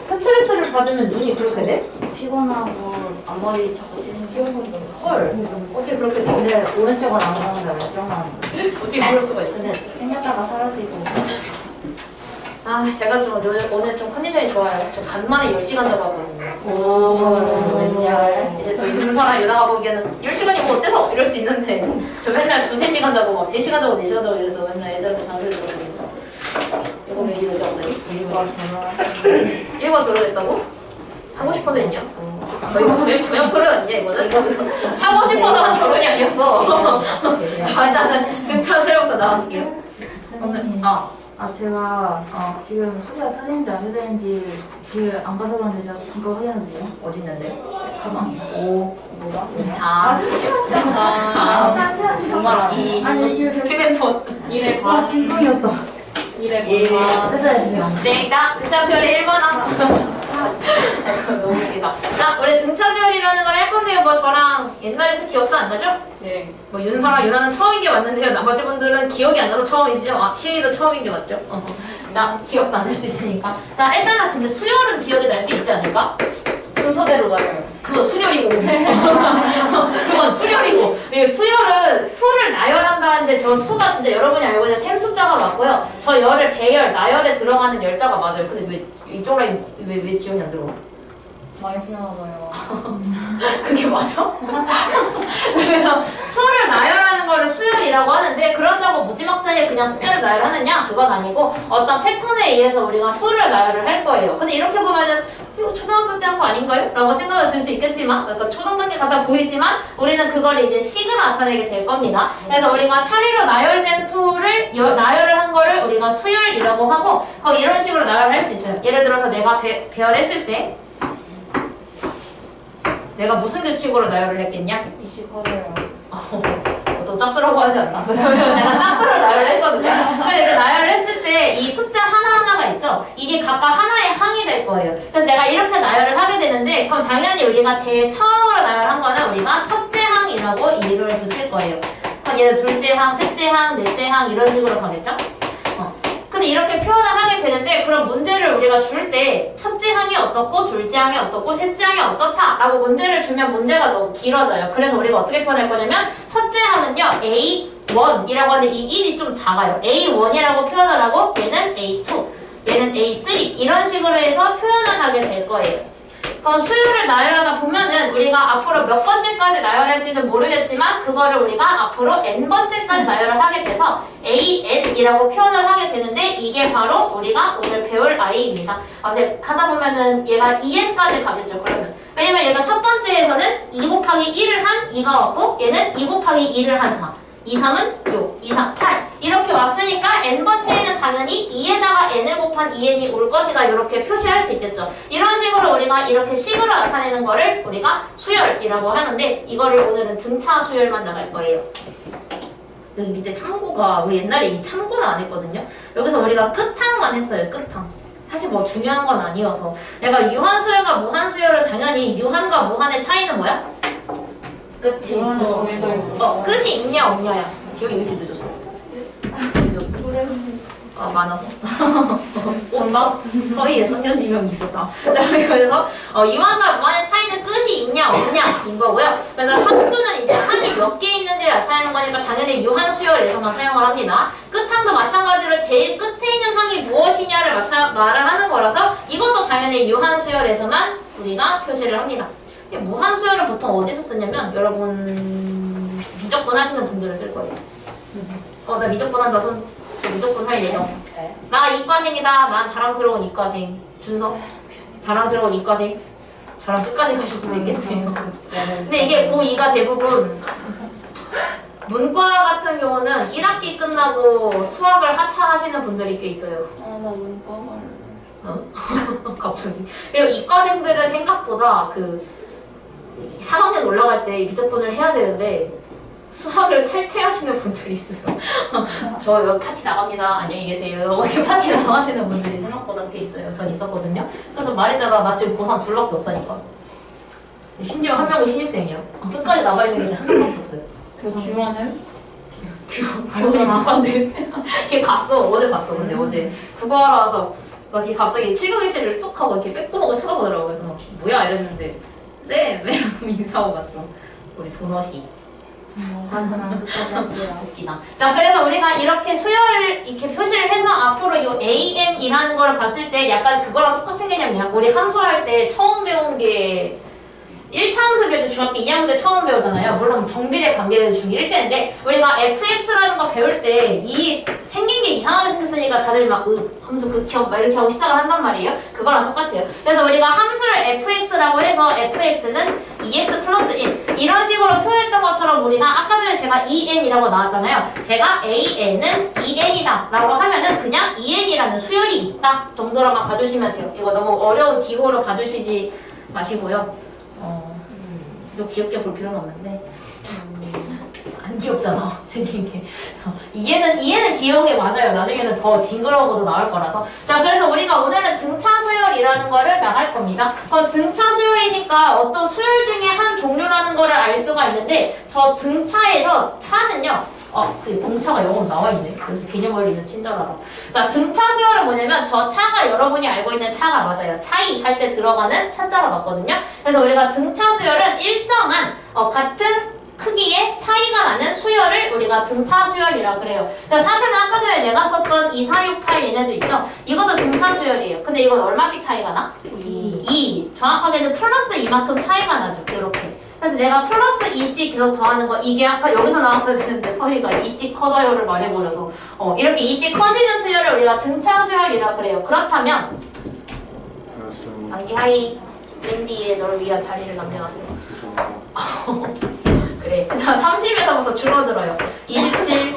스트레스를 받으면 눈이 그렇게 돼? 피곤하고 앞머리 자꾸 찌는 게 헐. 어떻게 그렇게 돼? 근데 오른쪽은 안 오는데 왼쪽만 어떻게 그럴 수가 있지? 근데 생겼다가 사라지고 아, 제가 좀 오늘 좀 컨디션이 좋아요. 저 간만에 10시간 잡았거든요. 오 웬열 이제 또 윤서랑 유나가 보기에는 10시간이 뭐 어때서? 이럴 수 있는데 저 맨날 2-3시간 자고 막 3시간 자고 4시간 자고 이래서 맨날 애들한테 장기를 들었거든요. 이거 왜 이러지 갑자기? 일과 결혼했다고? 하고 싶어서 했냐? 너 이거 저녁 결혼 아니냐 이거는? 하고 싶어서 한 결혼이 아니었어. 자 일단은 등차 수료부터 나갈게요. 오늘 제가 지금 소리가 켜진지 안 켜진지 그 안 봐서 그런데 제가 잠깐 확인해도 돼요? 어디 있는데? 가만 5 뭐가? 4 잠시만요 4 정말 2 아니 이게 휴대폰 1에 과 진동이었다 1에 1 됐어요 네, 등차 수혈이 1번 너무 웃기다. 자, 우리 등차 수혈이라는 걸 할 건데요. 뭐 저랑 옛날에서 기억도 안 나죠? 네 뭐 윤서랑 유나는 처음인 게 맞는데요. 나머지 분들은 기억이 안 나서 처음이시죠? 시희도 처음인 게 맞죠? 자, 기억도 안 날 수 있으니까. 자, 일단은 근데 수혈은 기억이 날 수 있지 않을까? 순서대로 가요 그거 수혈이고. 그건 수혈이고. 수혈은 수를 나열한다는데 저 수가 진짜 여러분이 알고 있는 셈 숫자가 맞고요. 저 열을 배열, 나열에 들어가는 열자가 맞아요. 근데 왜 이쪽 라인 왜 기억이 안 들어? 많이 지나가봐요 그게 맞아? 그래서 수를 나열하는 거를 수열이라고 하는데 그런다고 무지막지하게 그냥 숫자를 나열하느냐? 그건 아니고 어떤 패턴에 의해서 우리가 수를 나열을 할 거예요. 근데 이렇게 보면은 이거 초등학교 때 한 거 아닌가요? 라고 생각을 들 수 있겠지만 그러니까 초등단계 같아 보이지만 우리는 그걸 이제 식으로 나타내게 될 겁니다. 그래서 우리가 차례로 나열된 수를 나열을 한 거를 우리가 수열이라고 하고 그럼 이런 식으로 나열을 할 수 있어요. 예를 들어서 내가 배열했을 때 내가 무슨 규칙으로 나열을 했겠냐? 20%요 너 짝수라고 하지 않나? 그래서 내가 짝수를 나열을 했거든요. 근데 그 나열을 했을 때 이 숫자 하나하나가 있죠? 이게 각각 하나의 항이 될 거예요. 그래서 내가 이렇게 나열을 하게 되는데 그럼 당연히 우리가 제일 처음으로 나열한 거는 우리가 첫째 항이라고 이름을 붙일 거예요. 그럼 얘는 둘째 항, 셋째 항, 넷째 항 이런 식으로 가겠죠? 근데 이렇게 표현을 하게 되는데 그럼 문제를 우리가 줄 때 첫째 항이 어떻고 둘째 항이 어떻고 셋째 항이 어떻다 라고 문제를 주면 문제가 너무 길어져요. 그래서 우리가 어떻게 표현할 거냐면 첫째 항은요 A1이라고 하는데 이 1이 좀 작아요. A1이라고 표현을 하고 얘는 A2 얘는 A3 이런 식으로 해서 표현을 하게 될 거예요. 그럼 수열을 나열하다 보면은 우리가 앞으로 몇 번째까지 나열할지는 모르겠지만 그거를 우리가 앞으로 n번째까지 나열을 하게 돼서 AN이라고 표현을 하게 되는데 이게 바로 우리가 오늘 배울 I입니다. 어제 하다 보면은 얘가 2n까지 가겠죠. 그러면 왜냐면 얘가 첫 번째에서는 2 곱하기 1을 한 2가 왔고 얘는 2 곱하기 2를 한 4 2, 3은 6, 2, 3, 8 이렇게 왔으니까 n번째에는 당연히 2에다가 n을 곱한 2n이 올 것이다 이렇게 표시할 수 있겠죠. 이런 식으로 우리가 이렇게 식으로 나타내는 거를 우리가 수열이라고 하는데 이거를 오늘은 등차 수열만 나갈 거예요. 여기 밑에 참고가 우리 옛날에 이 참고는 안 했거든요. 여기서 우리가 끝항만 했어요. 끝항. 사실 뭐 중요한 건 아니어서 내가 유한수열과 무한수열은 당연히 유한과 무한의 차이는 뭐야? 끝이 끝이 있냐 없냐야. 지금 왜 이렇게 늦었어? 늦었어? 많아서 엄마 서희의 선견지명이 있었다. 자 그래서 유한과 무한의 차이는 끝이 있냐 없냐인 거고요. 그래서 함수는 이제 한이 몇 개 있는지를 나타내는 거니까 당연히 유한수열에서만 사용을 합니다. 끝항도 마찬가지로 제일 끝에 있는 항이 무엇이냐를 말을 하는 거라서 이것도 당연히 유한수열에서만 우리가 표시를 합니다. 무한수열을 보통 어디서 쓰냐면 여러분 미적분 하시는 분들은 쓸 거예요. 나 미적분 한다. 미적분 할 예정. 나 이과생이다. 난 자랑스러운 이과생. 준서 자랑스러운 이과생. 저랑 끝까지 가실 수도 있겠네요. 근데 이게 고2가 대부분 문과 같은 경우는 1학기 끝나고 수학을 하차하시는 분들이 꽤 있어요. 나 문과 갈래 갑자기. 그리고 이과생들은 생각보다 그 3학년 올라갈 때 미적분을 해야 되는데 수학을 탈퇴하시는 분들이 있어요. 저 여기 파티 나갑니다. 안녕히 계세요. 이렇게 파티 나가시는 분들이 생각보다 꽤 있어요. 전 있었거든요. 그래서 말했잖아. 나 지금 고3 둘밖에 없다니까. 심지어 한 명은 신입생이야. 끝까지 남아있는 게 이제 한 명밖에 없어요. 규환을? 규환이 문과인데 걔 갔어. 어제 갔어. 근데 어제 국어하러 와서 그러니까 갑자기 701실을 쑥 하고 이렇게 빼꼼하고 쳐다보더라고요. 그래서 막 뭐야 이랬는데 쌤! 이러고 인사하고 갔어. 우리 도넛이. 정말 환상한 끝까지 할게요. 웃기다. 자, 그래서 우리가 이렇게 수열을 이렇게 표시를 해서 앞으로 이 AN이라는 걸 봤을 때 약간 그거랑 똑같은 개념이야. 우리 함수할 때 처음 배운 게 1차 함수 배울 때 중학교 2학년 때 처음 배우잖아요. 물론 정비례, 반비례도 중1 때인데 우리가 fx라는 거 배울 때 이 생긴 게 이상하게 생겼으니까 다들 막 함수 극혐 막 이렇게 하고 시작을 한단 말이에요. 그거랑 똑같아요. 그래서 우리가 함수를 fx라고 해서 fx는 2x 플러스 1 이런 식으로 표현했던 것처럼 우리가 아까 전에 제가 2n이라고 나왔잖아요. 제가 an은 2n이다 라고 하면은 그냥 2n이라는 수열이 있다 정도로만 봐주시면 돼요. 이거 너무 어려운 기호로 봐주시지 마시고요. 이거 귀엽게 볼 필요는 없는데 안 귀엽잖아 생긴 게. 이해는 귀여운 게 맞아요. 나중에는 더 징그러운 것도 나올 거라서. 자, 그래서 우리가 오늘은 등차 수열이라는 거를 나갈 겁니다. 등차 수열이니까 어떤 수열 중에 한 종류라는 거를 알 수가 있는데 저 등차에서 차는요. 그 공차가 영어로 나와 있네. 여기서 개념 원리는 친절하다. 자, 등차 수열은 뭐냐면 저 차가 여러분이 알고 있는 차가 맞아요. 차이 할 때 들어가는 차자가 맞거든요. 그래서 우리가 등차 수열은 일정한 같은 크기의 차이가 나는 수열을 우리가 등차 수열이라고 그래요. 그러니까 사실은 아까 전에 내가 썼던 2468 얘네도 있죠? 이것도 등차 수열이에요. 근데 이건 얼마씩 차이가 나? 2. 정확하게는 플러스 이만큼 차이가 나죠. 이렇게. 그래서 내가 플러스 2씩 계속 더하는 거 이게 아까 여기서 나왔어야 되는데 서희가 2씩 커져요를 말해버려서 이렇게 2씩 커지는 수열을 우리가 등차 수열이라고 그래요. 그렇다면 안기 하이 랜디에 너를 위한 자리를 남겨놨어. 그래. 자, 30에서부터 줄어들어요. 27,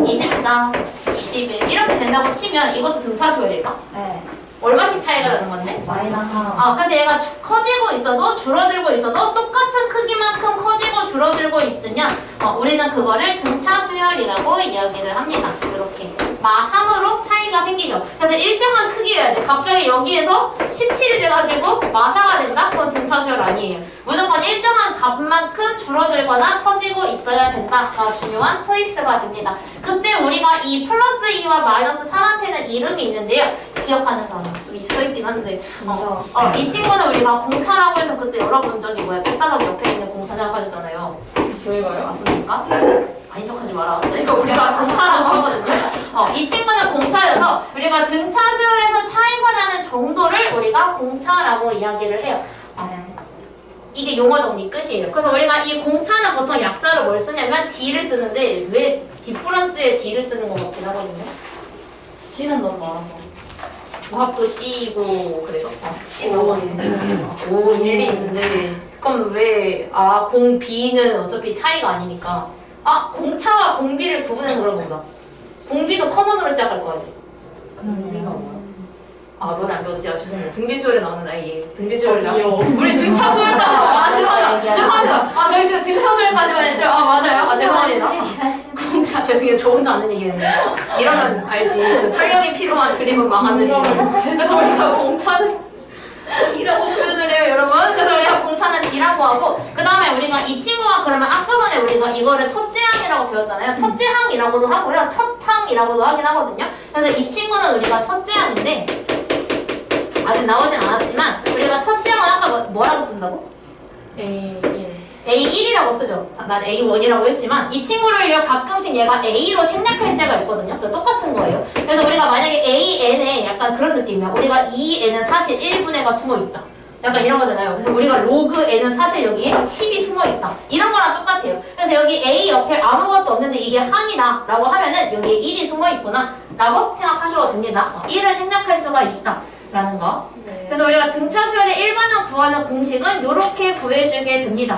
24, 21 이렇게 된다고 치면 이것도 등차 수열일까? 네. 얼마씩 차이가 나는 건데? 마이너스 그래서 얘가 커지고 있어도 줄어들고 있어도 똑같은 크기만큼 커지고 줄어들고 있으면 우리는 그거를 등차 수열이라고 이야기를 합니다. 이렇게 마3으로 차이가 생기죠. 그래서 일정한 크기여야 돼. 갑자기 여기에서 17이 돼가지고 마4가 된다? 그건 등차 수열 아니에요. 무조건 일정한 값만큼 줄어들거나 커지고 있어야 된다가 중요한 포인트가 됩니다. 그때 우리가 이 플러스 2와 마이너스 3한테는 이름이 있는데요. 기억하는 사람 좀 있어있긴 한데 이 친구는 우리가 공차라고 해서 그때 열어본 적이 뭐야? 끝바닥 옆에 있는 공차 생각하셨잖아요. 저희가요? 맞습니까? 아닌 척하지 마라. 이거 우리가 공차라고 하거든요. 이 친구는 공차여서 우리가 등차 수열에서 차이가 나는 정도를 우리가 공차라고 이야기를 해요. 이게 용어 정리 끝이에요. 그래서 우리가 이 공차는 보통 약자로 뭘 쓰냐면 D를 쓰는데 왜 디퍼런스에 D를 쓰는 것 같긴 하거든요. C는 너무 많아서. 조합도 C이고 그래서 C라고 오 일이 있는데 그럼 왜 공 B는 어차피 차이가 아니니까 공차와 공비를 구분해서 그런 거보다 공비도 커먼으로 시작할 거 아니야. 공비가 뭐야? 너는 안 배웠지? 죄송해요. 등비수열에 나오는 아이예요. 등비수열에 나오는 우리 등차수열까지 죄송합니다. 저희 그 등차수열까지만 했죠? 맞아요. 죄송합니다. 공차 죄송해요. 저 혼자 아는 얘기였는데 이러면 알지. 설명이 필요한 드립은 망하는 일. 그래서 우리가 공차는 D라고 표현을 해요, 여러분. 그래서 우리가 공차는 D라고 하고 그 다음에 우리가 이 친구가 그러면 아까 전에 우리가 이거를 첫째 항이라고 배웠잖아요. 첫째 항이라고도 하고요. 첫 항이라고도 하긴 하거든요. 그래서 이 친구는 우리가 첫째 항인데 아직 나오진 않았지만 우리가 첫째 항은 아까 뭐라고 쓴다고? A1이라고 쓰죠. 난 A1이라고 했지만 이 친구를요 가끔씩 얘가 A로 생략할 때가 있거든요. 똑같은 거예요. 그래서 우리가 만약에 AN에 약간 그런 느낌이야. 우리가 2N은 사실 1분의 가 숨어있다. 약간 이런 거잖아요. 그래서 우리가 로그 N은 사실 여기 10이 숨어있다. 이런 거랑 똑같아요. 그래서 여기 A 옆에 아무것도 없는데 이게 항이다 라고 하면은 여기에 1이 숨어있구나 라고 생각하셔도 됩니다. 1을 생략할 수가 있다 라는 거. 그래서 우리가 등차 수열의 일반항 구하는 공식은 이렇게 구해주게 됩니다.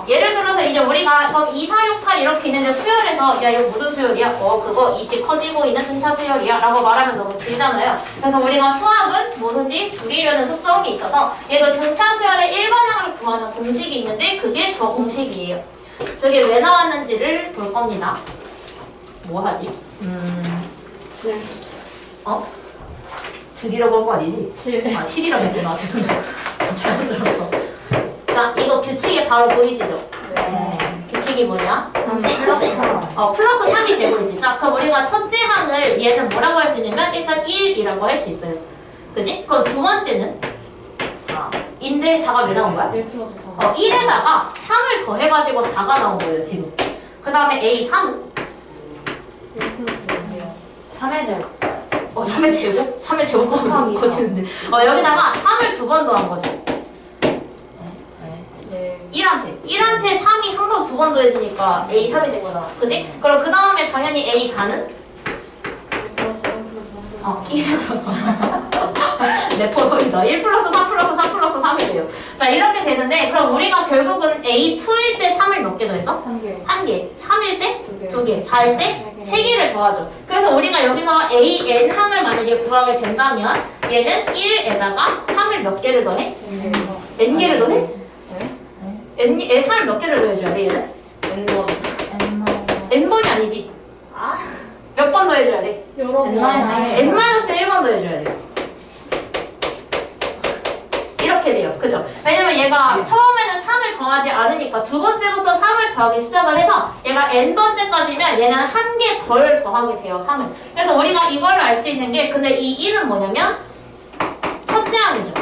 예를 들어서 이제 우리가 2468 이렇게 있는데 수열에서 야 이거 무슨 수열이야? 그거 2씩 커지고 있는 등차 수열이야 라고 말하면 너무 길잖아요. 그래서 우리가 수학은 뭐든지 줄이려는 습성이 있어서 얘도 등차 수열의 일반항을 구하는 공식이 있는데 그게 저 공식이에요. 저게 왜 나왔는지를 볼 겁니다. 뭐 하지? 7. 즐기려고 한 거 아니지? 7. 7이라고 했구나. 죄송해요. 잘못 들었어. 자, 이거 규칙이 바로 보이시죠? 네. 규칙이 뭐냐? 플러스 3. 플러스 3이 되고 있지. 자, 그럼 우리가 첫째 항을 얘는 뭐라고 할 수 있냐면 일단 1이라고 할 수 있어요. 그지? 그럼 두 번째는 4인데 4가 왜 나온 거야? 1 플러스 4. 1에다가 3을 더해가지고 4가 나온 거예요, 지금. 그 다음에 A 3은? 1 플러스 4예요. 3의 제곱. 3의 제곱? 3의 제곱까지 곱하기 거치는데. 여기다가 3을 두 번 더한 거죠. 네. 1한테 3이 한 번, 두 번 더해지니까 A 3이 된 거잖아. 그지? 그럼 그 다음에 당연히 A 4는? 1에다가. 레포소이다. 1 플러스 3 플러스 3 플러스 3이 돼요. 자, 이렇게 되는데, 그럼 우리가 결국은 A2일 때 3을 몇 개 더했어? 1개. 1개. 3일 때? 두 개. 2개. 4일 때? 3개를 더하죠. 그래서 우리가 여기서 AN 항을 만약에 구하게 된다면, 얘는 1에다가 3을 몇 개를 더해? N개를 더해? 네? 3을 몇 개를 더해줘야 돼, 얘는? N번. N번이 아니지. 몇 번 더해줘야 돼? 여러 번. N-1번 더해줘야 돼. 이렇게 돼요. 그죠? 왜냐면 얘가 처음에는 3을 더하지 않으니까 두 번째부터 3을 더하기 시작을 해서 얘가 N번째까지면 얘는 한 개 덜 더하게 돼요, 3을. 그래서 우리가 이걸 알 수 있는 게 근데 이 1은 뭐냐면 첫째 항이죠.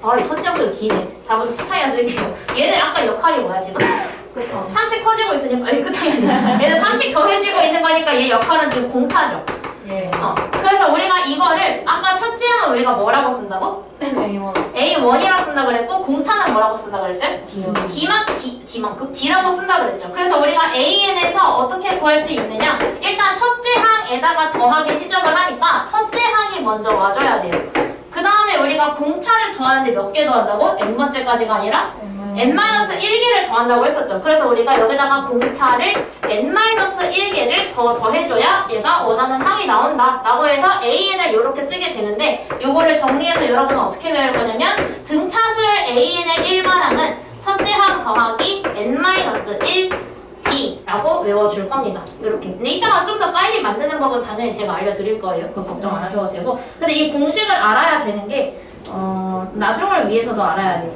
이 첫째 항 소리 기네. 다부터 스타일 쓸게요. 얘는 아까 역할이 뭐야, 지금? 3씩 커지고 있으니까, 끝이 아니야. 얘는 3씩 더해지고 있는 거니까 얘 역할은 지금 공타죠. 예. 그래서 우리가 이거를 아까 첫째 항은 우리가 뭐라고 쓴다고? A1이라고 쓴다 그랬고 공차는 뭐라고 쓴다 그랬어요? D만큼? D라고 쓴다 그랬죠. 그래서 우리가 AN에서 어떻게 구할 수 있느냐? 일단 첫째 항에다가 더하기 시작을 하니까 첫째 항이 먼저 와줘야 돼요. 그 다음에 우리가 공차를 더하는데 몇 개 더한다고? N번째까지가 아니라 N-1개를 더한다고 했었죠. 그래서 우리가 여기다가 공차를 N-1개를 더 더해줘야 얘가 원하는 항이 나온다 라고 해서 AN을 이렇게 쓰게 되는데 요거를 정리해서 여러분은 어떻게 배울 거냐면 등차수열 AN의 일반항은 첫째 항 더하기 N-1D 라고 외워줄 겁니다. 이렇게. 근데 이따가 좀 더 빨리 만드는 법은 당연히 제가 알려드릴 거예요. 그거 걱정 안 하셔도 되고. 근데 이 공식을 알아야 되는 게 나중을 위해서도 알아야 돼요.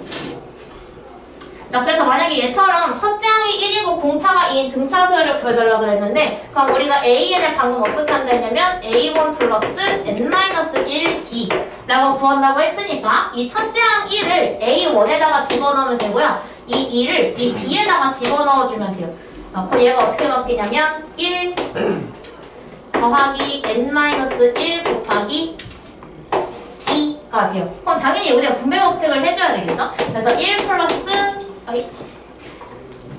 자, 그래서 만약에 얘처럼 첫째 항이 1이고 공차가 2인 등차수열을 구해달라고 그랬는데 그럼 우리가 AN을 방금 어떻게 한다 했냐면 A1 플러스 N-1D 라고 구한다고 했으니까 이 첫째 항 1을 A1에다가 집어넣으면 되고요. 이 2를 이 D에다가 집어넣어주면 돼요. 그럼 얘가 어떻게 바뀌냐면 1 더하기 N-1 곱하기 2가 돼요. 그럼 당연히 우리가 분배 법칙을 해줘야 되겠죠? 그래서 1 플러스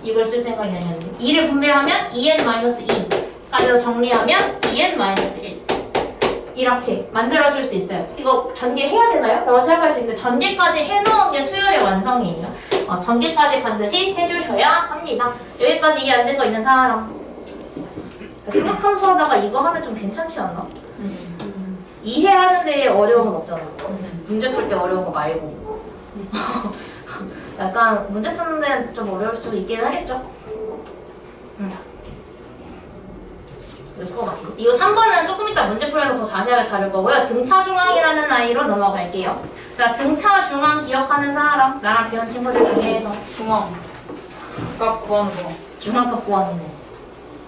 이걸 쓸 생각이냐면 2를 분배하면 2n-2까지 정리하면 2n-1 이렇게 만들어줄 수 있어요. 이거 전개해야 되나요? 라고 생각할 수 있는데 전개까지 해놓은 게 수열의 완성이에요. 전개까지 반드시 해주셔야 합니다. 여기까지 이해 안 된 거 있는 사람? 생각하면서 하다가 이거 하면 좀 괜찮지 않나? 이해하는데 어려움은 없잖아. 문제 풀 때 어려운 거 말고. 약간 문제 푸는 데는 좀 어려울 수 있긴 하겠죠? 이거 3번은 조금 이따 문제 풀면서 더 자세하게 다룰 거고요. 등차중앙이라는 아이로 넘어갈게요. 자, 등차중앙 기억하는 사람? 나랑 배운 친구들 중에서 중앙. 값 구하는 거. 중앙값 구하는 거.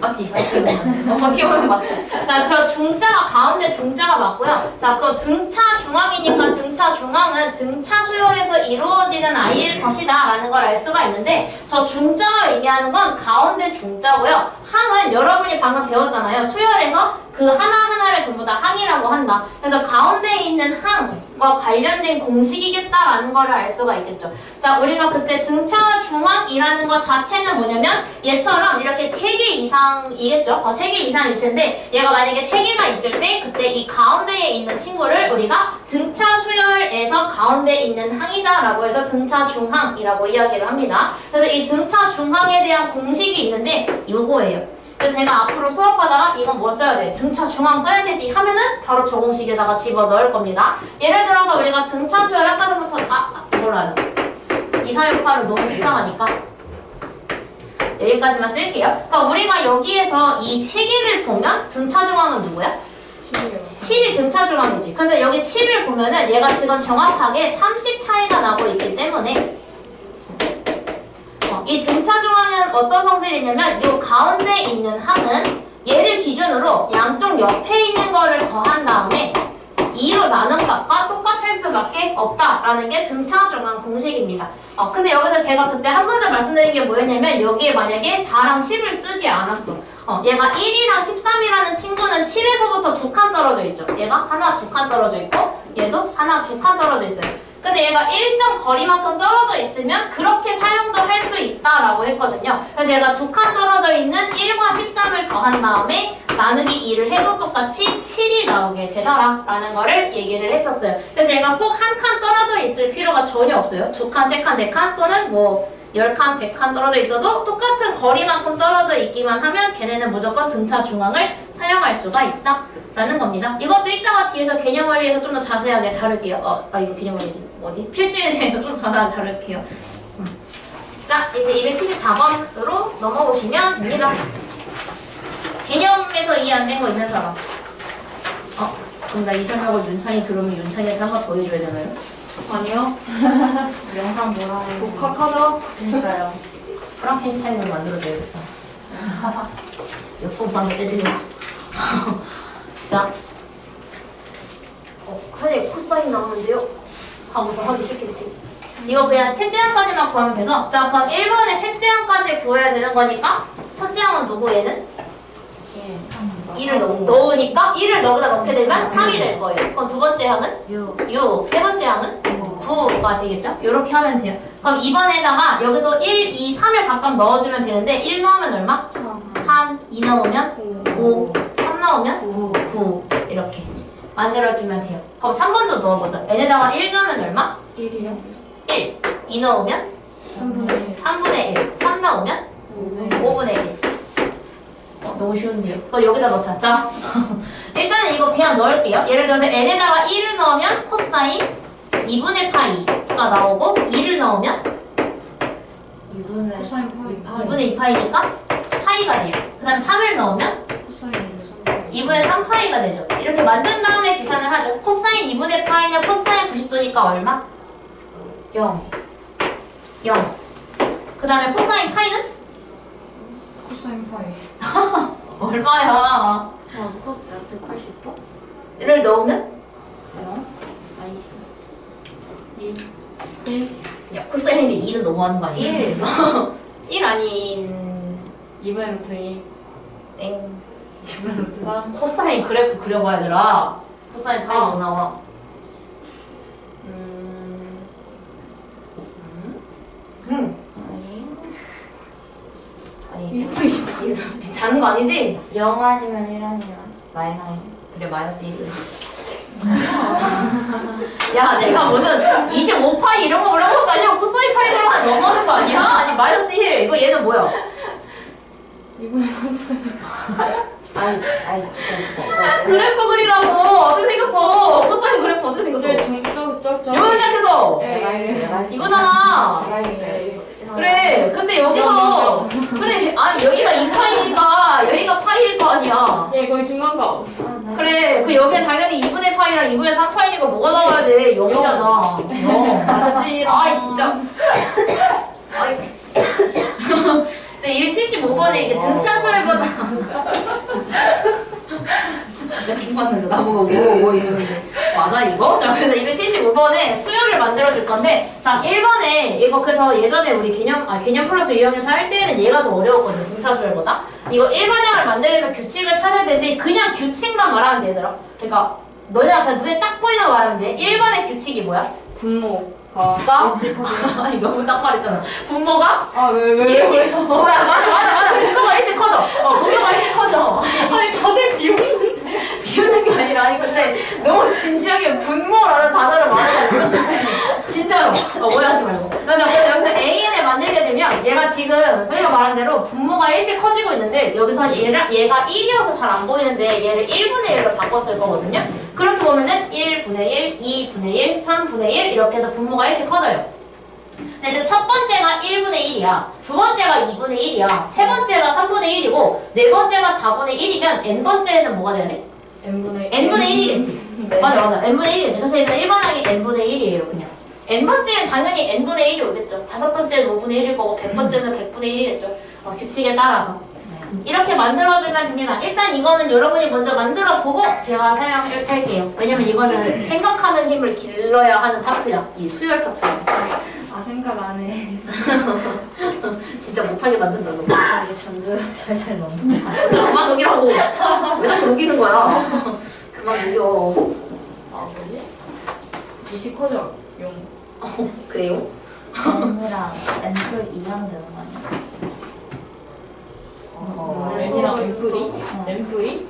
맞지? 어떻게 보면. 어떻게 보면 맞지? 자, 저 중자가 가운데 중자가 맞고요. 자, 그 등차 중앙이니까 등차 중앙은 등차 수열에서 이루어지는 아이일 것이다 라는 걸 알 수가 있는데 저 중자가 의미하는 건 가운데 중자고요. 항은 여러분이 방금 배웠잖아요. 수열에서 그 하나하나를 전부 다 항이라고 한다. 그래서 가운데 있는 항과 관련된 공식이겠다라는 걸 알 수가 있겠죠. 자, 우리가 그때 등차 중앙이라는 것 자체는 뭐냐면 얘처럼 이렇게 3개 이상이겠죠? 3개 이상일 텐데 얘가 만약에 3개가 있을 때 그때 이 가운데에 있는 친구를 우리가 등차 수열에서 가운데 있는 항이다 라고 해서 등차 중항이라고 이야기를 합니다. 그래서 이 등차 중항에 대한 공식이 있는데 이거예요. 그래서 제가 앞으로 수업하다가 이건 뭐 써야 돼? 등차 중앙 써야 되지 하면은 바로 저 공식에다가 집어넣을 겁니다. 예를 들어서 우리가 등차 수열 아까 전부터 이걸로 하자. 2, 4, 6, 8은 너무 식상하니까 여기까지만 쓸게요. 그러니까 우리가 여기에서 이 3개를 보면 등차 중앙은 누구야? 7이 등차 중앙이지. 그래서 여기 7을 보면은 얘가 지금 정확하게 30 차이가 나고 있기 때문에 이 등차 중앙은 어떤 성질이냐면 이 가운데 있는 항은 얘를 기준으로 양쪽 옆에 있는 거를 더한 다음에 수밖에 없다라는 게 등차 중간 공식입니다. 근데 여기서 제가 그때 한 번 더 말씀드린 게 뭐였냐면 여기에 만약에 4랑 10을 쓰지 않았어. 얘가 1이랑 13이라는 친구는 7에서부터 2칸 떨어져 있죠. 얘가 하나 2칸 떨어져 있고 얘도 하나 2칸 떨어져 있어요. 근데 얘가 일정 거리만큼 떨어져 있으면 그렇게 사용도 할 수 있다라고 했거든요. 그래서 얘가 2칸 떨어져 있는 1과 13을 더한 다음에 나누기 2를 해도 똑같이 7이 나오게 되더라 라는 거를 얘기를 했었어요. 그래서 얘가 꼭 한 칸 떨어져 있을 필요가 전혀 없어요. 2칸, 3칸, 4칸 또는 뭐 10칸, 100칸 떨어져 있어도 똑같은 거리만큼 떨어져 있기만 하면 걔네는 무조건 등차 중앙을 사용할 수가 있다 라는 겁니다. 이것도 이따가 뒤에서 개념 원리에서 좀 더 자세하게 다룰게요. 이거 개념 원리지 뭐지? 필수 예제에서 좀 더 자세하게 다룰게요. 자, 이제 274번으로 넘어오시면 됩니다. 개념에서 이해 안 된 거 있는 사람? 그럼 나 이 설명을 윤찬이 들으면 윤찬이한테 한 번 더 해줘야 되나요? 아니요. 영상 뭐라 해요? 독학하죠? 그니까요. 프랑켄슈타인을 만들어줘야겠다. 역동상을 때리려고. 자, 선생님 코사인 나오는데요? 하고서 하기 싫겠지. 이거 그냥 셋째 항까지만 구하면 돼서 자 그럼 1번에 셋째 항까지 구해야 되는 거니까 첫째 항은 누구 얘는? 1을 넣으니까 1을 여기다 넣게 되면 3이 될 거예요. 그럼 두 번째 항은? 6. 세 번째 항은? 9가 되겠죠? 이렇게 하면 돼요. 그럼 2번에다가 여기도 1, 2, 3을 각각 넣어주면 되는데 1 넣으면 얼마? 3, 2 넣으면 5, 3 넣으면 9 이렇게 만들어주면 돼요. 그럼 3번도 넣어보자. 얘네다가 1 넣으면 얼마? 1이요? 1, 2 넣으면 3분의 1, 3 넣으면 5분의 1. 너무 쉬운데요. 그거 여기다 넣자. 자, 일단은 이거 그냥 넣을게요. 예를 들어서 n에다가 1을 넣으면 코사인 2분의 파이가 나오고 2를 넣으면 2분의 2파이니까 파이가 돼요. 그 다음에 3을 넣으면 2분의 3파이가 되죠. 이렇게 만든 다음에 계산을 하죠. 코사인 2분의 파이는 코사인 90도니까 얼마? 0. 그 다음에 코사인 파이는? 코사인 파이. 얼마야? 180도? 를 넣으면? 1. 야, 코사인인데 2는 너무 하는 거 아니야? 1 아닌 2분의 루트 2. 땡. 2분의 루트 3. 코사인 그래프 그려봐야 되라. 코사인 파이 뭐 나와? 아니 이거 자는 거 아니지? 0 아니면 1 아니면 마이너스. 그래 마이너스 1. 야 내가 무슨 25파이 이런 거 물어본 거 아니야? 코사인 파이로만 넘어가는 거 아니야? 아니 마이너스 1. 이거 얘는 뭐야? 2분의 3파이. 그래프 그리라고. 어떻게 생겼어? 코사인 그래프 어떻게 생겼어? 여기서 시작해서 이거잖아. 그래. 근데 여기서 그래. 아니 여기가 2파이니까 여기가 파이일 거 아니야. 예, 거의 중간 거. 그래. 그 여기에 당연히 2분의 파이랑 2분의 3파이니까 뭐가 나와야 돼? 0이잖아. 0. 알았지. 아이 진짜. 아이. 근데 175번에 이게 등차수열보다 진짜 킹받는다. 나보고 뭐 이러는데 맞아 이거? 자 그래서 275번에 수열을 만들어 줄 건데 자 1번에 이거 그래서 예전에 우리 개념 플러스 유형에서 할 때는 얘가 더 어려웠거든. 등차수열보다. 이거 1반향을 만들려면 규칙을 찾아야 되는데 그냥 규칙만 말하면 되더라. 그러니까 너네가 그냥 눈에 딱 보이는 거 말하면 돼. 1번의 규칙이 뭐야? 분모가 아니 너무 딱 말했잖아. 분모가? 왜? 맞아. 분모가 1씩 커져. 분모가 1씩 커져. 아니 다들 비웃는데. 비우는 게 아니라 아니 근데 너무 진지하게 분모라는 단어를 말하면 진짜로 오해하지 말고. 그래서 여기서 AN을 만들게 되면 얘가 지금 선생님가 말한 대로 분모가 1씩 커지고 있는데 여기서 얘가 1이어서 잘 안 보이는데 얘를 1분의 1로 바꿨을 거거든요. 그렇게 보면은 1분의 1, 2분의 1, 3분의 1 이렇게 해서 분모가 1씩 커져요. 근데 이제 첫 번째가 1분의 1이야. 두 번째가 2분의 1이야. 세 번째가 3분의 1이고 네 번째가 4분의 1이면 n번째는 뭐가 돼야 돼? n분의 1이겠지. 네. 맞아. n분의 1이겠지. 그래서 이거 1반항이 n분의 1이에요 그냥. n번째는 당연히 n분의 1이 오겠죠. 다섯 번째는 5분의 1일 거고 100번째는 100분의 1이겠죠. 규칙에 따라서. 이렇게 만들어주면 됩니다. 일단 이거는 여러분이 먼저 만들어보고 제가 설명을 할게요. 왜냐면 이거는 생각하는 힘을 길러야 하는 파트야. 이 수열 파트야. 아 생각 안 해. 진짜 못하게 만든다 너. 이게 전주 살살 넘는. 그만 녹이라고. 왜 자꾸 녹이는 거야. 그만 녹여. 아 뭐지? 미식커져 용. 그래요? N이랑 N플 이상 되는 거 아니야? N이랑 N플이? N플이?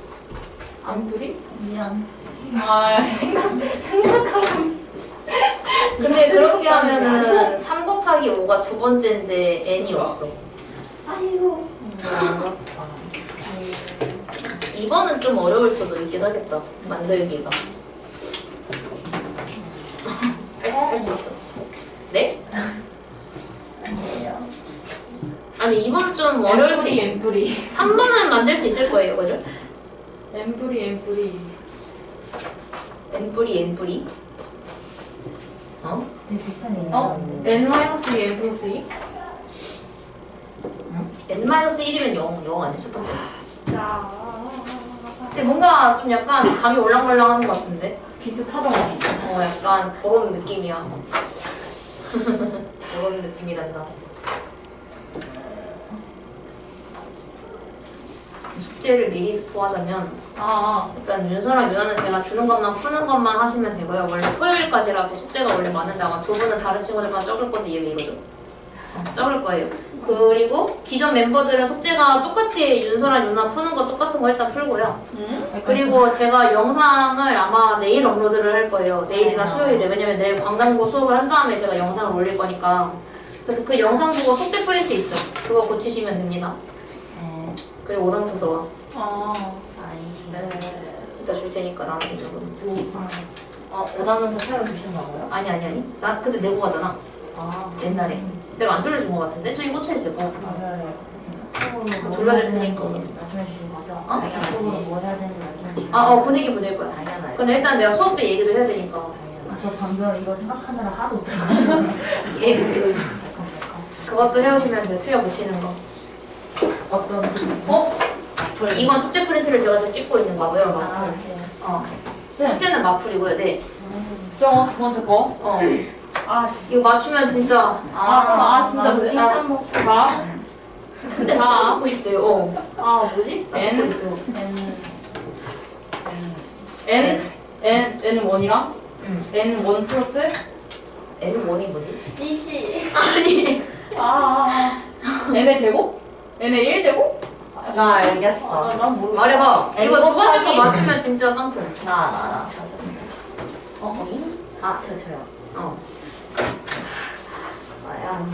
N플이? 미안. 아 생각하고. 근데 그렇게 하면은 3 곱하기 5가 두 번째인데 n이 없어. 아이고. 2번은 좀 어려울 수도 있긴 하겠다. 만들기가. 할 수 있어. 네? 아니 2번은 좀 어려울 수 있어. N플이. 3번은 만들 수 있을 거예요, 그죠? N플이. n뿌리 n뿌리. 어? 되게 비슷한 어? N-2 N 플러스 2? n-1이면 0 아니야, 첫 번째. 자. 근데 뭔가 좀 약간 감이 올랑말랑하는 것 같은데? 비슷하죠? 약간 그런 느낌이야. 그런 느낌이란다. 숙제를 미리 스포하자면 일단 윤서랑 유나는 제가 주는 것만 푸는 것만 하시면 되고요. 원래 토요일까지라서 숙제가 원래 많은데 아마 두 분은 다른 친구들보다 적을 건데 예외이거든. 적을 거예요. 그리고 기존 멤버들은 숙제가 똑같이 윤서랑 유나 푸는 거 똑같은 거 일단 풀고요. 그리고 제가 영상을 아마 내일 업로드를 할 거예요. 내일이나 수요일에. 왜냐면 내일 광단고 수업을 한 다음에 제가 영상을 올릴 거니까. 그래서 그 영상 보고 숙제 프린트 있죠? 그거 고치시면 됩니다. 그리고 오답노트 써와. 이따 줄 테니까 나한테 있는 거. 오답노트 새로 주신다고요? 아니. 나 그때 내고 가잖아. 옛날에. 내가 안 돌려준 거 같은데? 저기 꽂혀있을 거야. 맞아요. 돌려줄 테니까. 말씀해 주신 거죠? 어? 뭐 해야 되는지 말씀해 주신 거죠? 보내긴 보낼 거야. 당연하죠. 근데 일단 내가 수업 때 얘기도 해야 되니까. 저 방금 이거 생각하느라 하도 못해가지고. 예. 그것도 해오시면 돼. 틀려 붙이는 거. 어떤 이건 숙제 프린트를 제가 지금 찍고 있는 거고요. 마풀. 숙제는 마풀이고요. 네. 저 두 번째 거. 이거 맞추면 진짜. 진짜 뭐지? 자. 근데 진짜 듣고 있대요. 뭐지? 나 듣고 있어. N1이랑 응. N1 플러스 N은 원이 뭐지? BC. 아니. N의 제곱? N의 1제곱? 나 알겠어. 난 모르겠어. 말해봐. N 이거 두 번째 거 곱하기- 맞추면 진짜 상품. 나. 저요. 나야.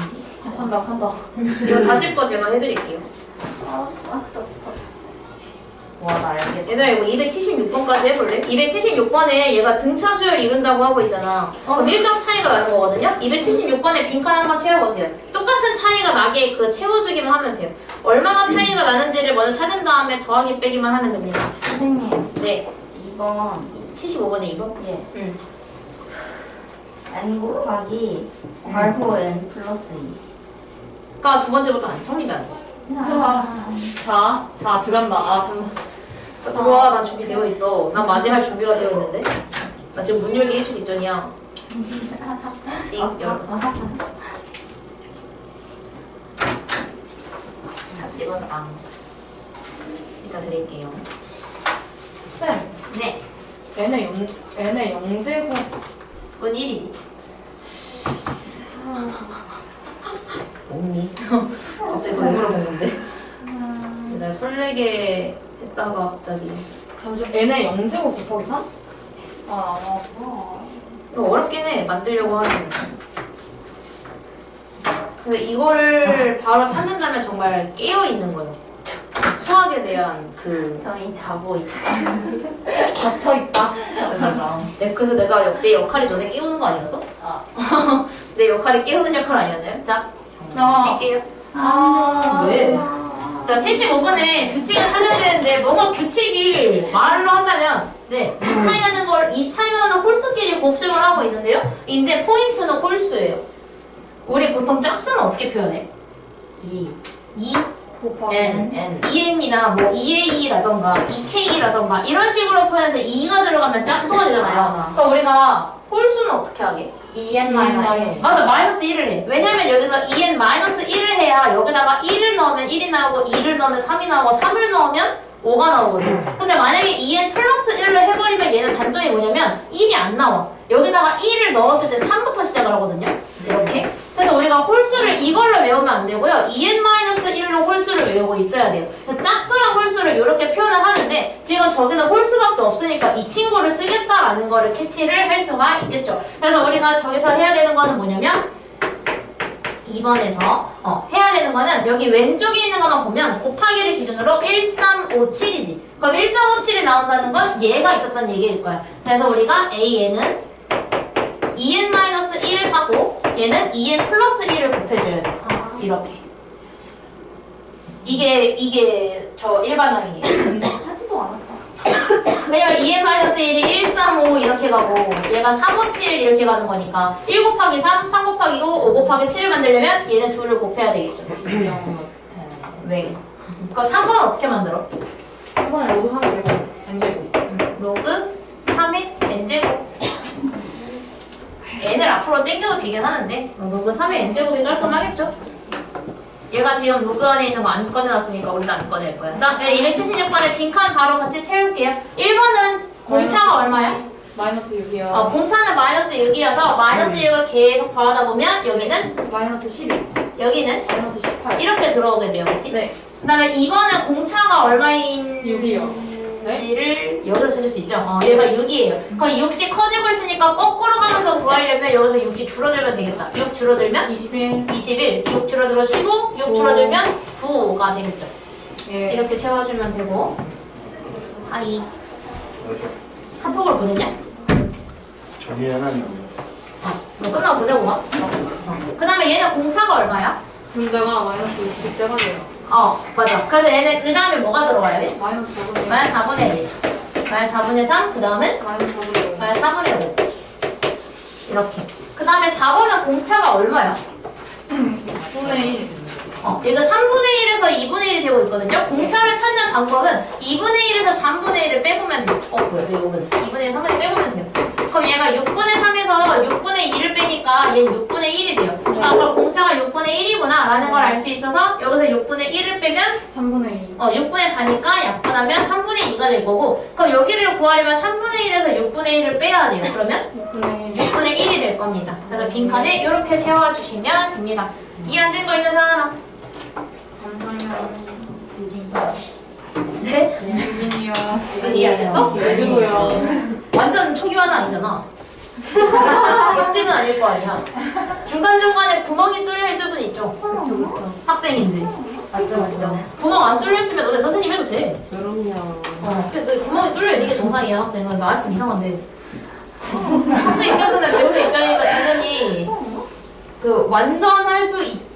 간다. 이거 다질 거 제가 해드릴게요. 와, 나 알겠어. 얘들아 이거 276번까지 해볼래? 276번에 얘가 등차 수열 이룬다고 하고 있잖아. 그럼 일정 차이가 나는 거거든요? 276번에 빈칸 한번 채워보세요. 똑같은 차이가 나게 그 채워주기만 하면 돼요. 얼마나 차이가 나는지를 먼저 찾은 다음에 더하기 빼기만 하면 됩니다. 선생님, 네. 2번. 75번에 2번? 예. 응. N 곱하기 괄호 N 플러스 2. 그니까 두 번째부터 안 성립이 안 돼. 자, 들어간다. 잠깐만. 들어와, 난 준비되어 있어. 난 맞이할 준비가 되어 있는데. 나 지금 문 열기 1초 직전이야. 띵, 열. 다 찍어서 이따 드릴게요. 쌤, 네. N의 0제곱. 그건 1이지. 몸이. 갑자기 그걸 물어보는데. 내가 설레게 했다가 갑자기. N의 0제곱 곱하기 3? 이거 어렵긴 해. 만들려고 하는 거. 근데 이거를 바로 찾는다면 정말 깨어있는 거예요. 수학에 대한 그. 저희 자고 있다. 갇혀있다. 네, 그래서 내가 내 역할이 너네 깨우는 거 아니었어? 내 역할이 깨우는 역할 아니었나요? 자, 할게요. 왜? 자, 75번에 규칙을 찾아야 되는데 뭔가 규칙이 말로 한다면 네, 이 차이 나는 홀수끼리 곱셈을 하고 있는데요. 근데 포인트는 홀수예요. 우리 보통 짝수는 어떻게 표현해? 2. 2 곱하기 N. 2n이나 뭐 2a라던가 2k라던가 이런 식으로 표현해서 2가 들어가면 짝수가 되잖아요. 그럼 우리가 홀수는 어떻게 하게? 2n 마이너스. 맞아, 마이너스 1을 해. 왜냐면 여기서 2n 마이너스 1을 해야 여기다가 1을 넣으면 1이 나오고 2를 넣으면 3이 나오고 3을 넣으면 5가 나오거든. 근데 만약에 2n 플러스 1을 해버리면 얘는 단점이 뭐냐면 1이 안 나와. 여기다가 1을 넣었을 때 3부터 시작을 하거든요. 이렇게. 그래서 우리가 홀수를 이걸로 외우면 안 되고요. 2n-1로 홀수를 외우고 있어야 돼요. 그래서 짝수랑 홀수를 이렇게 표현을 하는데 지금 저기는 홀수밖에 없으니까 이 친구를 쓰겠다라는 거를 캐치를 할 수가 있겠죠. 그래서 우리가 저기서 해야 되는 거는 뭐냐면 2번에서 해야 되는 거는 여기 왼쪽에 있는 것만 보면 곱하기를 기준으로 1357이지. 그럼 1357이 나온다는 건 얘가 있었던 얘기일 거야. 그래서 우리가 AN은 2n-1 하고 얘는 2n 플러스 1을 곱해줘야 돼. 이렇게. 이게 저 일반항이에요. 하지도 않았다. 왜냐면 2n-1이 1, 3, 5 이렇게 가고 얘가 3, 5, 7 이렇게 가는 거니까 1 곱하기 3, 3 곱하기 5, 5 곱하기 7을 만들려면 얘는 둘을 곱해야 되겠죠. 왜? 그럼 3번은 어떻게 만들어? 3번에 로그 3제곱 n제곱. 로그 3의 n제곱. n을 앞으로 당겨도 되긴 하는데 로그 3의 n제곱이 깔끔하겠죠? 얘가 지금 로그 안에 있는 거 안 꺼내놨으니까 우리도 안 꺼낼 거야. 자, 276번에 빈칸 바로 같이 채울게요. 1번은 공차가 얼마야? 마이너스 6이요. 공차는 마이너스 6이어서 마이너스 6을 계속 더하다 보면 여기는 마이너스 12. 여기는 마이너스 18. 이렇게 들어오게 돼요. 그치? 네. 그 다음에 2번은 공차가 얼마인 6이요. 네? 지를 여기서 찾을 수 있죠. 얘가 6이에요. 그럼 6이 커지고 있으니까 거꾸로 가면서 구하려면 여기서 6이 줄어들면 되겠다. 6 줄어들면 21. 21, 6 줄어들어 15, 6 줄어들면 9가 되겠죠. 예. 이렇게 채워주면 되고. 하이. 그래서 카톡을 보냈냐? 정리하는 거예요. 너 끝나고 보내고 와. 그 다음에 얘는 공차가 얼마야? 분자가 마이너스 20대가 돼요. 맞아. 그래서 얘는 그 다음에 뭐가 들어가야 돼? 마이너스 4분의 마이너스 4분의 1. 마이너스 4분의 3, 그 다음은 마이너스 4분의 5. 마이너스 4분의 5. 이렇게. 그 다음에 4번은 공차가 얼마야? 4분의 1. 얘가 3분의 1에서 2분의 1이 되고 있거든요. 공차를 찾는 방법은 2분의 1에서 3분의 1을 빼보면 돼요. 뭐야, 왜 이거는? 2분의 1, 3분의 1 빼보면 돼요. 그럼 얘가 6분의 3에서 6분의 2를 빼니까 얘는 6분의 1이 돼요. 그럼 공차가 6분의 1이구나 라는 걸 알 수 있어서 여기서 6분의 1을 빼면 3분의 2. 6분의 4니까 약분하면 3분의 2가 될 거고, 그럼 여기를 구하려면 3분의 1에서 6분의 1을 빼야 돼요. 그러면 6분의 1. 6분의 1이 될 겁니다. 그래서 빈칸에 이렇게 채워주시면 됩니다. 이해 안 된 거 있는 사람? 감사해요. 네? 유진이요. 무슨 이해 안 됐어? 여주고요. 완전 초기화는 아니잖아. 백지는 아닐 거 아니야. 중간중간에 구멍이 뚫려 있을 수는 있죠. 그쵸. 학생인데. 맞죠. 구멍 안 뚫려 있으면 너네 선생님 해도 돼. 그럼요. 근데 구멍이 뚫려 있는 게 정상이야, 학생은. 말 좀 이상한데. 학생 입장에서는 배우는 입장이니까 당연히 완전 할 수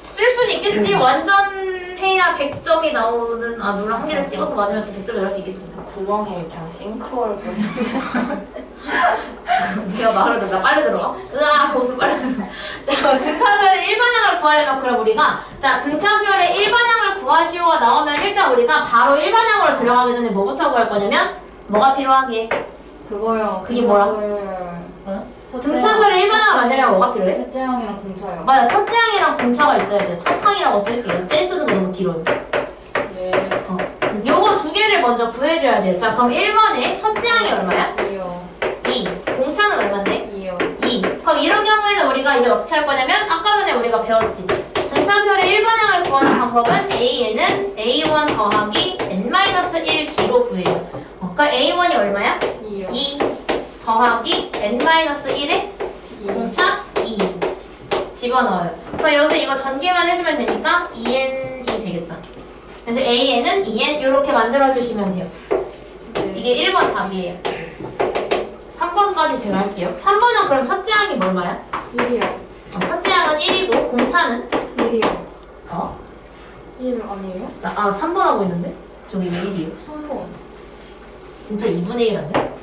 쓸 수는 있겠지. 완전 해야 100점이 나오는 물론 한 개를 찍어서 맞으면 또 100점이 나올 수 있겠지. 구멍에 그냥 싱크홀 네가 말을 들어. 빨리 들어가. 거기서 빨리 들어가. 자, 등차수열의 일반항을 구하려면 그럼 우리가 등차수열의 일반항을 구하시오가 나오면 일단 우리가 바로 일반항으로 들어가기 전에 뭐부터 구할 거냐면 뭐가 필요하게? 그거요. 그게 뭐야? 등차수열의 일반항을 만들려면 뭐가 필요해? 첫째 항이랑 공차요. 맞아, 첫째 항이랑 공차가 있어야 돼요. 첫 항이라고 쓸게요. 째 쓰는 거 너무 길어요. 네. 요거 두 개를 먼저 구해줘야 돼요. 자, 그럼 1번에 첫째 항이 얼마야? 2요. 2. 공차는 얼만데? 2요. 2. 그럼 이런 경우에는 우리가 이제 어떻게 할 거냐면 아까 전에 우리가 배웠지. 등차수열의 일반항을 구하는 방법은 A에는 A1 더하기 N-1K로 구해요. 그러니까 A1이 얼마야? 2요. 2 더하기 N-1의 공차 2 집어넣어요. 그럼 여기서 이거 전개만 해주면 되니까 2n이 되겠다. 그래서 A에는 2n 이렇게 만들어주시면 돼요. 네. 이게 1번 답이에요. 3번까지 제가 할게요. 3번은 그럼 첫째 항이 얼마야? 1이요. 첫째 항은 1이고 공차는? 1이요. 1 아니에요? 3번 하고 있는데? 저기 왜 1이요? 3번. 공차 2분의 1 아니야?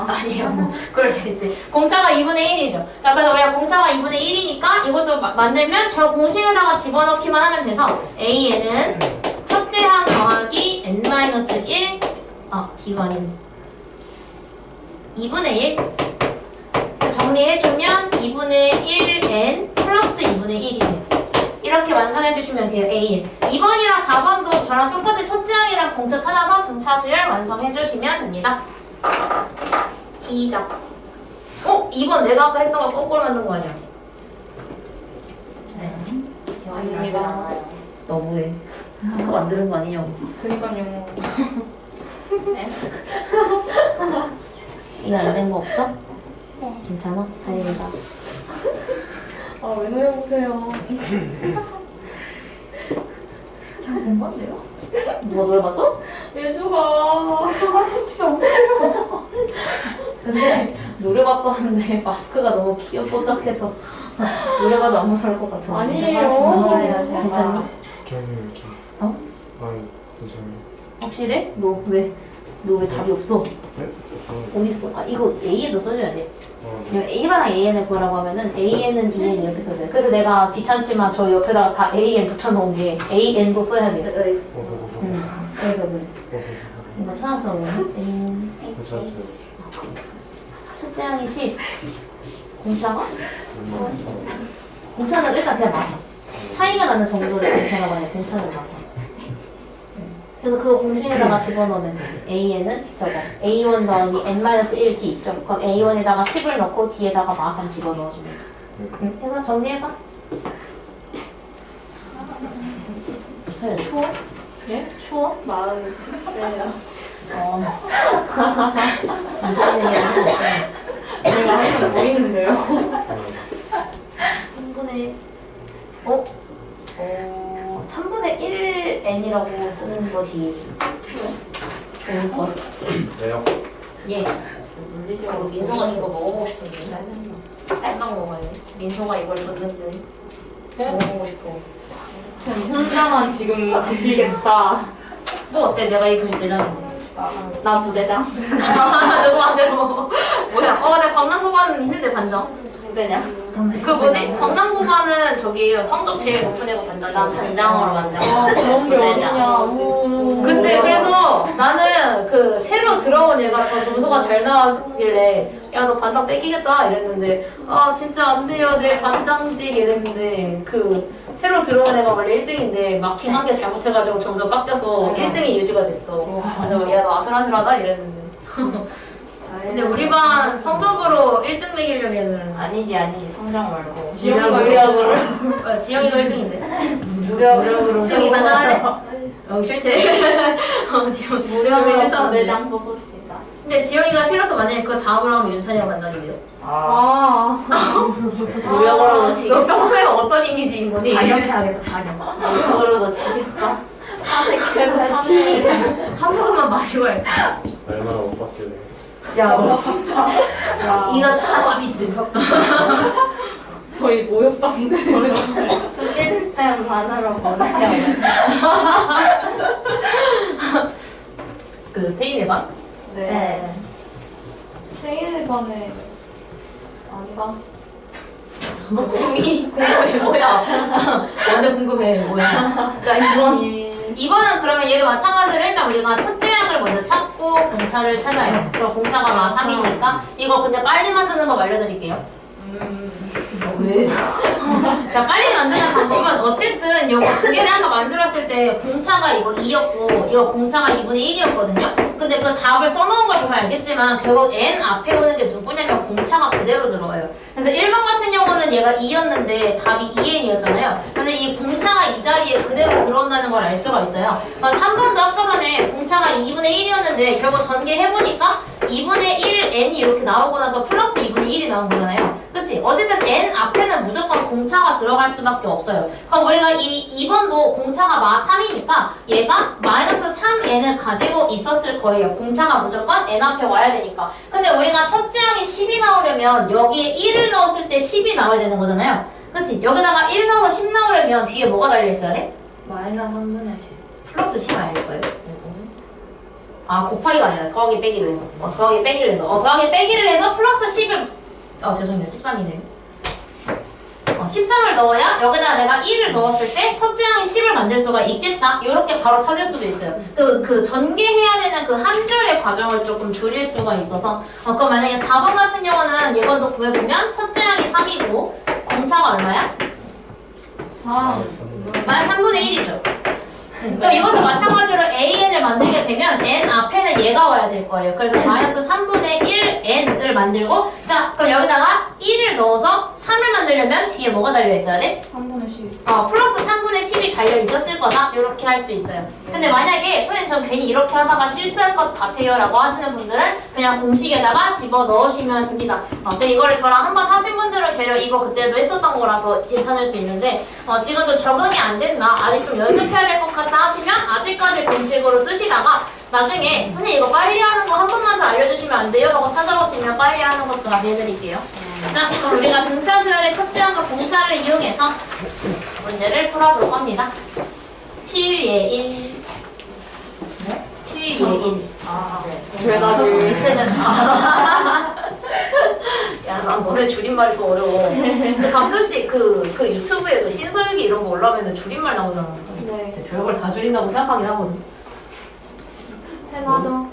아니요. 뭐 그럴 수 있지. 공차가 2분의 1이죠. 자, 그래서 우리가 공차가 2분의 1이니까 이것도 만들면 저 공식에다가 집어넣기만 하면 돼서 A에는 첫째 항 더하기 n-1 D가 아닌 2분의 1 정리해주면 2분의 1n 플러스 2분의 1이에요. 이렇게 완성해주시면 돼요. A1. 2번이랑 4번도 저랑 똑같이 첫째 항이랑 공차 찾아서 등차 수열 완성해주시면 됩니다. 시작. 2번 내가 아까 했던 거 거꾸로 만든 거 아니야? 아닙니다. 너무해. 그거 만드는 거 아니냐고. 그니까요. 이거 안 된 거 없어? 괜찮아? 다행이다. 아, 왜 노려보세요. 그냥 된 건데요? 누가 노려봤어? 예주가. 진짜 근데 노려봤다는데 마스크가 너무 귀엽고짝해서 노려봐도 안 무서울 것 같아. 아니에요. 괜찮니? 좀. 어? 아니, 괜찮아요. 확실해? 너 왜 답이 없어? 네? 어디 있어? 이거 A에도 써줘야 돼. 네. 지금 A랑 AN을 구하라고 하면은 AN은 EN 이렇게 써줘요. 그래서 내가 귀찮지만 저 옆에다가 다 AN 붙여놓은 게 AN도 써야 돼. 그래서 그래. 이거 찾았어. 괜찮았어요. 첫째 항이 10. 공차가? 공차는 일단 그냥 맞아. 차이가 나는 정도를 공차라고 하냐. 공차는 맞아. 그래서 그거 공식에다가 집어넣으면 돼. A에는 저거 A1 더하기 n-1t 있죠? 그럼 A1에다가 10을 넣고 D에다가 마삼 집어넣어주면 돼. 그래서 정리해봐. 서야 추워? 예? 추워? 마음이 네. 무슨 얘기하는 거 없어. 내가 항상 보이는데요. 3분의 3분의 1n이라고 쓰는 것이 좋을 것. 왜요? 예. 물리적으로 민소가 주고 먹어보고 싶은데. 빨강 먹어야 돼. 민소가 이걸 줬는데. 먹어보고 싶어. 전 혼자만 지금 드시겠다. 너 어때? 내가 이 교실 대장인데. 나 부대장. 누구 맘대로. 뭐야? 내가 강남고반은 힘든데 반장. 부대냐? 그 뭐지? 강남고반은 저기 성적 제일 높은 애가 반장이야. 반장으로 만들어. 그런 게 어디냐. 근데 그래서 나는 그 새로 들어온 애가 더 점수가 잘 나왔길래 야 너 반장 뺏기겠다 이랬는데 진짜 안 돼요 내 반장직 이랬는데 그 새로 들어온 애가 원래 1등인데 마킹 한 개 잘못해가지고 점수 깎여서 1등이 유지가 됐어. 그래서 야 너 아슬아슬하다 이랬는데 근데 우리 반 성적으로 1등 매기려면은 아니지 성장 말고. 무력으로. 지영이가 1등인데 무력으로. 지영이 반장 할래? 싫대. 지영이 무력으로 싫다는데. 부대장 뽑읍시다. 근데 지영이가 싫어서 만약에 그 다음으로 하면 윤찬이가 반장이 돼요. 무력으로 너 평소에 어떤 이미지인 거니? 하겠다. 무력으로 지겠다. 그 자식. 한 번만 말로 해. 얼마나 못 받길래. 야, 너 진짜. 이거 다 미치. 저희 모욕당인데 저는 수진쌤 반으로 보내요. 그 태인의 반? 네. 생일 반에 아닌가? 궁금해 뭐야? 완전 궁금해 뭐야? 자 2번은 그러면 얘도 마찬가지로 일단 우리가 첫째 항을 먼저 찾고 공차를 찾아요. 그럼 공차가 마 3이니까 이거 근데 빨리 만드는 법 알려드릴게요. 왜? 자 빨리 만드는 방법은 어쨌든 이거 두 개를 아까 만들었을 때 공차가 이거 2였고 이거 공차가 2분의 1이었거든요. 근데 그 답을 써놓은 걸 보면 알겠지만 결국 n 앞에 오는 게 누구냐면 공차가 그대로 들어와요. 그래서 1번 같은 경우는 얘가 2였는데 답이 2n이었잖아요. 근데 이 공차가 이 자리에 그대로 들어온다는 걸 알 수가 있어요. 3번도 아까 전에 공차가 2분의 1이었는데 결국 전개해보니까 2분의 1n이 이렇게 나오고 나서 플러스 2분의 1이 나온 거잖아요. 그치? 어쨌든 n 앞에는 무조건 공차가 들어갈 수밖에 없어요. 그럼 우리가 이 2번도 공차가 마 3이니까 얘가 마이너스 3n을 가지고 있었을 거예요. 공차가 무조건 n 앞에 와야 되니까. 근데 우리가 첫째 항이 10이 나오려면 여기에 1을 넣었을 때 10이 나와야 되는 거잖아요. 그치? 여기다가 1 넣어 10 나오려면 뒤에 뭐가 달려있어야 돼? 마이너스 3분의 10. 플러스 10 아닐 거예요. 아 곱하기가 아니라 더하기 빼기를 해서 더하기 빼기를 해서 더하기 빼기를 해서 플러스 10을 죄송해요 13이네요. 13을 넣어야 여기다가 내가 1을 넣었을 때 첫째 항이 10을 만들 수가 있겠다. 이렇게 바로 찾을 수도 있어요. 그 전개해야 되는 그 한 줄의 과정을 조금 줄일 수가 있어서 그럼 만약에 4번 같은 경우는 예번도 구해보면 첫째 항이 3이고 공차가 얼마야? 마이너스 3분의 1이죠. 그럼 이것도 마찬가지로 AN을 만들게 되면 N 앞에는 얘가 와야 될 거예요. 그래서 마이너스 3분의 1N을 만들고 자 그럼 여기다가 1을 넣어서 3을 만들려면 뒤에 뭐가 달려 있어야 돼? 3분의 10. 플러스 3분의 10이 달려 있었을 거다. 이렇게 할 수 있어요. 근데 만약에 선생님 전 괜히 이렇게 하다가 실수할 것 같아요 라고 하시는 분들은 그냥 공식에다가 집어 넣으시면 됩니다. 근데 이거를 저랑 한번 하신 분들은 되려 이거 그때도 했었던 거라서 괜찮을 수 있는데 지금도 적응이 안 됐나 아직 좀 연습해야 될 것 같다 하시면 아직까지 공식으로 쓰시다가 나중에 선생님 이거 빨리 하는 거 한 번만 더 알려주시면 안 돼요? 하고 찾아오시면 빨리 하는 것도 다 해드릴게요. 자 그럼 우리가 등차 수열의 첫째 항과 공차를 이용해서 문제를 풀어볼 겁니다. TU의 1 TU의 1 밑에는 야, 난 너네 줄임말이 더 어려워. 근데 가끔씩 그 유튜브에 그 신서유기 이런 거 올라오면 줄임말 나오잖아. 네. 별걸 다 줄인다고 생각하긴 하거든. 해나죠.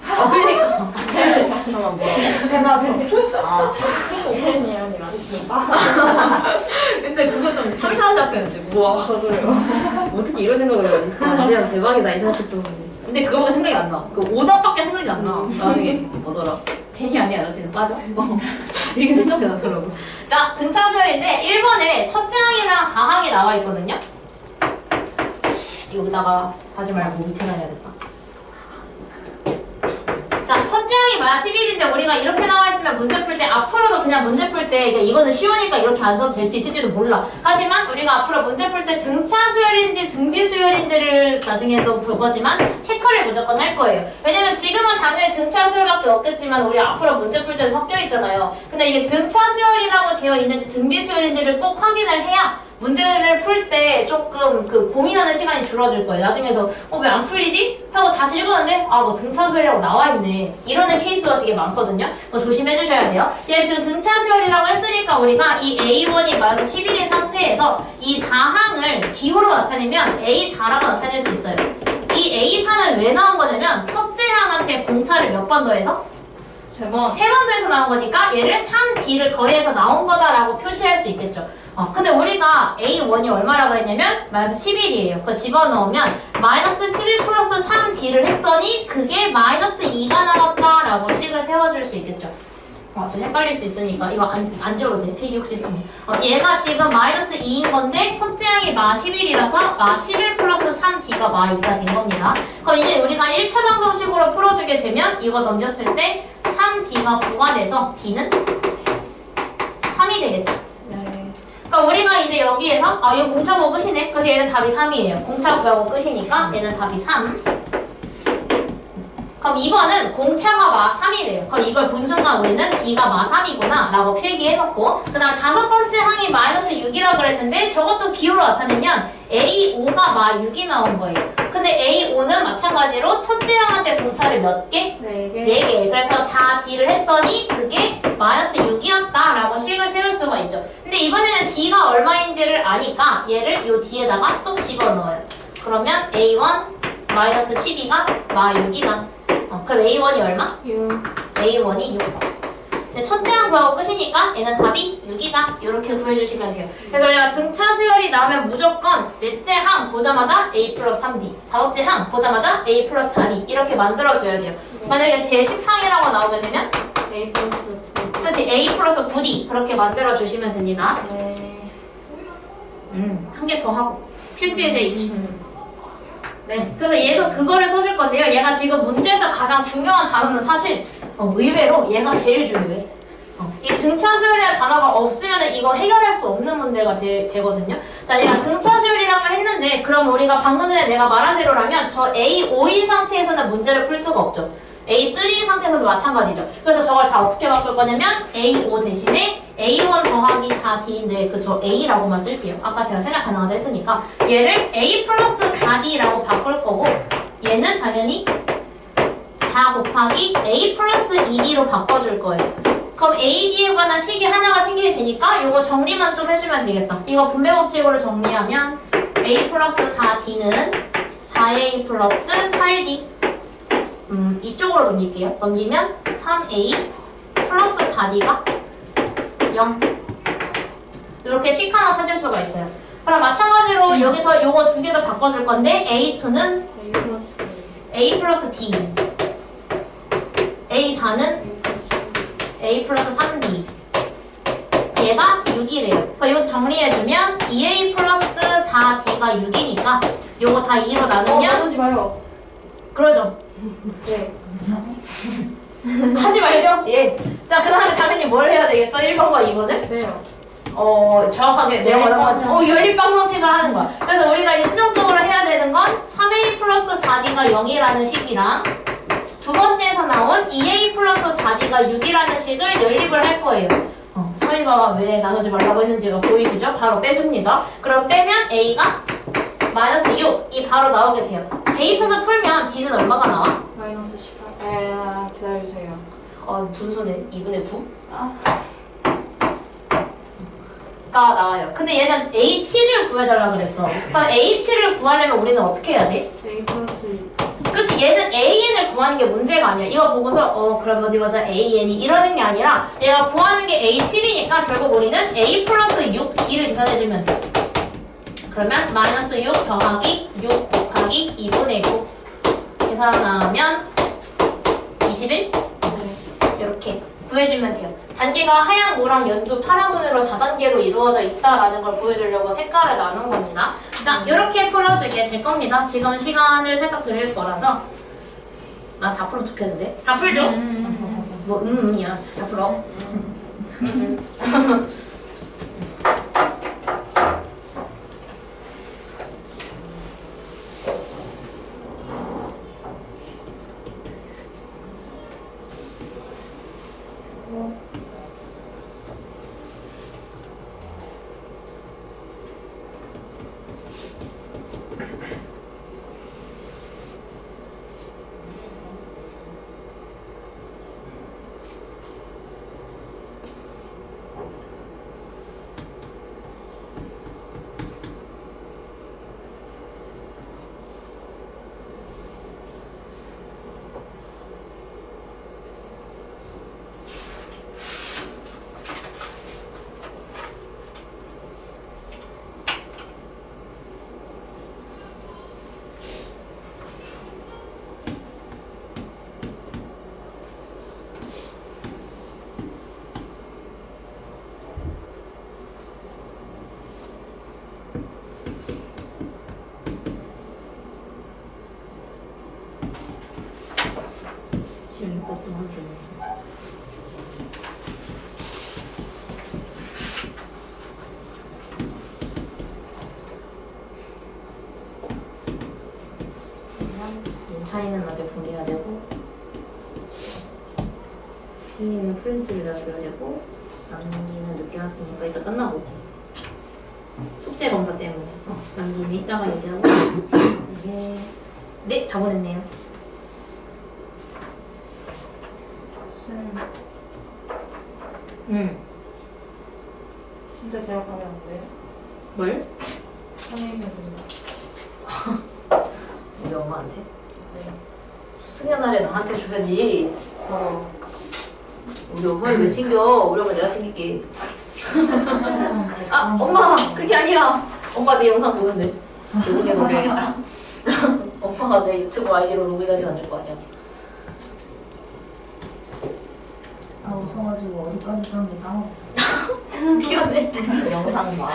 그러니까. 해나죠. 팬이 아니라. 근데 그거 좀 참신한 생각했는데. 우와. 저도요. 어떻게 이런 생각을 해? 완전 대박이다 이 생각했었는데. 근데 그거밖에 생각이 안 나. 그 오답밖에 생각이 안 나. 나중에 뭐더라? 팬이 아니야 아저씨는 빠져. 이게 생각이 나더라고. 자 등차 수열인데 1번에 첫째 항이랑 4항이 나와 있거든요. 여기다가 하지 말고 밑에다 해야겠다. 자, 첫째 항이 뭐야? 11인데 우리가 이렇게 나와 있으면 문제 풀 때 앞으로도 그냥 문제 풀 때 이거는 쉬우니까 이렇게 안 써도 될 수 있을지도 몰라. 하지만 우리가 앞으로 문제 풀 때 등차 수열인지 등비 수열인지를 나중에도 볼 거지만 체크를 무조건 할 거예요. 왜냐면 지금은 당연히 등차 수열밖에 없겠지만 우리 앞으로 문제 풀 때 섞여 있잖아요. 근데 이게 등차 수열이라고 되어 있는지 등비 수열인지를 꼭 확인을 해야 문제를 풀 때 조금 그 고민하는 시간이 줄어들 거예요. 나중에서 왜 안 풀리지? 하고 다시 읽었는데 뭐 등차 수열이라고 나와 있네. 이러는 케이스가 되게 많거든요. 조심해 주셔야 돼요. 얘 지금 등차 수열이라고 했으니까 우리가 이 A1이 마이너스 11인 상태에서 이 4항을 기호로 나타내면 A4라고 나타낼 수 있어요. 이 A4는 왜 나온 거냐면 첫째 항한테 공차를 몇 번 더해서? 3번 더해서 나온 거니까 얘를 3D를 더해서 나온 거다라고 표시할 수 있겠죠. 근데 우리가 A1이 얼마라고 그랬냐면 마이너스 11이에요. 그거 집어넣으면 마이너스 11 플러스 3D를 했더니 그게 마이너스 2가 나왔다라고 식을 세워줄 수 있겠죠. 좀 헷갈릴 수 있으니까 이거 안 지워도 돼. 필기 혹시 있으면. 얘가 지금 마이너스 2인 건데 첫째 항이 마 11이라서 마 11 플러스 3D가 마 2가 된 겁니다. 그럼 이제 우리가 1차 방정식으로 풀어주게 되면 이거 넘겼을 때 3D가 9가 돼서 D는 3이 되겠죠. 그러니까 우리가 이제 여기에서 이거 공차 보고 끝이네. 그래서 얘는 답이 3이에요. 공차 구하고 끝이니까 얘는 답이 3. 그럼 2번은 공차가 마 3이래요. 그럼 이걸 본 순간 우리는 D가 마 3이구나 라고 필기해놓고 그 다음 다섯 번째 항이 마이너스 6이라고 그랬는데 저것도 기호로 나타내면 A5가 마 6이 나온 거예요. 근데 A5는 마찬가지로 첫째 항한테 공차를 몇 개? 4개. 그래서 4D를 했더니 그게 마이너스 6이었다 라고 식을 세울 수가 있죠. 근데 이번에는 D가 얼마인지를 아니까 얘를 이 D에다가 쏙 집어넣어요. 그러면 A1 마이너스 12가 마 6이다. 그럼 A1이 얼마? 6. A1이 6. 근데 첫째 항 구하고 끝이니까 얘는 답이 6이다. 이렇게 구해주시면 돼요. 그래서 우리가 등차 수열이 나오면 무조건 넷째 항 보자마자 A 플러스 3D, 다섯째 항 보자마자 A 플러스 4D 이렇게 만들어줘야 돼요. 만약에 제10항이라고 나오게 되면 A 플러스. 그치 A 플러스 9D 그렇게 만들어주시면 됩니다. 네. 한 개 더 하고 필수 예제 2. 네, 그래서 얘도 그거를 써줄 건데요. 얘가 지금 문제에서 가장 중요한 단어는 사실 의외로 얘가 제일 중요해. 이 등차 수열이라는 단어가 없으면 이거 해결할 수 없는 문제가 되거든요. 자, 얘가 등차 수열이라고 했는데 그럼 우리가 방금 전에 내가 말한 대로라면 저 A5인 상태에서는 문제를 풀 수가 없죠. A3인 상태에서도 마찬가지죠. 그래서 저걸 다 어떻게 바꿀 거냐면 A5 대신에 A1 더하기 4D인데 그저 A라고만 쓸게요. 아까 제가 생략 가능하다 했으니까 얘를 A 플러스 4D라고 바꿀 거고 얘는 당연히 4 곱하기 A 플러스 2D로 바꿔줄 거예요. 그럼 AD에 관한 식이 하나가 생기게 되니까 이거 정리만 좀 해주면 되겠다. 이거 분배 법칙으로 정리하면 A 플러스 4D는 4A 플러스 8D. 이쪽으로 넘길게요. 넘기면 3A 플러스 4D가 0. 이렇게 식 하나 찾을 수가 있어요. 그럼 마찬가지로 여기서 요거 두 개 더 바꿔줄 건데 A2는 A 플러스 D, A4는 A 플러스 3D. 얘가 6이래요. 이거 정리해주면 2A 플러스 4D가 6이니까 요거 다 2로 나누면 나누지 마요. 그러죠. 네. 하지 말죠. 예. 자, 그 다음에 당연히 뭘 해야 되겠어? 1번과 2번을? 네요. 정확하게 내가 말한 건 연립방정식을 하는 거야. 그래서 우리가 이제 수동적으로 해야 되는 건 3A 플러스 4D가 0이라는 식이랑 두 번째에서 나온 2A 플러스 4D가 6이라는 식을 연립을 할 거예요. 서희가 왜 나누지 말라고 했는지가 보이시죠? 바로 빼줍니다. 그럼 빼면 A가 마이너스 6이 바로 나오게 돼요. 대입해서 풀면 D는 얼마가 나와? 마이너스 18. 기다려주세요. 분수네. 2분의 9? 아. 가 나와요. 근데 얘는 A7을 구해달라 그랬어. 그럼 A7을 구하려면 우리는 어떻게 해야 돼? A 플러스 2. 그치? 얘는 AN을 구하는 게 문제가 아니야. 이거 보고서 그럼 어디 보자 AN이 이러는 게 아니라 얘가 구하는 게 A7이니까 결국 우리는 A 플러스 6D를 계산해주면 돼. 그러면 마이너스 6 더하기 6 곱하기 2분의 9 계산하면 21? 이렇게 구해주면 돼요. 단계가 하얀, 노랑, 연두, 파란선으로 4단계로 이루어져 있다라는 걸 보여주려고 색깔을 나눈 겁니다. 자, 이렇게 풀어주게 될 겁니다. 지금 시간을 살짝 드릴 거라서 나 다 풀어 좋겠는데? 다 풀죠? 이야. 다 풀어. 지금 이것도 하죠. 차이는 나한테 보내야 되고 피디는 프린트를 내줘야 되고 남기는 늦게 왔으니까 이따 끝나고 숙제 검사 때문에 남기는 이따가 얘기하고 이게 네! 다 보냈네요. 진짜 제가 가면 안 돼요? 뭘? 선생님이 우리 엄마한테? 수승연 날에 나한테 줘야지. 우리 엄마를 왜 챙겨? 우리 엄마 내가 챙길게. 아, 엄마! 그게 아니야! 엄마 내 영상 보는데. 로그인 올려야겠다. 엄마가 내 유튜브 아이디로 로그인하지 않을 거 아니야. 아, 웃어가지고 어디까지 썼는지 까먹어. 미안해. 영상 봐.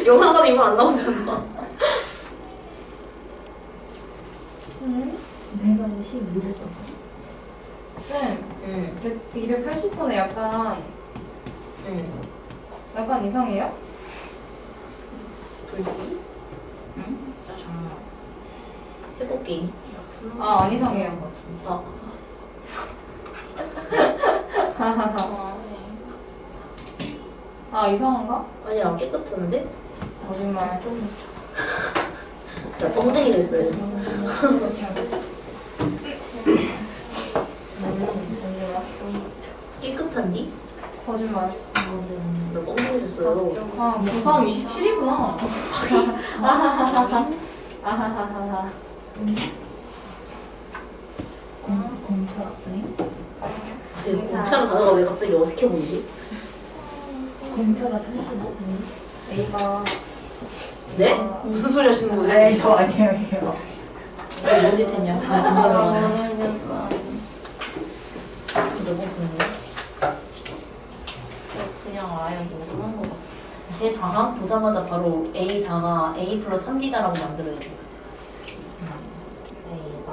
영상 봐도 이거 안 나오잖아. 내가 12를 썼어. 쌤, 응. 280분에 약간 이상해요? 보이시지? 응? 자, 잠깐만. 해볼게. 아, 안 이상해요. 아, 이상한가? 아니야, 깨끗한데? 거짓말. 나 뻥댕이 됐어요. 깨끗한디? 거짓말. 너 뻥뻥해졌어요. 아, 고3 27이구나. 아하하하하. 공차. 공차로 단어가 왜 갑자기 어색해 보이지? 공차가 35. A가 네? 무슨 소리 하시는 거예요? 에이, 저 아니에요. 뭔 짓 했냐? 공차 들어가네. 너무 궁금해. 그냥 아예 모르는 거 같아. 제 4항 보자마자 바로 A4가 A 플러스 3D다라고 만들어야지. A가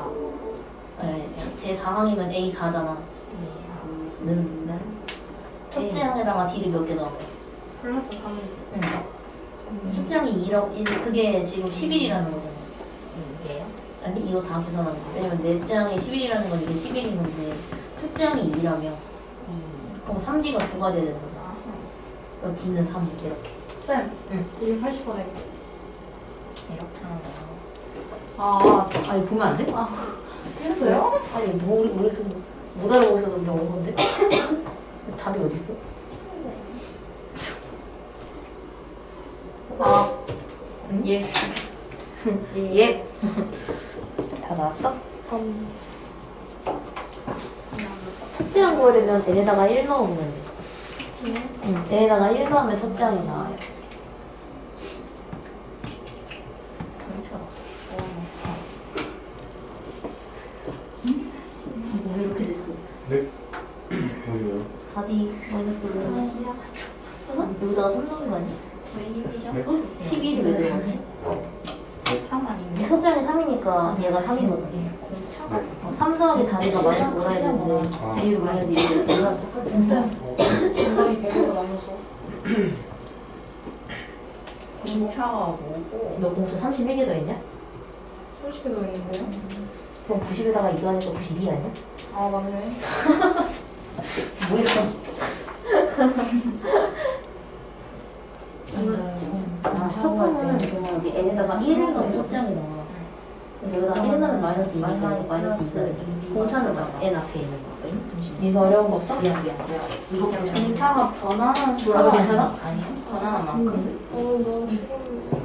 네, 제 4항이면 A4잖아. 는 첫째 항에다가 D를 몇 개 넣어? 플러스 3. 응. 첫째 항이 2라고, 그게 지금 11이라는 거잖아. 이게요? 아니, 이거 다 계산하는 거. 왜냐면 넷째 항이 11이라는 건 이게 11인 건데, 첫째 항이 2라며. 그럼 3D가 9가 돼야 되는 거잖아. 그럼 D는 3, 이렇게. 쌤. 응. 280번에. 이렇게 하는 거. 아, 아니, 보면 안 돼? 이랬어요? 아니, 모르겠어. 못 알아보셔서 그냥 온 건데? 답이 어딨어? 아, 예. 예. 다 나왔어? 첫째 항 구하려면 n에다가 1 넣으면 돼. 응, n에다가 1 넣으면 첫째 항이 나와요. 왜 이렇게 됐어? 네? 뭐예요? 4D 마이너스 5 여기다가 3 넣은 거 아니야? 저희 힘이죠? 네? 11이 왜 들어갔지? 3 아닌데? 첫째 항이 3이니까 얘가 3인 거잖아. 3 더하기 4D가 마이너스 5라 했는데 아. D를 올렸는데 얘랑 똑같은 정답이 100에서 남았어. 공차가 뭐고? 너 공차 31개 더 했냐? 솔직히 더 있는데요? 그럼 90에다가 2 더하니까 92 아니야? 아, 맞네. 뭐 이렇게 첫 번은 여기 n에다가 1을 넣으면 첫째 항이 나와. 그래서 여기다가 1 넣으면 마이너스 2니까 마이너스 2가 공차는 n 앞에 있는 거거든. 니서 어려운 거 없어? 미안. 이거 그냥 공차가 변하는 몰라서 괜찮아? 아니요? 변하는 만큼?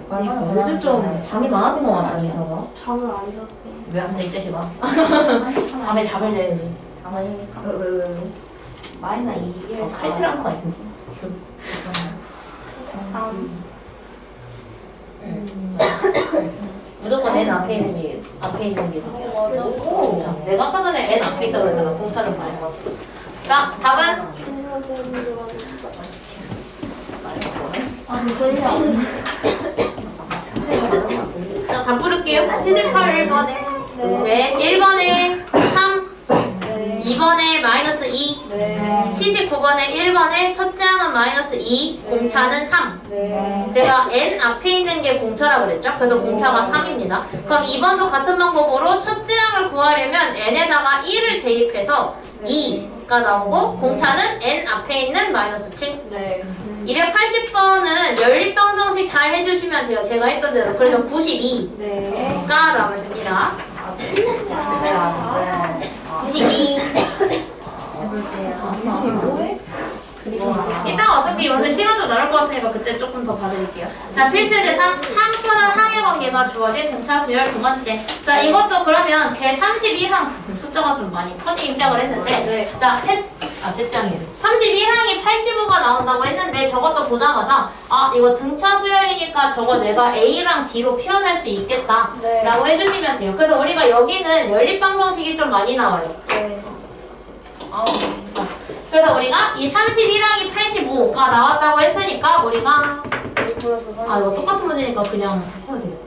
아니 요즘 좀 잠이 많아진 거 같아 이서가. 잠을 안 잤어. 왜 앉아 이 자식아? 밤에 잠을 자야지. 사마니까 왜? 마이너 2에 칼질한 거 아닌데? 3 무조건 n 앞에 있는 게 저기야. 공차. 내가 아까 전에 n 앞에 있다고 그랬잖아. 공차는 다른 거. 자, 답은? 자, 답 부를게요. 78번에 네, 1번에 3, 2번에 마이너스 2, 79번에 1번에 첫째 항은 마이너스 2, 공차는 3. 제가 n 앞에 있는 게 공차라고 그랬죠? 그래서 공차가 3입니다. 그럼 2번도 같은 방법으로 첫째 항을 구하려면 n에다가 1을 대입해서 2가 나오고 공차는 n 앞에 있는 마이너스 7. 네. 280번은 연립방정식 잘 해주시면 돼요. 제가 했던 대로. 그래서 92가 네. 나옵니다. 네, 안 돼. 92. 뭐해? 이따가 어차피 오늘 시간 좀 나눌 것 같으니까 그때 조금 더 봐드릴게요. 자, 필수제 3. 항수는 항의 관계가 주어진 등차 수열 두 번째. 자, 이것도 그러면 제 31항 숫자가 좀 많이 커지기 시작을 했는데 자, 셋장이에요. 31항이 85가 나온다고 했는데 저것도 보자마자 아, 이거 등차 수열이니까 저거 내가 A랑 D로 표현할 수 있겠다 라고 해주시면 돼요. 그래서 우리가 여기는 연립방정식이 좀 많이 나와요. 그래서 우리가 이 31항이 85가 나왔다고 했으니까 우리가 아 이거 똑같은 문제니까 그냥 해도 되겠다.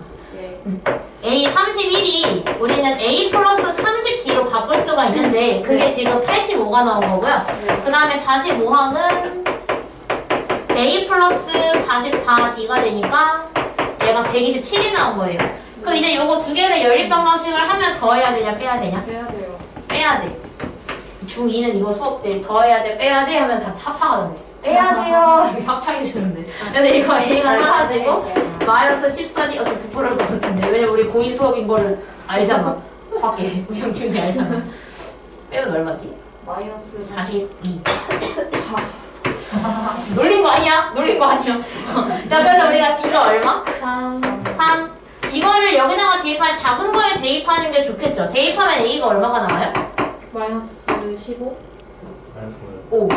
A 31이 우리는 A 플러스 30D로 바꿀 수가 있는데 그게 지금 85가 나온 거고요. 그 다음에 45항은 A 플러스 44D가 되니까 얘가 127이 나온 거예요. 그럼 이제 요거 두 개를 연립방정식을 하면 더해야 되냐 빼야 되냐? 해야 돼요. 빼야 돼. 중2는 이거 수업 때 더해야 돼, 빼야 돼 하면 다 합창하던데. 빼야 돼요. 이렇게 합창해 주는데. 근데 이거 A가 사라지고 마이너스 14D 어떻게 부풀을 것 같은데. 왜냐면 우리 고2 수업인 거를 알잖아. 밖에 우영균이 알잖아. 빼면 얼마지? 마이너스 42. 놀린 거 아니야? 놀린 거 아니야? 자, 그래서 우리가 D가 얼마? 3 3. 이거를 여기다가 대입한 작은 거에 대입하는 게 좋겠죠? 대입하면 A가 얼마가 나와요? 마이너스 15 5.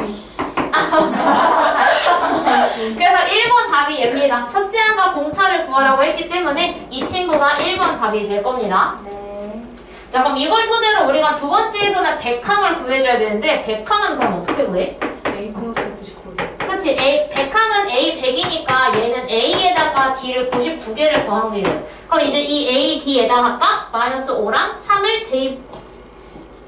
그래서 1번 답이 얘입니다. 첫째 항과 공차를 구하라고 했기 때문에 이 친구가 1번 답이 될 겁니다. 네. 자, 그럼 이걸 토대로 우리가 두 번째에서는 100항을 구해줘야 되는데 100항은 그럼 어떻게 구해? A 플러스 99. 그치, 100항은 A 100이니까 얘는 A에다가 D를 99개를 더한 게 돼요. 그럼 이제 이 A, D에다가 마이너스 5랑 3을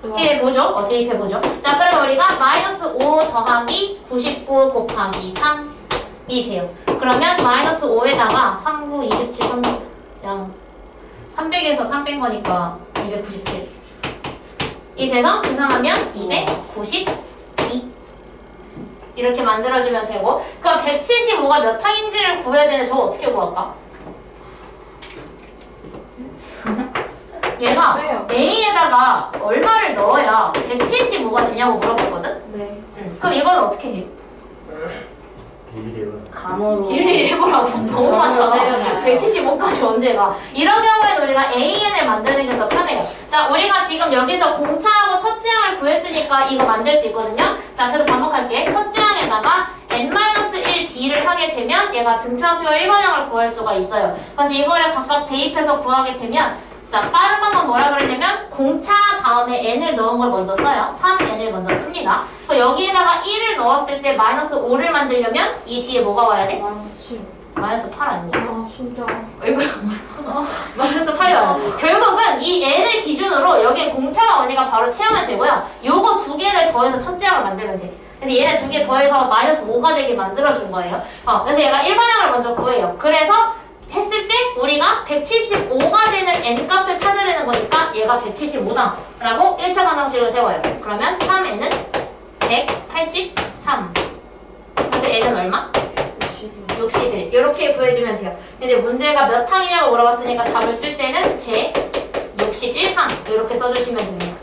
대입해보죠. 대입해보죠. 자, 그래서 우리가 마이너스 5 더하기 99 곱하기 3이 돼요. 그러면 마이너스 5에다가 3, 9, 27, 3, 그냥 300에서 3 뺀 거니까 297. 이 돼서 계산하면 292. 이렇게 만들어주면 되고, 그럼 175가 몇 항인지를 구해야 되는데 저거 어떻게 구할까? 얘가 왜요? A에다가 얼마를 넣어야 175가 되냐고 물어봤거든? 네. 그럼 이건 어떻게 해? 감으로. 일일이 해보라고. 너무 많잖아. 175까지 언제 가? 이런 경우에는 우리가 AN을 만드는 게 더 편해요. 자, 우리가 지금 여기서 공차하고 첫째 항을 구했으니까 이거 만들 수 있거든요. 자, 그래도 반복할게. 첫째 항에다가 n-1d를 하게 되면 얘가 등차 수열 1번항을 구할 수가 있어요. 그래서 이거를 각각 대입해서 구하게 되면, 자, 빠른 방법 뭐라 그러냐면 공차 다음에 n을 넣은 걸 먼저 써요. 3n을 먼저 씁니다. 여기에다가 1을 넣었을 때 마이너스 5를 만들려면 이 뒤에 뭐가 와야 돼? 마이너스 7. 마이너스 8 아니야? 아 진짜. 이거 마이너스 8이 와요. 결국은 이 n을 기준으로 여기에 공차가 오니까 바로 채우면 되고요. 요거 두 개를 더해서 첫째 항을 만들면 돼. 그래서 얘네 두 개 더해서 마이너스 5가 되게 만들어준 거예요. 그래서 얘가 1번항을 먼저 구해요. 그래서 했을 때 우리가 175가 되는 n값을 찾아내는 거니까 얘가 175다 라고 1차 방정식을 세워요. 그러면 3n은 183. 그래서 n은 얼마? 61. 이렇게 구해주면 돼요. 근데 문제가 몇 항이냐고 물어봤으니까 답을 쓸 때는 제 61항 이렇게 써주시면 됩니다.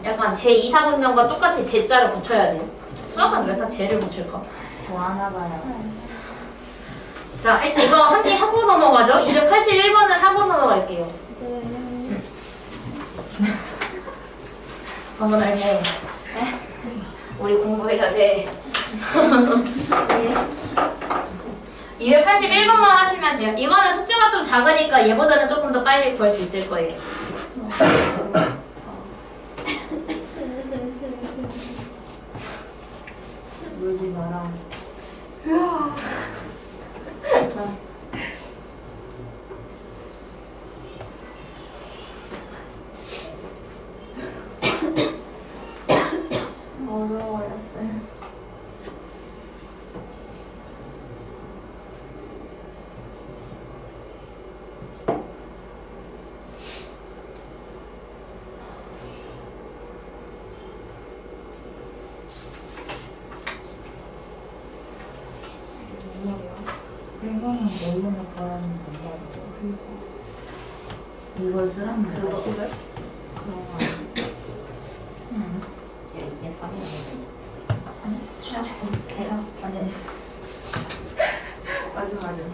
약간 제 2, 4분면과 똑같이 제자를 붙여야 돼요. 수학은 왜 다 제를 붙일까? 뭐 하나 봐요. 자, 일단 이거 한 개 하고 넘어가죠. 281번을 하고 넘어갈게요. 저번 할래. 우리 공부해야 돼. 281번만 하시면 돼요. 이거는 숫자가 좀 작으니까 얘보다는 조금 더 빨리 구할 수 있을 거예요. 울지 마라. 어려워였어요. 이거는 뭘로 구하는 건가요? 이걸 쓰라는 거야? 그거. 10을? 이게 3이야. 아니. 맞아.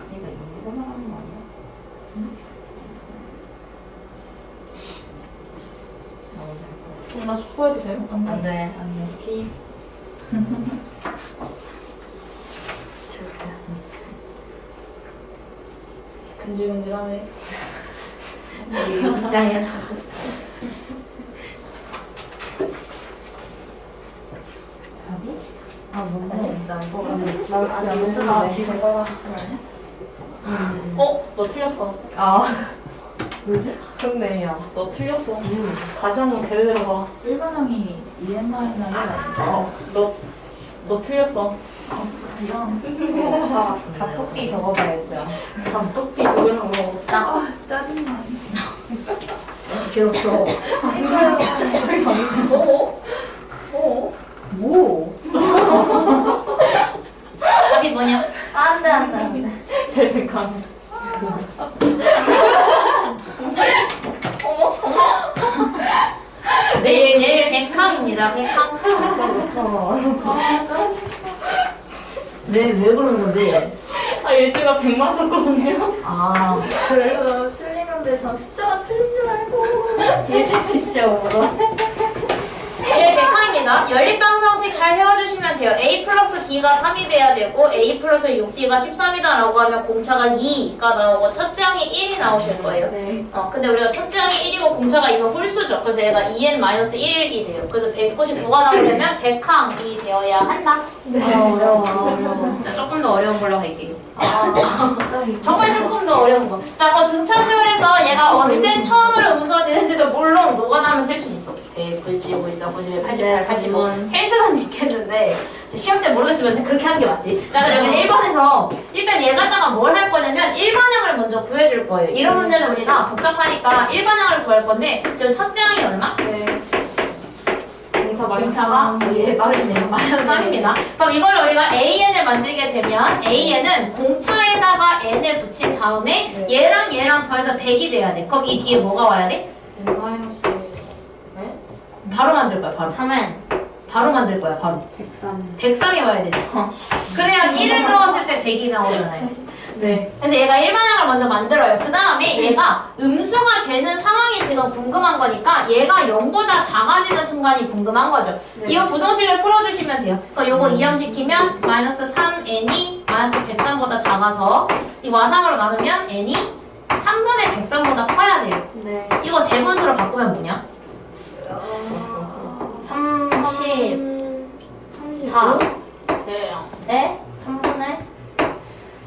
그러니까 이거만 하는 거 아니야? 나 보여도 돼요? 안 돼. 기. 근질근질하네. 입장에 나갔어. 답이? 아, 뭔데? 나 이거 아니, 안 못 들어. 지금. 너 틀렸어. 아. 뭐지? 좋네, 야. 너 틀렸어. 다시 한번 제대로 봐. 일반형이 EMI나 너 틀렸어. 이런 닭토끼 적어봐야겠어요. 단톡비 누구랑 뭐. 나 짜증나. 괴롭혀. 뭐? 답이 뭐냐? 안돼. 제일 백한. 네, 제 백항입니다. 백항. 네, 왜 그러는 건데? 예주가 100만 썼거든요. 아, 그래서 틀리는데 전 숫자가 틀린 줄 알고. 예지 진짜 울어. 제 백항입니다. 연립방정식 잘 해와주시면 돼요. a 플러스 d가 3이 돼야 되고 a 플러스 6d가 13이다 라고 하면 공차가 2가 나오고 첫째 항이 1이 나오실 거예요. 네. 근데 우리가 첫째 항이 1이고 공차가 2면 홀수죠. 그래서 얘가 2n-1이 돼요. 그래서 199가 나오려면 백항이 되어야 한다. 어려워. 자, 조금 더 어려운 걸로 갈게요. 정말 조금 더 어려운 거. 자, 그럼 등차수열에서 얘가 언제 처음으로 음수가 되는지도 물론 노가다하면 쓸 수 있어. 100, 90, 94, 91, 88, 85. 실수는 있겠는데 시험 때 모르겠으면 그렇게 하는 게 맞지. 자, 그럼 여기는 1번에서 일단 얘 갖다가 뭘 할 거냐면 일반항을 먼저 구해줄 거예요. 이런 문제는 우리가 복잡하니까 일반항을 구할 건데 지금 첫째 항이 얼마? 네. 공차가 예 빠르시네요. -3입니다. 그럼 이걸 우리가 AN을 만들게 되면 AN은 공차에다가 N을 붙인 다음에 얘랑 더해서 100이 돼야 돼. 그럼 이 뒤에 뭐가 와야 돼? 마이너스 바로 만들 거야. 바로 만들 거야. 바로 103. 103이 와야 되지. 그래야 1을 넣었을 때 100이 나오잖아요. 네. 그래서 얘가 일반항을 먼저 만들어요. 그 다음에 얘가 음수가 되는 상황이 지금 궁금한 거니까 얘가 0보다 작아지는 순간이 궁금한 거죠. 이거 부동식을 풀어주시면 돼요. 그럼 요거 이항시키면 -3n이 -103보다 작아서 이 와상으로 나누면 n이 3분의 103보다 커야 돼요. 네. 이거 대분수로 바꾸면 뭐냐? 34. 네. 3분의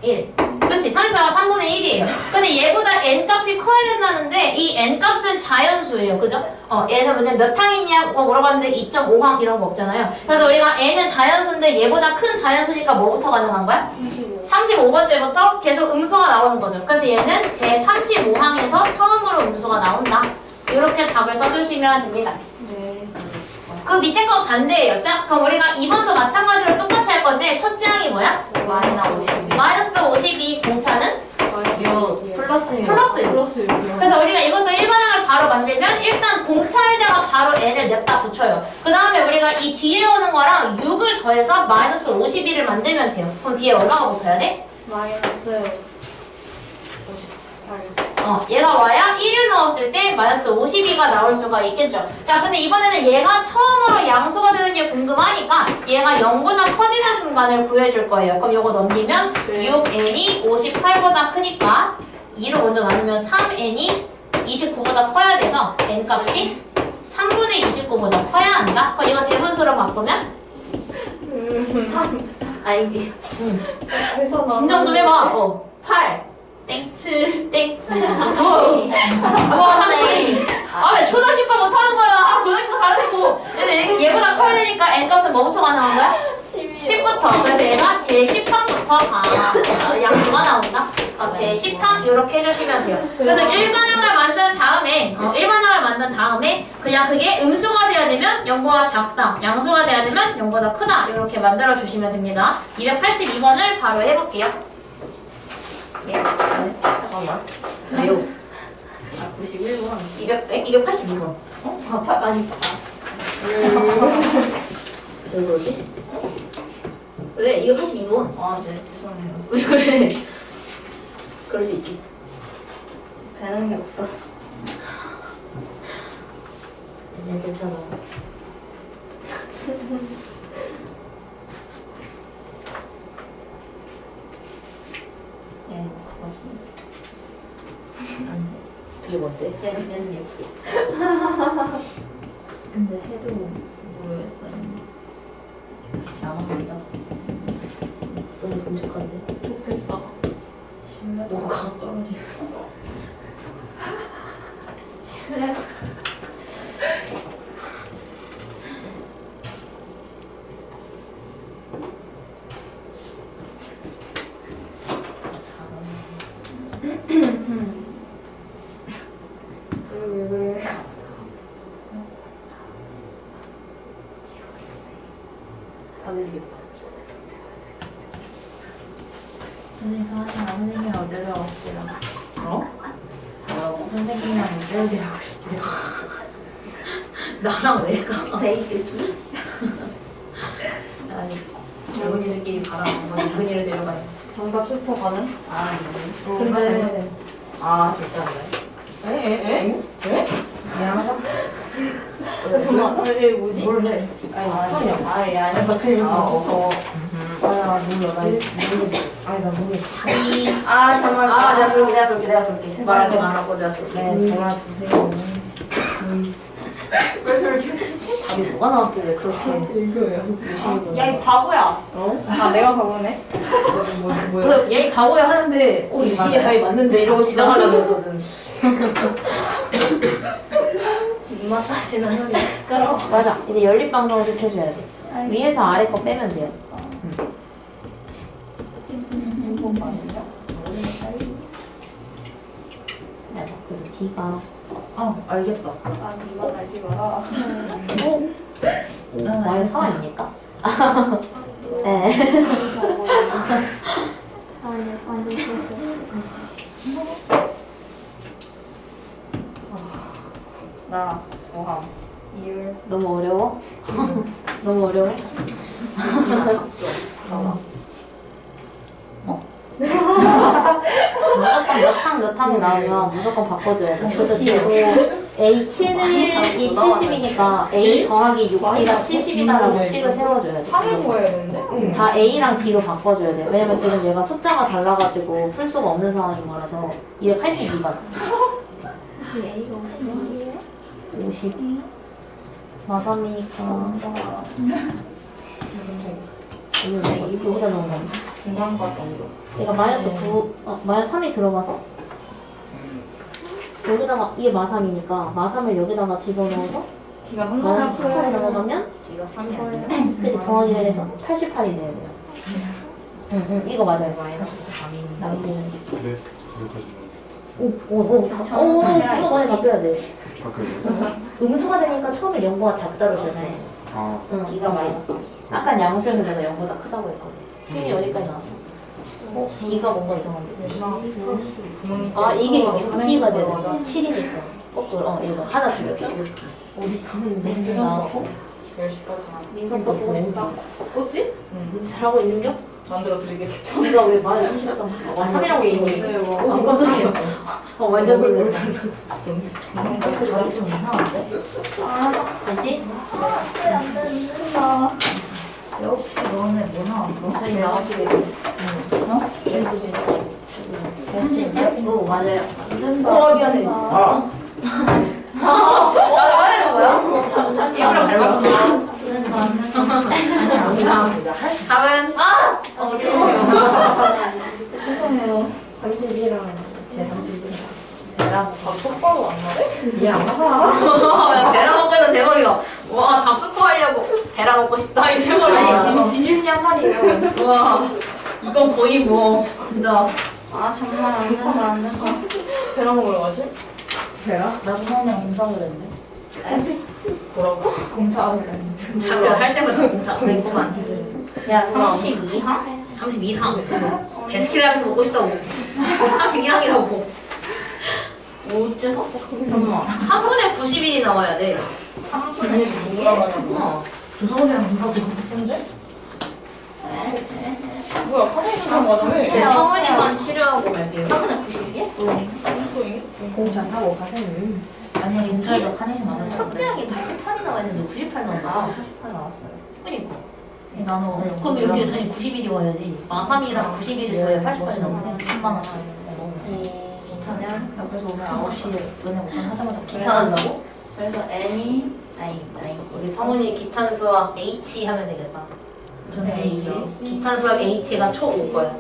1. 그치? 34가 3분의 1이에요. 근데 얘보다 n값이 커야 된다는데 이 n값은 자연수예요. 그죠? 얘는 뭐냐 몇 항이냐고 물어봤는데 2.5항 이런 거 없잖아요. 그래서 우리가 n은 자연수인데 얘보다 큰 자연수니까 뭐부터 가능한 거야? 35번째부터 계속 음수가 나오는 거죠. 그래서 얘는 제 35항에서 처음으로 음수가 나온다. 이렇게 답을 써주시면 됩니다. 네. 그 밑에 건 반대예요. 자, 그럼 우리가 2번도 마찬가지로 똑같이 할 건데 첫째 항이 뭐야? -52 공차는 플러스 6. 플러스 6. 플러스 6이요. 그래서 우리가 이것도 일반항을 바로 만들면 일단 공차에다가 바로 n을 냅다 붙여요. 그 다음에 우리가 이 뒤에 오는 거랑 6을 더해서 -52를 만들면 돼요. 그럼 뒤에 얼마가 붙어야 돼? 마이너스 58. 얘가 와야 1을 넣었을 때 -52가 나올 수가 있겠죠. 자, 근데 이번에는 얘가 처음으로 양수가 되는 게 궁금하니까 얘가 0보다 커지는 순간을 구해줄 거예요. 그럼 요거 넘기면 네. 6n이 58보다 크니까 2로 먼저 나누면 3n이 29보다 커야 돼서 n값이 3분의 29보다 커야 한다. 그럼 이거 대분수로 바꾸면 3. 아니지. 진정 좀 해봐. 8. 땡. 7. 땡. 9. 우와, 3분의 왜 초등학교 거 못하는 거야? 고등학교 거 잘했고. 근데 얘보다 커야 되니까 n값은 뭐부터 가능한 거야? 10이요. 10부터. 그래서 얘가 제 10항부터 양수가 나온다. 제 10항 이렇게 해주시면 돼요. 그래서 일반항을 만든 다음에 그냥 그게 음수가 돼야 되면 0보다 작다. 양수가 돼야 되면 0보다 크다. 이렇게 만들어 주시면 됩니다. 282번을 바로 해볼게요. 잠깐만. 왜요? 91번. 282번. 아니. 왜 그러지? 왜? 282번. 네. 죄송해요. 왜 그래? 그럴 수 있지. 배는 게 없어. 네, 괜찮아. 네, 그것이. 그게 뭔데? 네. 근데 해도 모르겠어요. 야망한다. 너무 dom직한데? 좋겠다. 뭐가? 왜 그래? 다 들리겠다. 선생님 어디서 왔어요? 어? 뭐라고? 선생님이랑 어디서 하고 싶대요? 나랑 왜 가? 데이트기? 아니 젊은이들끼리 가라. 뭔가 은근히를 데려가요. 정답 슈퍼 가는? 아, 이거. 근데 아, 진짜 그래? 미안하다. 정말 이게 뭐지? 뭘 해? 아니 야 아니 나 그래서 아야 몰라 나 모르겠어. 아니 나 모르겠어. 아, 정말. 아 내가 그럴게. 말하지 말라고 내가 그럴게. 네 도와주세요. 왜 저렇게 했지? 답이 뭐가 나왔길래 그렇게 이거예요. 무시하고. 야이 바보야. 어? 아 내가 바보네. 그 얘 바보야 하는데 유시의 답이 맞는데 이러고 지나가려고 했거든. 입맛 다시는 소리 시끄러워. 맞아. 이제 연립방정을 해줘야 돼. 위에서 아래 거 빼면 돼요. 맞아. 그래서 D가 아 알겠다. 아 입맛 알지 마라. 와의 4입니까? 네. 나, 고함. 이율. 너무 어려워? 너무 어려워? 무조건 몇 항이 나오면 무조건 바꿔줘야 돼. 그래서 A 7이 70이니까 A 더하기 6D가 70이다라고 식을 세워줘야 돼. 하늘 보여야 되는데? 다 A랑 D로 바꿔줘야 돼. 왜냐면 지금 얘가 숫자가 달라가지고 풀 수가 없는 상황인 거라서 얘 82번. A가 50이에요? 50. 마삼이니까. 이거 여기다 넣은 건데. 중간과 정도. 얘가 마이너스 9, 마이너스 3이 들어가서 여기다가 이게 마삼이니까 마삼을 여기다가 집어넣어서 D가 마이너스 18이 넘어가면 이거 3이 아니야? 그래서 더하기를 해서 88이 돼야 돼요. 응, 이거 맞아요. 마이너스 3이니까. 남기는. 네. 여기까지. 수가 많이 바뀌어야 돼. 잠깐만요. 음수가 되니까 처음에 0보다 작다고 했잖아요. 아, 응. D가 마이너스. 아까 양수에서 내가 0보다 크다고 했거든. 시윤이 어디까지 나왔어? D가 뭔가 이상한데. 아, 이게 6D가 돼야 돼. 7이니까. 거꾸로, 이거. 하나 줄였어. 어디 가는데? 나왔고. 10시까지만. 민석 거 보고. 꽂지? 응. 민석 잘하고 있는겨? 만들어 드리게 직접. D가 왜 마이너스 33? 와, 3이라고 쓰고 있어. 깜짝이야. 완전 별로. 그 저희 좀 이상한데? 됐지? 역시 너네 뭐 나왔어? 저희 나가시게. 어? 오, 맞아요. 된다. 미안해. 아! 나도 화내는 거야? 일부러 밟았어. 답은? 죄송해요. 31이랑 제 31이랑. 야, 똑바로 안 나네? 얘안 나와. 야, 베라 먹기는 대박이다. 와, 답스코 하려고 베라 먹고 싶다. 이래버려. 아니, 진윤이 한 말이에요. 와, 이건 거의 뭐, 진짜. 아, 정말 안 된다, 안 된다. 배라 먹으러 가지? 배라? 나도 처음에 공사를 했는데. 뭐라고? 공차하고 다니. 자식을 할 때마다 공짜. 그랬구만. 야, 32하? 32항. 베스킨라빈스 먹고 싶다고. 31항이라고. 어째서? 잠깐만. 3분의 90일이 나와야 돼. 3분의 누구랑 하냐고. 어. 조성이랑 누가고 현재? 뭐야, 카네이션 맞아네. 이제 성은이만 치료하고 말게요. 3분의 90이야? 소잉? 공차 타고 가세요. 아니, 인터에서 카네이션 맞았는데. 첫째 항이 88이 나와야 되는데 98 나온다. 88 나왔어요. 그니까. 나는 오늘 그럼 여기 당연히 90일이 와야지. 마3이랑 90일을 더해 88이 나오네. 10만 원 괜찮냐? 그래서 오늘 9시에 은행 오픈 하자마자 기타한다고? 그래서 N이 아니 우리 성은이 기탄 수학 H 하면 되겠다. 저는 A죠. 기탄 수학 H가 초 5거야.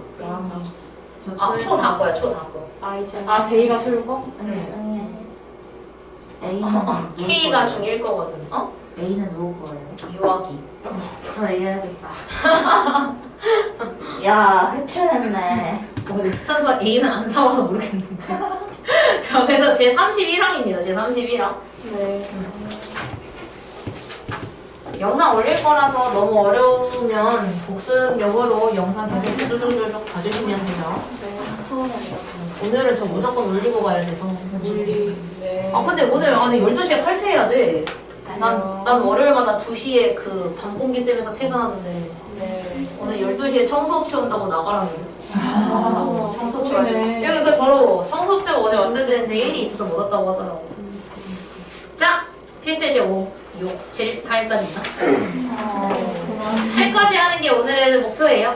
아, 초 4거야, 초 4거. 아, 제이가 틀 거? 응. A는 K가 중1 거거든. 어? A는 누구 거예요? 유아기. 저 A 해야겠다. 야, 흡출했네. 근데 기탄 수학 A는 안 사와서 모르겠는데. 저 그래서 제 31항입니다. 제 31항. 네. 영상 올릴 거라서 너무 어려우면 복습용으로 영상 계속 쭈쭈쭈쭈 봐주시면 돼요. 오늘은 저 무조건 올리고 가야 돼서. 네. 아 근데 오늘 안에 12시에 칼퇴해야 돼. 난 월요일마다 2시에 그 밤공기 쐬면서 퇴근하는데 네. 오늘 12시에 청소업체 온다고 나가라는 청소업체 와야 돼. 네. 여기 그 바로 청소업체가 어제 왔어야 되는데 일이 있어서 못 왔다고 하더라고. 자, 필수제 5, 6, 7, 8까지입니다. 8까지 하는 게 오늘의 목표예요.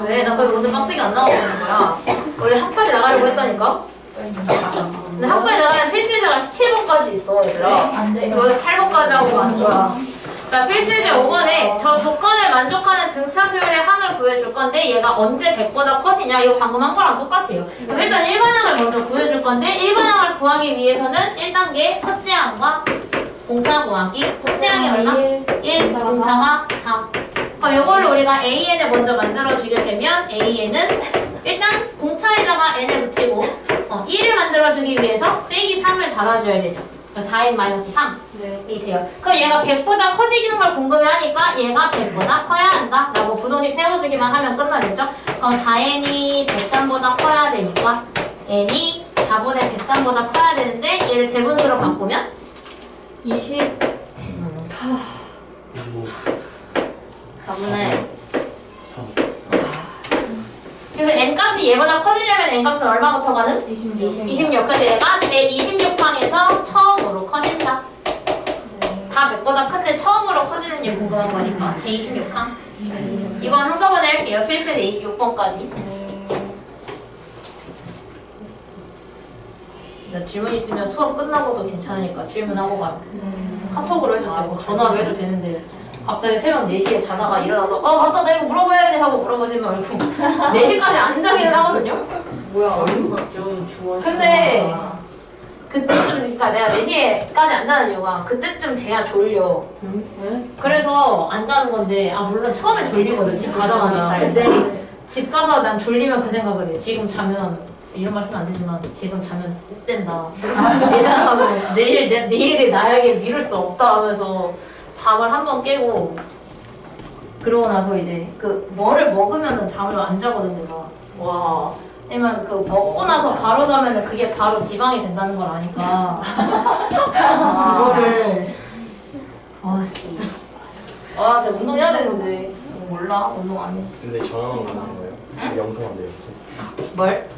왜? 나 그래도 오늘 빡세게 안 나가고 있는 거야. 원래 학까지 나가려고 했다니까? 근데 학까지 나가면 필수제가 17번까지 있어, 얘들아. 안 돼. 이거 8번까지 하고 가는 거야. 자, 필수제 5번에 저 조건을 만족하는 등차 수열의 항을 구해줄 건데 얘가 언제 100보다 커지냐? 이거 방금 한 거랑 똑같아요. 그럼 일단 일반항을 먼저 구해줄 건데 일반항을 구하기 위해서는 1단계 첫째 항과 공차 구하기. 첫째 항이 얼마? 1, 공차가 3. 그럼 이걸로 우리가 AN을 먼저 만들어주게 되면 AN은 일단 공차에다가 n을 붙이고 1을 만들어주기 위해서 빼기 3을 달아줘야 되죠. 4n 마이너스 3. 네. 이 돼요. 그럼 얘가 100보다 커지는 걸 궁금해하니까 얘가 100보다 커야 한다 라고 부동식 세워주기만 하면 끝나겠죠? 그럼 4n이 103보다 커야 되니까 n이 4분의 103보다 커야 되는데 얘를 대분수로 바꾸면 20. 25, 4분의 3. 그래서 n값이 얘보다 커지려면 n값은 얼마부터 가는? 26. 그래서 얘가 제 26항에서 처음으로 커진다. 다 100보다 큰데 처음으로 커지는 게 궁금한 거니까 제 26항. 이건 한꺼번에 할게요. 필수 6번까지. 질문 있으면 수업 끝나고도 괜찮으니까 질문하고 가라. 카톡으로 해도 되고 전화로 해도 되는데 갑자기 새벽 4시에 자다가 일어나서 맞다 나 이거 물어봐야 돼 하고 물어보시면 말고 4시까지 앉아기는 하거든요. 뭐야, 좀 주워. 근데 그때쯤 그러니까 내가 4시에까지 안 자는 이유가 그때쯤 돼야 졸려. 네? 그래서 안 자는 건데 물론 처음에 졸리거든 집 가자마자. 근데 집 가서 난 졸리면 그 생각을 해. 지금 자면 이런 말씀 안 되지만 지금 자면 못 된다. 예상하고 내일의 나에게 미룰 수 없다 하면서 잠을 한번 깨고 그러고 나서 이제 그 뭐를 먹으면은 잠을 안 자거든요. 막. 와. 왜냐면 그 먹고 나서 바로 자면은 그게 바로 지방이 된다는 걸 아니까 그거를 진짜 진짜 운동해야 되는데 몰라 운동 안 해. 근데 전화만 가는 거예요? 응? 영통한 돼요. 뭘?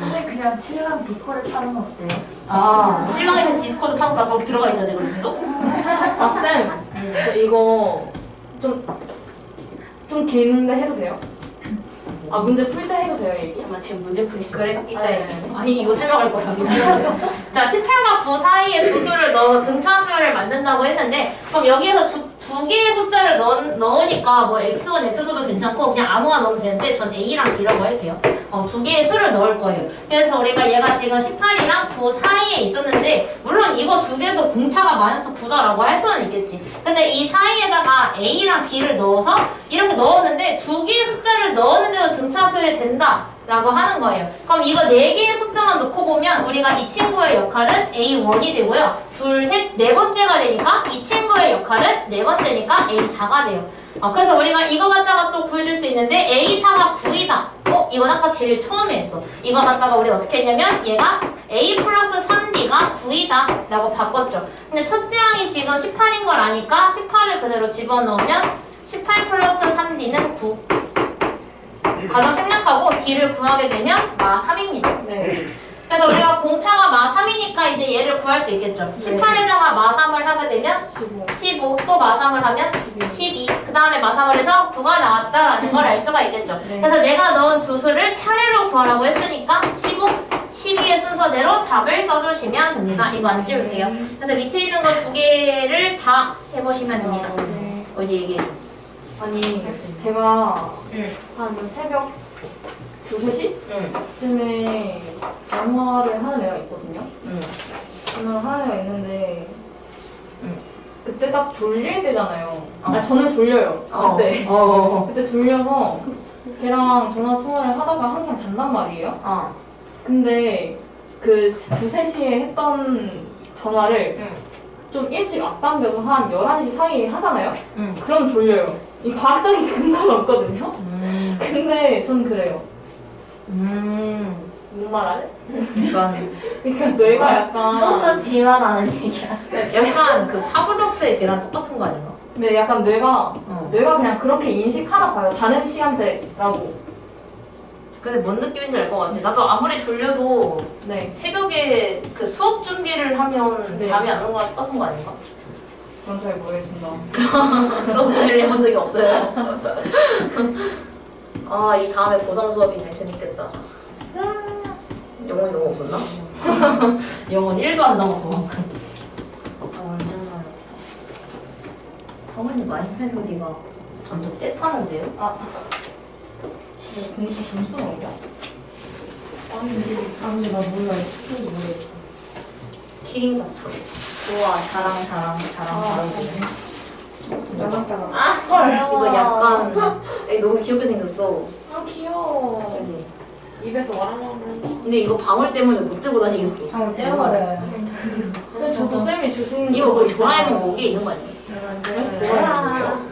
근데 그냥 7강 디코를 타는 거 어때요? 실망에서 디스코드 파고가 거기 들어가 있어야 되거든 계속? 쌤, 저 이거 좀 길는데 해도 돼요? 문제 풀 때 해도 돼요, 얘기? 잠깐만, 지금 문제 풀이 그래? 이따 네. 해. 아니 이거 설명할 거야. 자 18과 9 사이에 두 수를 넣어 등차 수열을 만든다고 했는데 그럼 여기에서 두 개의 숫자를 넣으니까 뭐 x1, x2도 괜찮고 그냥 아무거나 넣으면 되는데 전 a랑 b라고 할게요. 두 개의 수를 넣을 거예요. 그래서 우리가 얘가 지금 18이랑 9 사이에 있었는데 물론 이거 두 개도 공차가 마이너스 9다라고 할 수는 있겠지. 근데 이 사이에다가 a랑 b를 넣어서 이렇게 넣었는데 두 개의 숫자를 넣었는데도 등차 수열이 된다 라고 하는 거예요. 그럼 이거 4개의 숫자만 놓고 보면 우리가 이 친구의 역할은 A1이 되고요. 둘, 셋, 네 번째가 되니까 이 친구의 역할은 네 번째니까 A4가 돼요. 그래서 우리가 이거 갖다가 또 구해줄 수 있는데 A4가 9이다. 이건 아까 제일 처음에 했어. 이거 갖다가 우리 어떻게 했냐면 얘가 A 플러스 3D가 9이다 라고 바꿨죠. 근데 첫째 항이 지금 18인 걸 아니까 18을 그대로 집어넣으면 18 플러스 3D는 9. 가정 생략하고 D를 구하게 되면 마 3입니다. 네. 그래서 우리가 공차가 마 3이니까 이제 얘를 구할 수 있겠죠. 18에다가 마 3을 하게 되면 15, 또 마 3을 하면 12. 그 다음에 마 3을 해서 9가 나왔다라는 걸 알 수가 있겠죠. 그래서 내가 넣은 두 수를 차례로 구하라고 했으니까 15, 12의 순서대로 답을 써주시면 됩니다. 이거 안 지울게요. 그래서 밑에 있는 거 두 개를 다 해보시면 됩니다. 이제 얘기해줘. 아니, 제가 응. 한 새벽 2, 3시? 응. 쯤에 전화를 하는 애가 있거든요. 응. 전화를 하는 애가 있는데 응. 그때 딱 졸릴 때잖아요. 저는 졸려요. 그때. 그때 졸려서 걔랑 전화 통화를 하다가 항상 잔단 말이에요. 근데 그 2, 3시에 했던 전화를 응. 좀 일찍 앞당겨서 한 11시 사이에 하잖아요? 응. 그럼 졸려요. 이 과학적인 근거는 없거든요? 근데 전 그래요. 뭔 말하래? 약간 그러니까 뇌가 약간 또 지만하는 얘기야. 약간 그 파브로프의 계란 똑같은 거 아닌가? 근데 약간 뇌가 어. 그냥 그렇게 인식하나 봐요. 자는 시간대라고. 근데 뭔 느낌인지 알 것 같아. 나도 아무리 졸려도 네. 새벽에 그 수업 준비를 하면 네. 잠이 안 오는 거랑 똑같은 거 아닌가? 그건 잘 모르겠습니다. 수업 준비를 해본 적이 없어요. 아, 이 다음에 고성 수업이네. 재밌겠다. 영혼이 너무 없었나? 영혼 1도 안 남았어. 완전 어렵다. 성은이 마인 멜로디가 점점 떼타는데요? 근데 점수는 어디야? 근데 나 몰라. 스킬이 모르겠어. 키링 샀어. 좋아. 자랑 잘하고. 짜장짜장. 이거 약간 너무 귀엽게 생겼어. 아 귀여워. 그지? 입에서 와라라라. 근데 이거 방울 때문에 못 들고 다니겠어. 떼어버려요. 근데 저도 쌤이 주신 이거 뭐 그거 도라에몽 목에 있는 거 아니야? 있잖아요.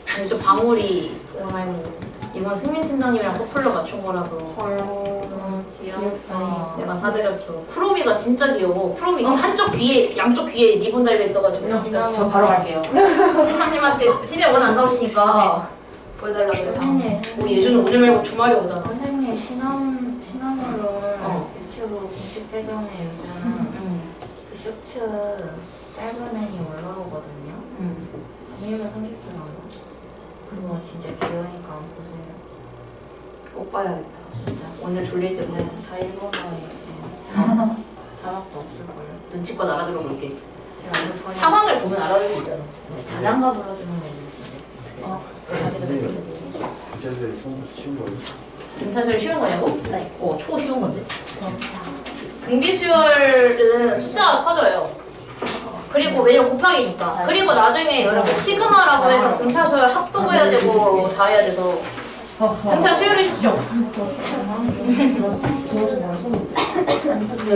근데 저 방울이 도라에몽. 이건 승민 팀장님이랑 커플로 맞춘 거라서 귀엽다. 내가 사드렸어. 쿠로미가 진짜 귀여워. 쿠로미 한쪽 귀에 양쪽 귀에 리본 달려 있어가지고 진짜. 저 바로 갈게요. 팀장님한테 집에 오늘 안 나오시니까 보여달라고 해서. 뭐 예주는 오지 말고 주말에 오잖아. 선생님 시나모롤 어. 유튜브 공식 계정에 요즘 그 쇼츠 짧은 애니 올라오거든요. 아니면 30분 나와. 그거 진짜 귀여우니까 한번 보세요. 꼭 봐야겠다. 진짜 오늘 졸릴 때 근데 보면 다 읽어봐야지. 자막도 없을걸요. 눈치껏 알아들어 볼게. 제가 이거 그냥 상황을 보면 알아들 수 있잖아. 자장가 불러주는 거 있는데. 기자들이 쉬운 거 있어? 등차수열 쉬운 거냐고? 네. 초 쉬운 건데. 등비수열은 숫자가 커져요. 그리고 왜냐면 곱하기니까. 그리고 나중에 여러분 시그마라고 해서 등차수열 합도 해야 되고 다 해야 돼서 등차수열이 쉽죠.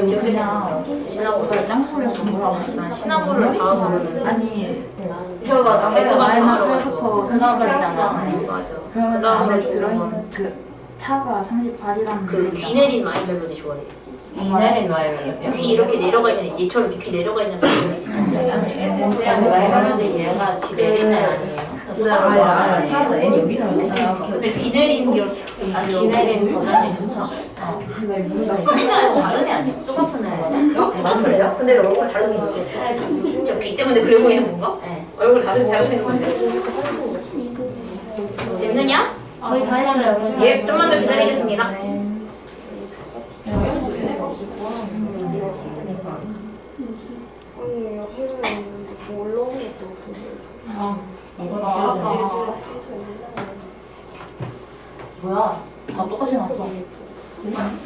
기억이 시나모를 짱소리에서 뭐라고? 난 시나모를 다음으로는 아니, 저가 배드 맞춤하러 가지고. 부터 생각하잖아요. 맞아. 그 그러면 다음으로 안에 좋은 들어있는 건 그 차가 38이라는 그 귀 내린 마인 멜로디 좋아해. 비 내린 와이어요? 귀 이렇게 내려가 있는 얘처럼 이렇게 귀 내려가 있는 멜로디 있잖아. 라이브러리 얘가 기대리는 아니에요? 차가 N 여기서 근데 귀 내린 게 기내린 버전이 좋죠? 똑같은 애 다른 애 아니야? 똑같은 애. 똑같은 애야? 근데 왜 얼굴 다르게 생겼지? 저 귀 때문에 그래 보이는 건가? 네. 얼굴 다르게 생겼는데 됐느냐? 거의 다 했어요. 예, 좀만 더 기다리겠습니다. 뭐야? 다 똑같이 나왔어.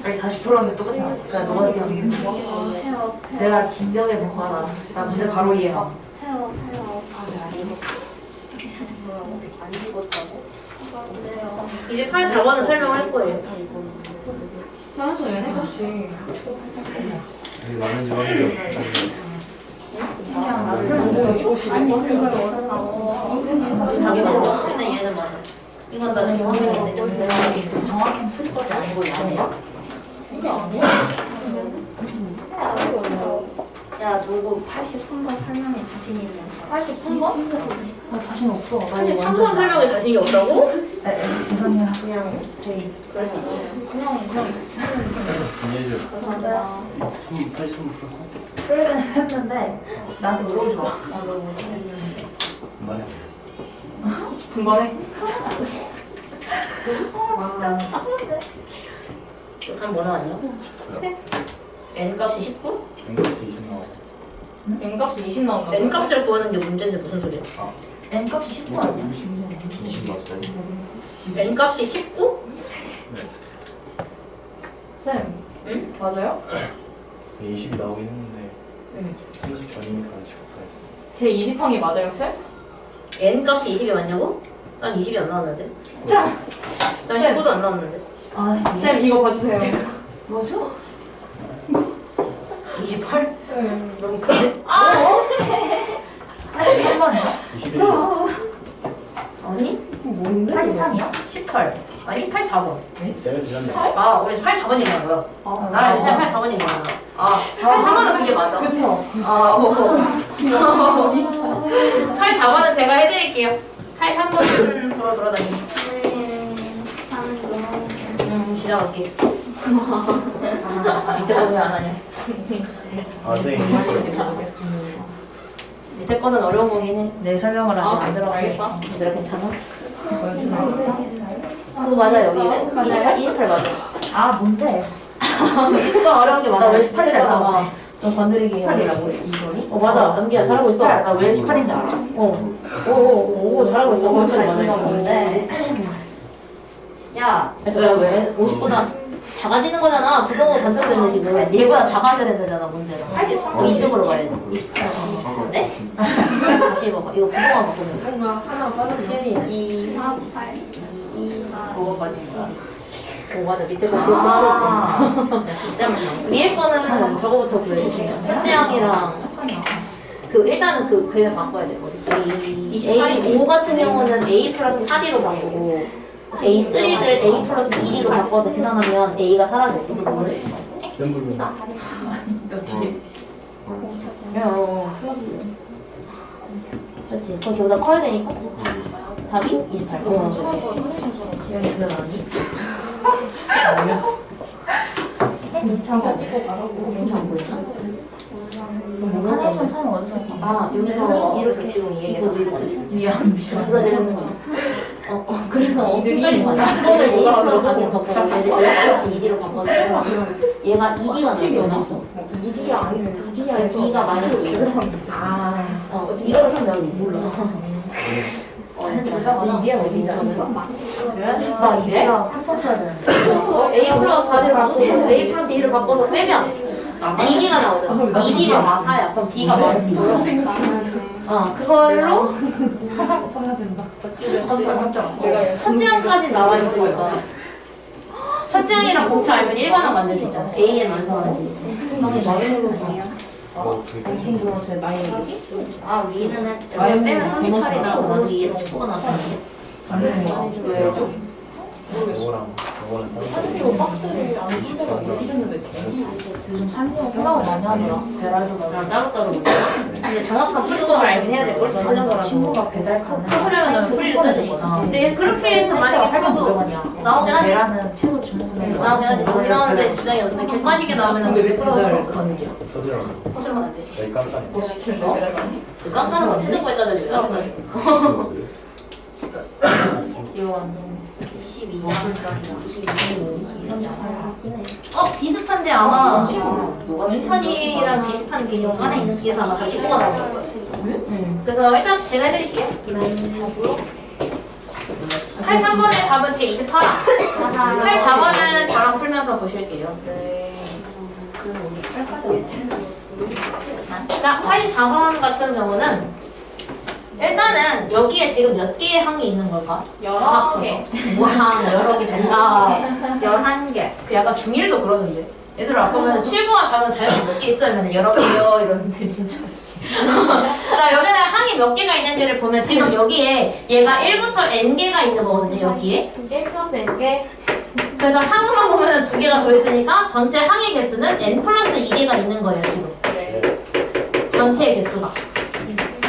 아니 다시 풀었는데 똑같이 나왔어. 그러니까 너가 얘기한 내가 진병에 못 가라. 나 근데 바로 이해해. 이제 84번은 설명할 거예요. 자연스러워 얘네같이. 여기 많은 지원이 답이 맞아. 근데 얘는 맞아. 이건 나 지금 확인했는데. 정확히 풀 것이 아니고 이건가? 이게 아니야? 야, 누구 83번 설명에 자신 있는 거. 83번? 나 자신 없어. 83번 설명에 자신이 없다고? 죄송해요. 그냥 저희 그럴 수 있지. 그냥 이해줘. 감사합니다. 83 플러스? 그러긴 했는데 나한테 물어보지 마. 너 뭐지? 그만해. 분발해. 그럼 뭐 나왔냐? n 값이 19? 엔더스 20 나와. N값이 20 나온다. n 값을 구하는 게 문제인데 무슨 소리야? N 값이 19 아니야? 20 나왔어. n 값이 19? 쌤. 응? 맞아요? 20이 나오긴 했는데 응. 30 전이니까 14했어. 제 20항이 맞아요, 쌤? n 값이 20이 맞냐고? 난 20이 안 나왔는데. 자! 난 19도 안 나왔는데. 아, 쌤, 이거 봐주세요. 뭐죠? 28? 너무 큰데? 83번이요? 21. 아니? 뭔데? 83이요? 18. 아니, 84번. 쌤은 틀렸네. 아, 우리 84번 얘기한 거야. 나랑 요새 84번 얘기한 거야. 아, 84번은 그게 맞아. 그쵸. 아, 84번은 제가 해드릴게요. 83번은 돌아다니고. 지나갈게. 밑에 거는 안 하냐? 아, 선생님. 모르겠습니다. 밑에 거는 어려운 거긴 해. 내 설명을 아직 안 들어봤으니까. 얘들아, 괜찮아? 그거 맞아, 여기. 28 맞아. 아 뭔데? 밑에 거 어려운 게 많아. 나왜 밑에 18 줄 거다가 좀 건드리기. 18이라고 했어 이번이? 맞아. 남기야, 잘하고 있어. 나왜 18인지 알아? 오, 잘하고 있어. 맞아, 맞아. 뭔데? 야, 왜 50보다 작아지는 거잖아. 부정어 반대되는데 지금. 얘보다 작아져야 된다잖아, 문제는. 이쪽으로 가야지. 28. 네? 다시 해봐봐. 이거 부정어 바꾸면. 뭔가 하나 빠졌나? 시은이는. 2, 3, 8, 2, 4, 5까지 오, 맞아. 밑에 거 아 그렇게 위에 거는 저거부터 보여줄게요. 첫째 항이랑 일단은 그냥 바꿔야 되거든. A 5 같은 경우는 A 플러스 4D로 바꾸고 A3를 A 플러스 2D로 바꿔서 계산하면 A가 사라져. 쌤 부르는. 너 뒤에. 그렇지. 그럼 저보다 커야 되니까 답이 28. 그렇지. 지영이 그거 나왔니? 장자 찍고 가라고. 안 보이나? 카네이션 사면 어디서 아, 여기서 이렇게 지금 이 얘기가 이거 미안. 이거 내는 거. 그래서 헷갈린 거야. 이거를 A 플러스 4D로 바꿔서 얘를 A 플러스 2D로 바꿔서 얘가 2D가 나왔어. 2D야 아니면 2D야. D가 마이너스 2. 아. 이거를 좀 내가 몰라. 이게 어디냐? 막 이게? 3번 써야 되는데 A 플러스 4D를 바꾸고 A 플러스 2를 바꿔서 빼면 D가 나오잖아. 2D가 4야. 그럼 D가 마이너스 2. 그걸로 써야 된다. 첫째 항까지 나와 있으니까 첫째 항이랑 공차 알면 일반항 만들 수 있잖아. AN 완성하는 데 있어. 성이 저 나이 아 위는 했죠 마이너스 빼면 38이 나와서 나도 2에서 19가 나왔는데. 저거랑 저거는 이거 박스를 안 쓰다가 얘기했는데 요즘 산리오 생각을 많이 하더라 배달에서 그냥 따로따로 먹어. 근데 정확한 풀이점을 알긴 해야 될걸? 자전거라서. 친구가 배달 가는 풀으려면 풀이를 써야 되니까. 근데 그렇게 해서 만약에 풀어도 8,900원이야 나오긴 하지. 배라는 최소 중소금액 나오긴 하지. 못 나오는데 지장이 없는데 객관식에 나오면 왜 풀어도 없거든요. 서술하고 서술만 안 되지. 여기 깜깜해. 그 깜깜한 거 태정거에 따져지. 요원 비슷한데 아마 윤천이랑 비슷한 개념 안에 있는 기에서 아마 45가 나올 거예요. 그래서 일단 제가 해드릴게요. 83번의 답은 제 28. 84번은 저랑 풀면서 보실게요. 자, 84번 같은 경우는 일단은 여기에 지금 몇 개의 항이 있는 걸까? 여러 개 무항 여러 개 된다. 11개 그 약간 중1도 그러던데. 얘들아, 그러면 7번과 4는 자연수 몇 개 있어야면 여러 개요 이러는데 진짜. 자, 여기는 항이 몇 개가 있는지를 보면 지금 여기에 얘가 1부터 n개가 있는 거거든요, 여기에. 1 플러스 n개 그래서 항만 보면 2개가 더 있으니까 전체 항의 개수는 n 플러스 2개가 있는 거예요, 지금. 전체의 개수가.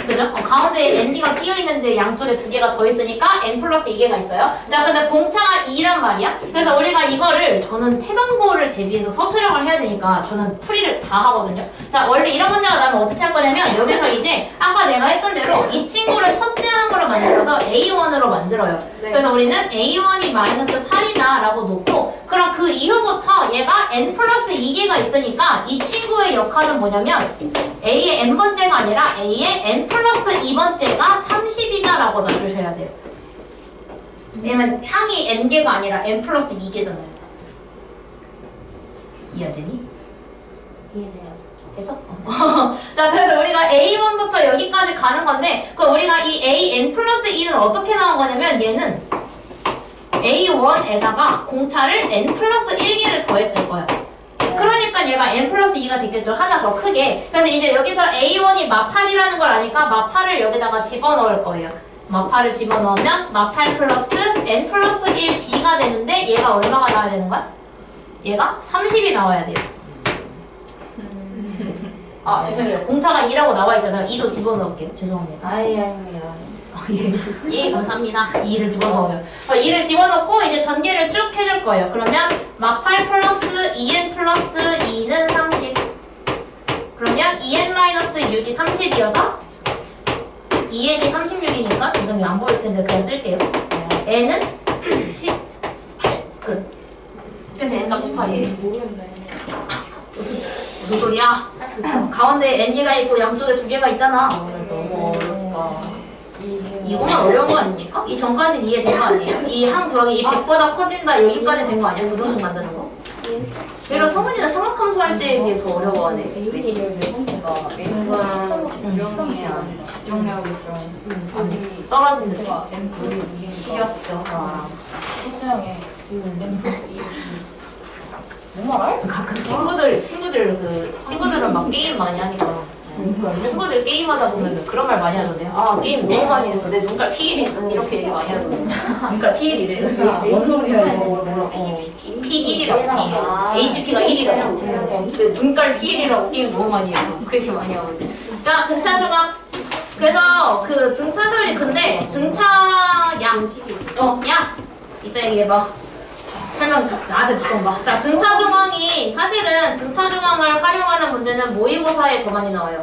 그죠? 가운데에 n개가 끼어있는데 양쪽에 2개가 더 있으니까 n 플러스 2개가 있어요. 자, 근데 공차가 2란 말이야. 그래서 우리가 이거를 저는 태전고를 대비해서 서술형을 해야 되니까 저는 풀이를 다 하거든요. 자, 원래 이런 문제가 나면 어떻게 할 거냐면 여기서 이제 아까 내가 했던 대로 이 친구를 첫째 항으로 만들어서 A1으로 만들어요. 그래서 우리는 A1이 마이너스 8이다 라고 놓고 그럼 그 이후부터 얘가 n 플러스 2개가 있으니까 이 친구의 역할은 뭐냐면 A의 n번째가 아니라 A의 n 플러스 2번째가 30이다 라고 놔주셔야 돼요. 왜냐면 항이 n개가 아니라 n 플러스 2개잖아요. 이해 안 되니? 이해돼요 됐어? 자, 그래서 우리가 A1부터 여기까지 가는 건데 그럼 우리가 이 A n 플러스 2는 어떻게 나온 거냐면 얘는 A1에다가 공차를 n 플러스 1개를 더했을 거예요. 그러니까 얘가 n 플러스 2가 되겠죠. 하나 더 크게. 그래서 이제 여기서 A1이 마팔이라는 걸 아니까 마팔을 여기다가 집어넣을 거예요. 마팔을 집어넣으면 마팔 플러스 n 플러스 1 d가 되는데 얘가 얼마가 나와야 되는 거야? 얘가 30이 나와야 돼요. 아 죄송해요. 공차가 2라고 나와 있잖아요. 2도 집어넣을게요. 죄송합니다. 아닙니다. 예, 감사합니다. 2를 집어넣어요. 2를 집어넣고 이제 전개를 쭉 해줄 거예요. 그러면 막8 플러스 2n 플러스 2는 30. 그러면 2n 마이너스 6이 30이어서 2n이 36이니까 이런 게 안 보일 텐데 그냥 쓸게요. n은 18. 끝. 그래서 n 값 18이에요. 모르겠네. 무슨 소리야? 가운데 n개가 있고 양쪽에 2개가 있잖아. 너무 어렵다. 이거만 어려운 거 아닙니까? 이 전까지는 이해된 거 아니에요? 이 한 구역이 이 100보다 커진다 여기까지 된 거 아니야? 부등식 만드는 거? 예를 성훈이는 삼각함수 할 때에 비해 더 어려워하네. 왜지? 이거는 집중력이 좀 많이 떨어진 듯. 제가 앰플이 시렵죠. 시중에 앰플이 뭔 말? 가끔 친구들은 막 게임 많이 하니까. 친구들 게임하다 보면 그런 말 많이 하던데. 아 게임 너무 많이 했어. 내 눈깔 피일이니까 이렇게 얘기 많이 하던데. 눈깔 피일이래. 뭔 소리야 이거? P1이라고 P1. HP가 1이라고. 그 눈깔 P1이라고 게임 너무 많이 해서 그렇게 많이 하거든. 자 등차 조각. 그래서 그 등차 소리 근데 등차 야 이따 얘기해봐. 설명 나한테 듣던 봐. 자 등차 조각이 사실은 등차 조각을 활용하는 문제는 모의고사에 더 많이 나와요.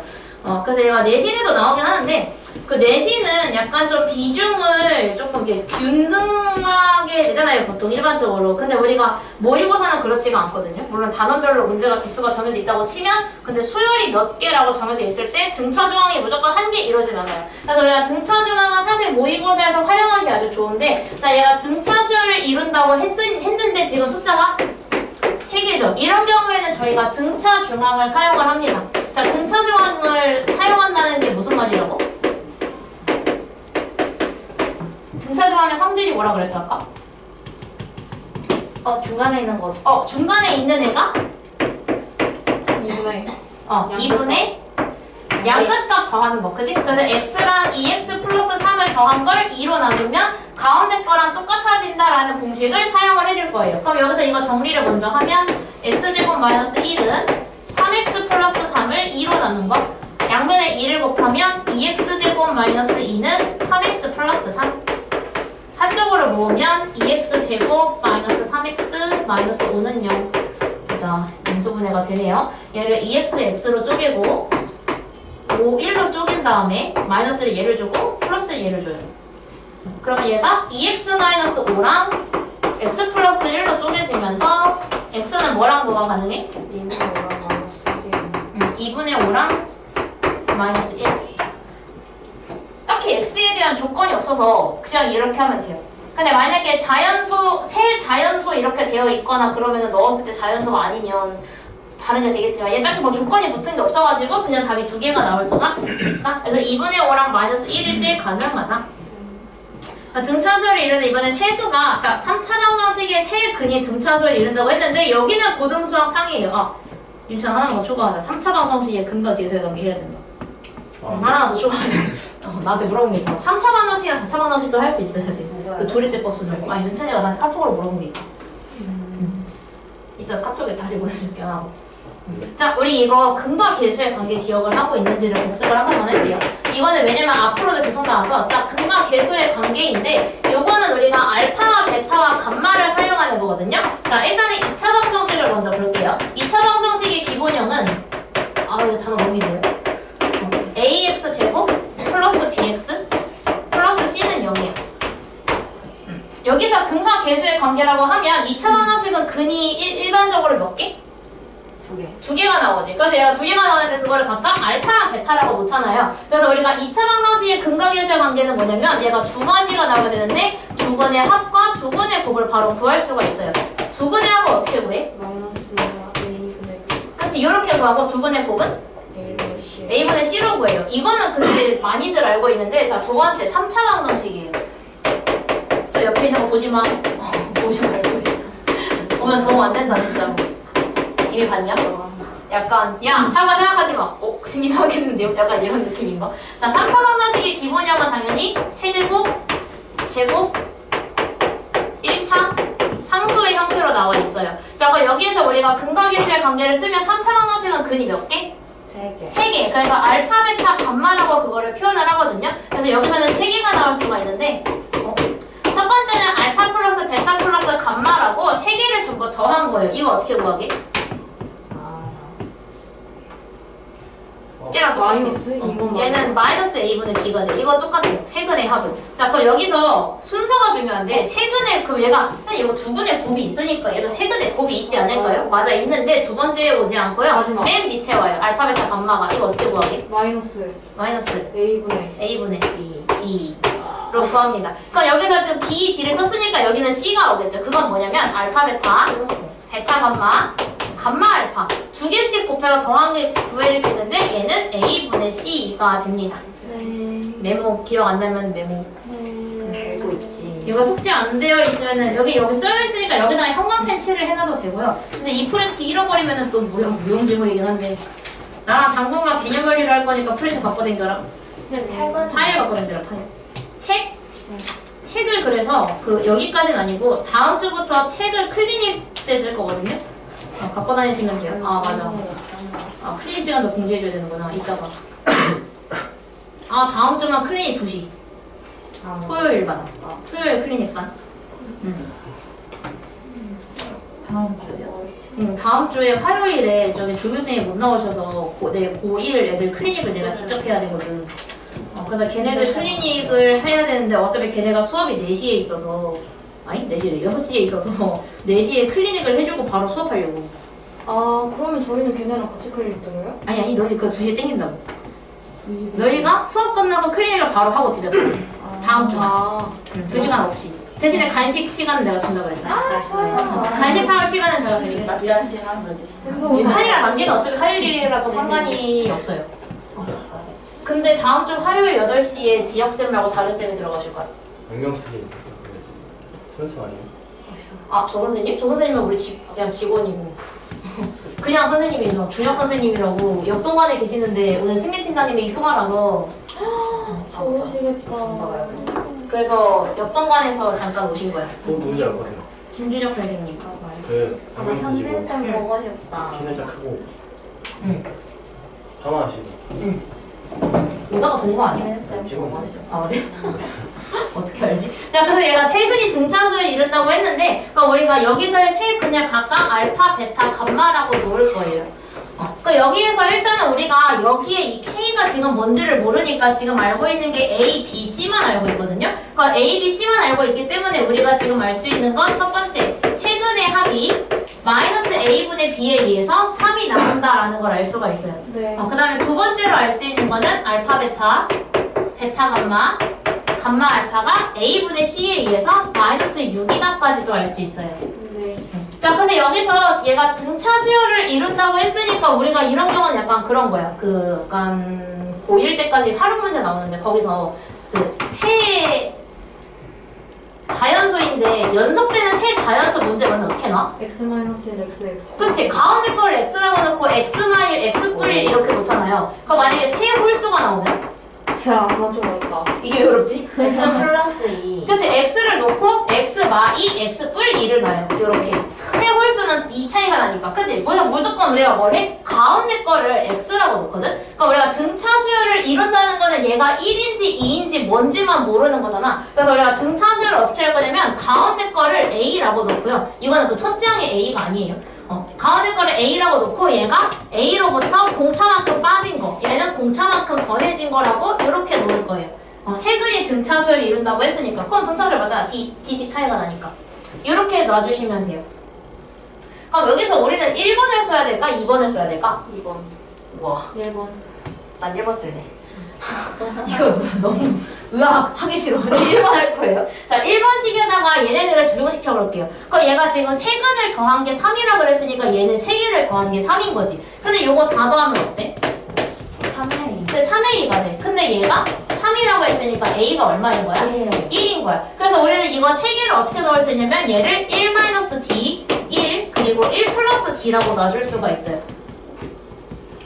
그래서 얘가 내신에도 나오긴 하는데 그 내신은 약간 좀 비중을 조금 이렇게 균등하게 되잖아요 보통 일반적으로. 근데 우리가 모의고사는 그렇지가 않거든요. 물론 단원별로 문제가 개수가 정해져 있다고 치면 근데 수열이 몇 개라고 정해져 있을 때 등차 조항이 무조건 한 개 이러진 않아요. 그래서 우리가 등차 조항은 사실 모의고사에서 활용하기 아주 좋은데 자 얘가 등차 수열을 이룬다고 했는데 지금 숫자가 3개죠. 이런 경우에는 저희가 등차 중앙을 사용을 합니다. 자 등차 중앙을 사용한다는 게 무슨 말이라고? 등차 중앙의 성질이 뭐라 그랬어 아까? 중간에 있는 거. 중간에 있는 애가? 2분의 양끝값 더하는 거, 그지? 그래서 x랑 2x 플러스 3을 더한 걸 2로 나누면 가운데 거랑 똑같아진다라는 공식을 사용을 해줄 거예요. 그럼 여기서 이거 정리를 먼저 하면 x제곱 마이너스 1은 3x 플러스 3을 2로 나눈 거. 양변에 2를 곱하면 2x제곱 마이너스 2는 3x 플러스 3. 한쪽으로 모으면 2x제곱 마이너스 3x 마이너스 5는 0. 자, 인수분해가 되네요. 얘를 2x, x로 쪼개고 5, 1로 쪼갠 다음에 마이너스를 얘를 주고 플러스를 얘를 줘요. 그러면 얘가 2x 마이너스 5랑 x 플러스 1로 쪼개지면서 x는 뭐랑 뭐가 가능해? 2분의 5랑 마이너스 1. 딱히 x에 대한 조건이 없어서 그냥 이렇게 하면 돼요. 근데 만약에 자연수, 새 자연수 이렇게 되어 있거나 그러면 넣었을 때 자연수가 아니면 다른 게 되겠지만 얘 딱히 뭐 조건이 붙은 게 없어가지고 그냥 답이 2개가 나올 수가 있다. 그래서 2분의 5랑 마이너스 1일 때 가능하다. 등차수열을 이루는 이번에 세수가 자 3차 방정식의 세 근이 등차수열을 이룬다고 했는데 여기는 고등수학 상이에요. 윤찬 하나만 더 추가하자. 3차 방정식의 근과 계수의 관계 해야 된다. 하나만 더 추가해. 나한테 물어본 게 있어. 3차 방정식이나 4차 방정식도 할 수 있어야 돼. 그 조리제법 쓰는 거. 윤찬이가 나한테 카톡으로 물어본 게 있어. 이따 카톡에 다시 보내줄게. 자, 우리 이거 근과 계수의 관계 기억을 하고 있는지를 복습을 한 번만 할게요. 이거는 왜냐면 앞으로도 계속 나와서 자, 근과 계수의 관계인데 요거는 우리가 알파와 베타와 감마를 사용하는 거거든요. 자, 일단은 2차 방정식을 먼저 볼게요. 2차 방정식의 기본형은 이거 단어 너무 힘들어요. ax 제곱 플러스 bx 플러스 c는 0이에요. 여기서 근과 계수의 관계라고 하면 2차 방정식은 근이 일반적으로 몇 개? 2개. 2개가 나오지. 그래서 얘가 2개가 나오는데 그거를 각각 알파랑 베타라고 놓잖아요. 그래서 우리가 2차 방정식의 근과 계수의 관계는 뭐냐면 얘가 2가지가 나오게 되는데 2분의 합과 2분의 곱을 바로 구할 수가 있어요. 2분의 합은 어떻게 구해? 마이너스 a분의 그치, 이렇게 구하고 2분의 곱은? a분의 c로 구해요. 이거는 근데 많이들 알고 있는데 자, 두 번째 3차 방정식이에요. 저 옆에 있는 거 보지 마. 보지 말고 해. 보면 도움 안 된다 진짜로. 이미 봤냐? 약간 야 사과 생각하지 마. 승리 사겠는데요? 약간 이런 느낌인가? 자 3차 방정식의 기본형은 당연히 세제곱, 제곱, 1차 상수의 형태로 나와 있어요. 자 그럼 여기에서 우리가 근과 계수의 관계를 쓰면 3차 방정식은 근이 몇 개? 3개. 3개. 그래서 알파, 베타, 감마라고 그거를 표현을 하거든요. 그래서 여기서는 3개가 나올 수가 있는데 첫 번째는 알파 플러스 베타 플러스 감마라고 3개를 전부 더한 거예요. 이거 어떻게 구하게? 쟤랑 똑같아. 마이너스 이건 얘는 마이너스 a분의 b가 돼. 이거 똑같아요. 세근의 합은. 자, 그럼 여기서 순서가 중요한데 세근의 그럼 얘가 이거 두 근의 곱이 있으니까 얘도 세근의 곱이 있지 않을까요? 맞아, 있는데 두 번째에 오지 않고요. 마지막. 맨 밑에 와요. 알파, 베타, 감마가. 이거 어떻게 구하게? 마이너스 마이너스 a분의 a분의 b로 구합니다. 그럼 여기서 지금 b, d를 썼으니까 여기는 c가 오겠죠. 그건 뭐냐면 알파, 베타, 베타, 감마, 감마, 알파 두 개씩 곱해서 더한 게 구해질 수 있는데 얘는 a분의 c가 됩니다. 메모 기억 안 나면 메모. 알고 있지. 이거 숙제 안 되어 있으면은 여기 써여 있으니까 여기다가 형광펜 칠을 해놔도 되고요. 근데 이 프린트 잃어버리면은 또 무용지물이긴 한데 나랑 당분간 개념 관리를 할 거니까 프린트 갖고 댕겨라. 파일 갖고 댕겨라 파일. 책을 그래서 그 여기까지는 아니고 다음 주부터 책을 클리닉 때 쓸 거거든요. 갖고 다니시면 돼요. 아 맞아. 클리닉 시간도 공지해줘야 되는구나. 이따가. 다음 주만 클리닉 2시. 토요일만. 토요일 클리닉만. 다음 주요? 다음 주에 화요일에 저기 조교생이 못 나오셔서 고1 애들 클리닉을 내가 직접 해야 되거든. 그래서 걔네들 클리닉을 해야 되는데 어차피 걔네가 수업이 4시에 있어서 아니 4시에 6시에 있어서 4시에 클리닉을 해주고 바로 수업하려고. 그러면 저희는 걔네랑 같이 클리닉 들어요? 아니 너희 그 2시에 땡긴다고. 너희가 수업 끝나고 클리닉을 바로 하고 집에 가. 다음 주에 2시간 없이. 대신에 간식 시간은 내가 준다 그랬잖아. 간식 사올 시간은 제가 드리겠다. 이런 시간 넣어주시면. 찬이랑 남기는 어차피 화요일이라서 상관이 없어요. 근데 다음 주 화요일 8시에 지역쌤 말고 다른 쌤이 들어가실 거야. 안경 쓰지. 선수 아니에요? 저 선생님? 저 선생님은 우리 그냥 직원이고 그냥 선생님이죠. 준혁 선생님이라고 옆 동관에 계시는데 오늘 승민 팀장님이 휴가라서 좋으시겠다. 그래서 옆 동관에서 잠깐 오신 거야. 누군지 알 것 같아요. 김준혁 선생님. 그 안경 쓰시고 현빈쌤 보고 싶다. 키 살짝 크고 응. 파마하시고 오다가 본 거 아니야? 현빈쌤 찍어 보고 싶다. 그래? 어떻게 알지? 자, 그래서 얘가 세 근이 등차수를 이룬다고 했는데, 그러니까 우리가 여기서의 세 근을 각각 알파, 베타, 감마라고 놓을 거예요. 그러니까 여기에서 일단은 우리가 여기에 이 K가 지금 뭔지를 모르니까 지금 알고 있는 게 A, B, C만 알고 있거든요. 그러니까 A, B, C만 알고 있기 때문에 우리가 지금 알 수 있는 건 첫 번째, 세 근의 합이 마이너스 A분의 B에 의해서 3이 나온다라는 걸 알 수가 있어요. 네. 그 다음에 두 번째로 알 수 있는 거는 알파, 베타, 베타, 감마, 감마 알파가 A분의 C에 의해서 마이너스 6이다까지도 알 수 있어요. 네. 자, 근데 여기서 얘가 등차 수열을 이룬다고 했으니까 우리가 이런 경우는 약간 그런 거야. 약간 고1 때까지 활용 문제 나오는데 거기서 세 자연수인데 연속되는 세 자연수 문제는 어떻게 나? x-1 x. 그치? 가운데 걸 x라고 놓고 x마일, x뿔1 이렇게 놓잖아요. 그럼 만약에 세 홀수가 나오면? 자, 그건 좀 어렵다. 이게 어렵지? x 플러스 2. 그치? x를 놓고 x마2, x뿔 2를 놔요. 이렇게. 세 홀수는 2 차이가 나니까. 그치? 무조건 우리가 뭘 해? 가운데 거를 x라고 놓거든? 그러니까 우리가 등차 수열을 이룬다는 거는 얘가 1인지 2인지 뭔지만 모르는 거잖아. 그래서 우리가 등차 수열을 어떻게 할 거냐면 가운데 거를 a라고 놓고요. 이거는 그 첫째 항의 a가 아니에요. 가운데 거를 a라고 놓고 얘가 a로부터 공차만큼 빠진 거, 얘는 공차만큼 더해진 거라고 이렇게 놓을 거예요. 세 근이 등차 수열을 이룬다고 했으니까. 그럼 등차 수열 맞잖아. d씩 차이가 나니까. 이렇게 놔주시면 돼요. 그럼 여기서 우리는 1번을 써야 될까? 2번을 써야 될까? 2번. 우와, 1번. 난 1번 쓸래. 이거 너무 하기 싫어. 1번 할 거예요. 자, 1번식에다가 얘네들을 적용시켜 볼게요. 그럼 얘가 지금 세 근을 더한 게 3이라 그랬으니까 얘는 3개를 더한 게 3인 거지. 근데 요거 다 더하면 어때? 3회. 근데 3A가 돼. 근데 얘가 3이라고 했으니까 A가 얼마인 거야? 1인 거야. 그래서 우리는 이거 3개를 어떻게 넣을 수 있냐면 얘를 1-D, 1, 그리고 이거 1 플러스 D라고 놔줄 수가 있어요.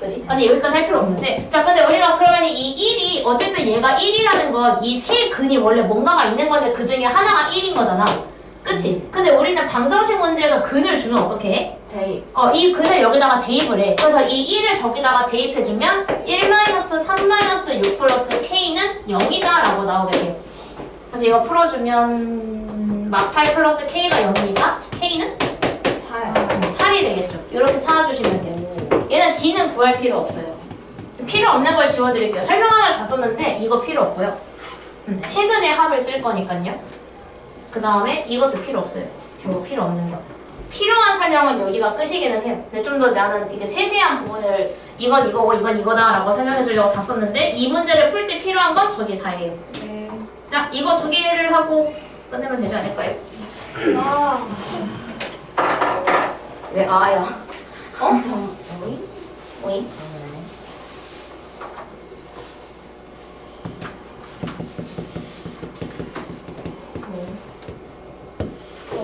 그치? 아니 여기까지 할 필요 없는데 자 근데 우리가 그러면 이 1이 어쨌든 얘가 1이라는 건 이 세 근이 원래 뭔가가 있는 건데 그 중에 하나가 1인 거잖아. 그치? 근데 우리는 방정식 문제에서 근을 주면 어떻게 해? 대입. 이 근을 여기다가 대입을 해. 그래서 이 1을 저기다가 대입해주면 1-3-6 플러스 K는 0이다 라고 나오게 돼. 그래서 이거 풀어주면 막 8 플러스 K가 0이니까 K는 8이 되겠죠. 이렇게 찾아주시면 돼요. 얘는 D는 구할 필요 없어요. 필요 없는 걸 지워드릴게요. 설명 하나 다 썼는데 이거 필요 없고요. 세근의 합을 쓸 거니까요. 그 다음에 이것도 필요 없어요. 이거 필요 없는 거. 필요한 설명은 여기가 끝이기는 해요. 근데 좀 더 나는 이제 세세한 부분을 이건 이거고 이건 이거다 라고 설명해 주려고 다 썼는데 이 문제를 풀 때 필요한 건 저기 다예요. 네. 자, 이거 두 개를 하고 끝내면 되지 않을까요? 아. 왜 아야? 오잉?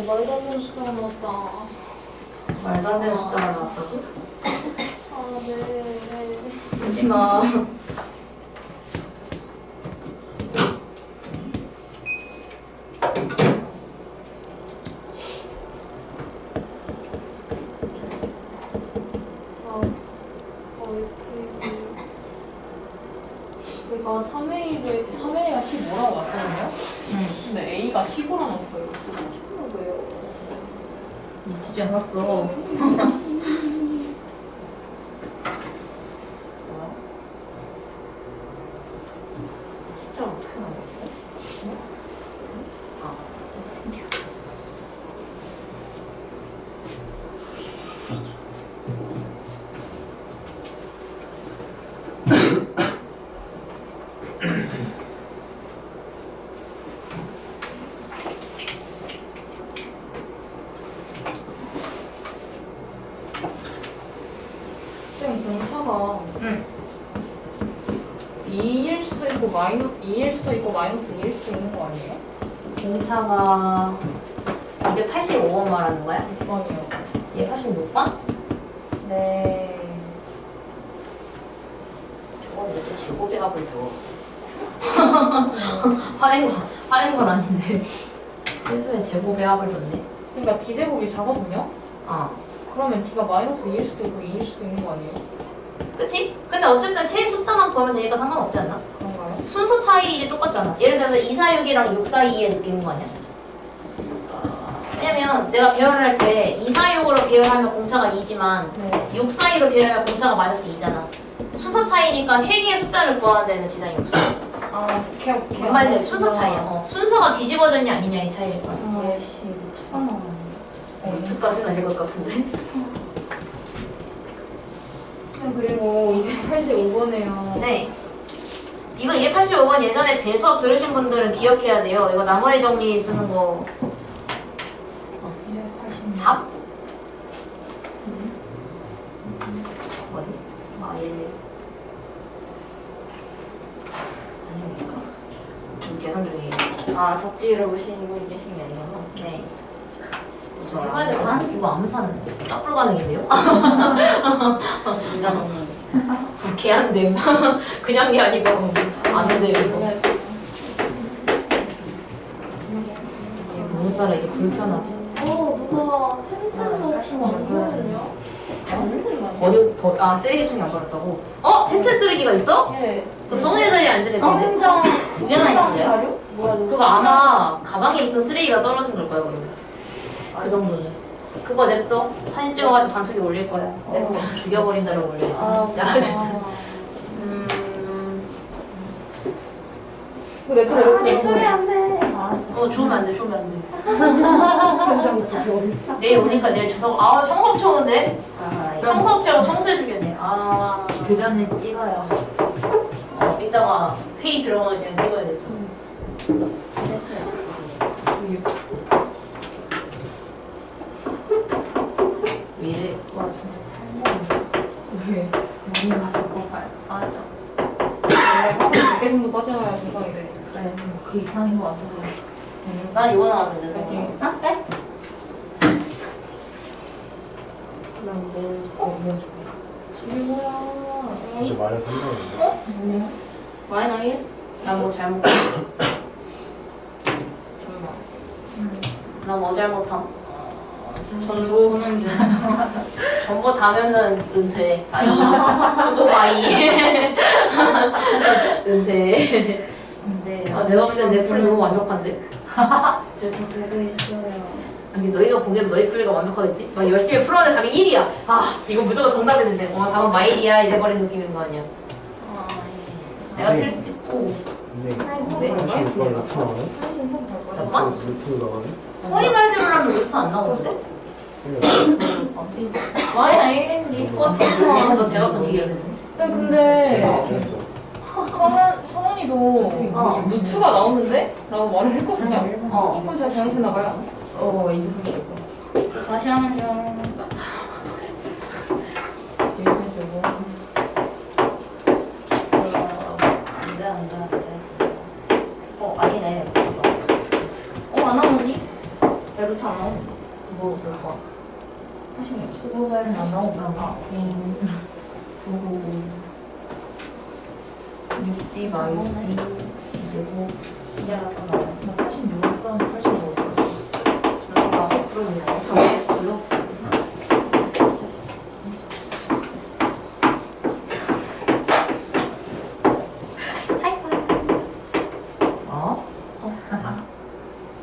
말도 안 되는 숫자가 나왔다. 말도 안 되는 숫자가 나왔다고? 아, 네. 울지 마. 그러니까 3A가 15라고 왔거든요? 근데 A가 15라 왔어요. 15는 왜요? 니 진짜 화났어. 숫자 어떻게 나왔어? 쌤, 공차가 응. 2일 수도 있고 2일 수도 있고 마이너스 2일 수도 있는 거 아니에요? 공차가 285번 말하는 거야? 6번이요. 얘 86번? 네. 저거 왜 제곱의 합을 줘? 화낸 건 아닌데. 세수의 제곱의 합을 줬네. 그러니까 D제곱이 작거든요? 그러면 D가 마이너스 2일 수도 있고 2일 수도 있는 거 아니에요? 그치? 근데 어쨌든 세 숫자만 보면 되니까 상관없지 않나? 그런가요? 순서 차이 똑같잖아. 예를 들어서 246이랑 642의 느낌인 거 아니야? 왜냐면 내가 배열을 할 때 246으로 배열하면 공차가 2지만 네. 642로 배열하면 공차가 마이너스 2잖아. 순서 차이니까 세 개의 숫자를 구하는 데는 지장이 없어. 아, 오케이. 뭔 말인지 순서 차이야. 순서가 뒤집어졌냐 아니냐의 차이일 거야. 아, 추가나. 루트까지는 아닐 것 같은데. 그리고 285번에요. 네. 이거 285번 예전에 제 수업 들으신 분들은 기억해야 돼요. 이거 나머지 정리 쓰는 거. 답? 뭐지? 아닙니까? 좀 계산 중이에요. 답지를 보시고 계신 게 아니구나. 네. 저 해봐야 될 것 같은데 이거 암산 딱 불가능인데요? 인간언니. 개안 됨. 그냥 게 아니고 안 돼. 이거. 오늘따라 이게 불편하지? 누가 텐트는 하시면 안 좋아하거든요? 쓰레기통에 안 버렸다고? 텐트 쓰레기가 있어? 예. 그 성은의 자리에 앉아야 될 건데? 성장 두 개나 있는데요? 뭐야, 그거 아마 가방에 있던 쓰레기가 떨어진 걸 거야, 그러면. 그 정도는. 그거 냅둬. 사진 찍어가지고 단톡에 올릴 거야. 죽여버린다고 올려야지. 자, 어쨌든. 그 냅둬. 안 돼. 주우면 안 돼, 주우면 안 돼. 내일 오니까 내일 주소가, 청소업체 오는데? 청소업체가 청소해주겠네. 그 전에 찍어요. 이따가 회의 들어가기 전에 찍어야겠다. 왜 이래? 와, 진짜. 왜? 많이 가서 맞아. 원래 100개 정도 빠져야 정상이 돼. 그래. 그 이상인 것 같아서. 난 이거 나왔는데, 선생님. 아, 네? 이게 뭐야? 사실 마이너스 3번인데. 뭐냐? 마이너 1? 나 뭐 잘못 나 뭐 잘못함? 전부. 보는 중. 전부 다면은 은퇴 바이 수고 바이 은퇴. 네. 아 내가 볼 땐 내 풀이 너무 완벽한데? 저도 보고 있어요. 아니 너희가 보기에도 너희 풀이가 완벽하겠지? 막 열심히 풀어내 답이 1이야. 아 이거 무조건 정답이는데 답은 마일이야 이래버린 느낌인 거 아니야. 아, 예. 내가 틀릴 수도 있고. 선생님 혹시 이거 루트 나오네? 잠깐만. 루트 나오네? 소위 말대로라면 루트 안 나오는데? 마이너 1인데? 너 대각선 기억했네. 근데 됐어. 성원이도 루트가 나오는데? 라고 말을 했거든요? 그럼 제가 잘못했나봐요. 다시 하면 좀. 아니네. 안 나오니? 왜 루트 안 나오지? 뭐 그거. 86. 그거는 안 나오구나. 6D 마이너스 D제곱. 내가 더 나와. 86번 45. 그러니까 풀어주냐. 어?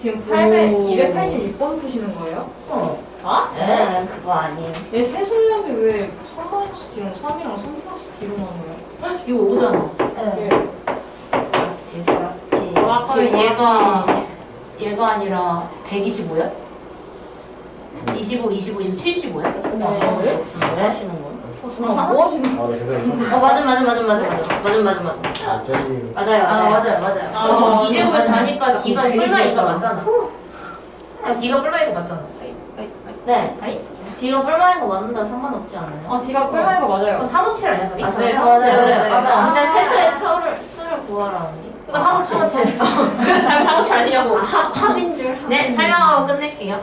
지금 286번 푸시는 거예요? 아? 네, 그거 아니에요. 얘 세수형이 왜 3마이너스 D랑 3이랑 3 플러스 D로 나와요? 이거 오잖아. 네. 그렇지. 그럼 얘가 아니라 125야? 25, 25, 25, 75야? 네. 뭐 하시는 거예요? 정말 뭐 하시는 거예요? 아, 네, 계산. 맞아. 아, 쌤이 맞아요. 아, D제곱에서 하니까 D가 뿔마니까 맞잖아. D가 뿔마니까 맞잖아. 네. D가 뿔마인 거 맞는다 상관없지 않아요? 아, 지가 꿀마이가 맞아요. 357 아니야, 답이? 네, 맞아요. 근데 세수의 수를 구하라는데. 이거 357. 그래서 답이 357 아니냐고. 합인 줄. 네, 설명하고 끝낼게요.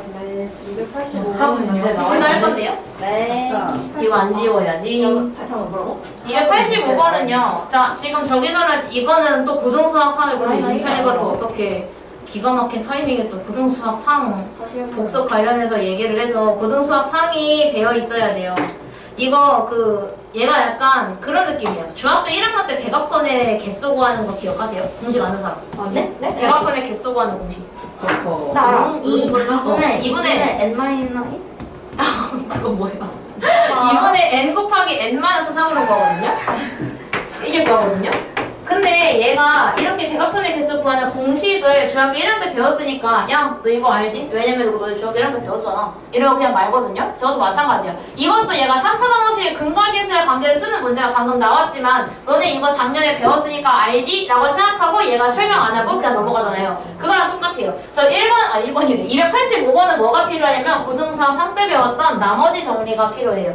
285번은요. 우리가 할 건데요? 네. 이거 안 지워야지. 다시 한번 뭐라고? 285번은요. 자, 지금 저기서는 이거는 또 고등수학 상을 근데 윤찬이가 또 어떻게 기가 막힌 타이밍에 또 고등수학 상 다시 해볼게요. 복습 관련해서 얘기를 해서 고등수학 상이 되어 있어야 돼요. 이거 얘가 약간 그런 느낌이에요. 중학교 1학년 때 대각선의 개수 구하는 거 기억하세요? 공식 아는 사람? 네? 대각선의 개수 구하는 공식. 나 응, 이분의- 이분의- N 마이너 1? 그거 뭐예요? 2분의 n 곱하기 n-3으로 구하거든요? 이게 구하거든요? 근데 얘가 이렇게 대각선의 개수 구하는 공식을 중학교 1학년 때 배웠으니까 야, 너 이거 알지? 왜냐면 너 중학교 1학년 때 배웠잖아. 이러고 그냥 말거든요? 저것도 마찬가지야. 이것도 얘가 3차 방정식 근거계수의 관계를 쓰는 문제가 방금 나왔지만 너네 이거 작년에 배웠으니까 알지? 라고 생각하고 얘가 설명 안 하고 그냥 넘어가잖아요. 그거랑 똑같아요. 저 1번이래. 285번은 뭐가 필요하냐면 고등수학 3때 배웠던 나머지 정리가 필요해요.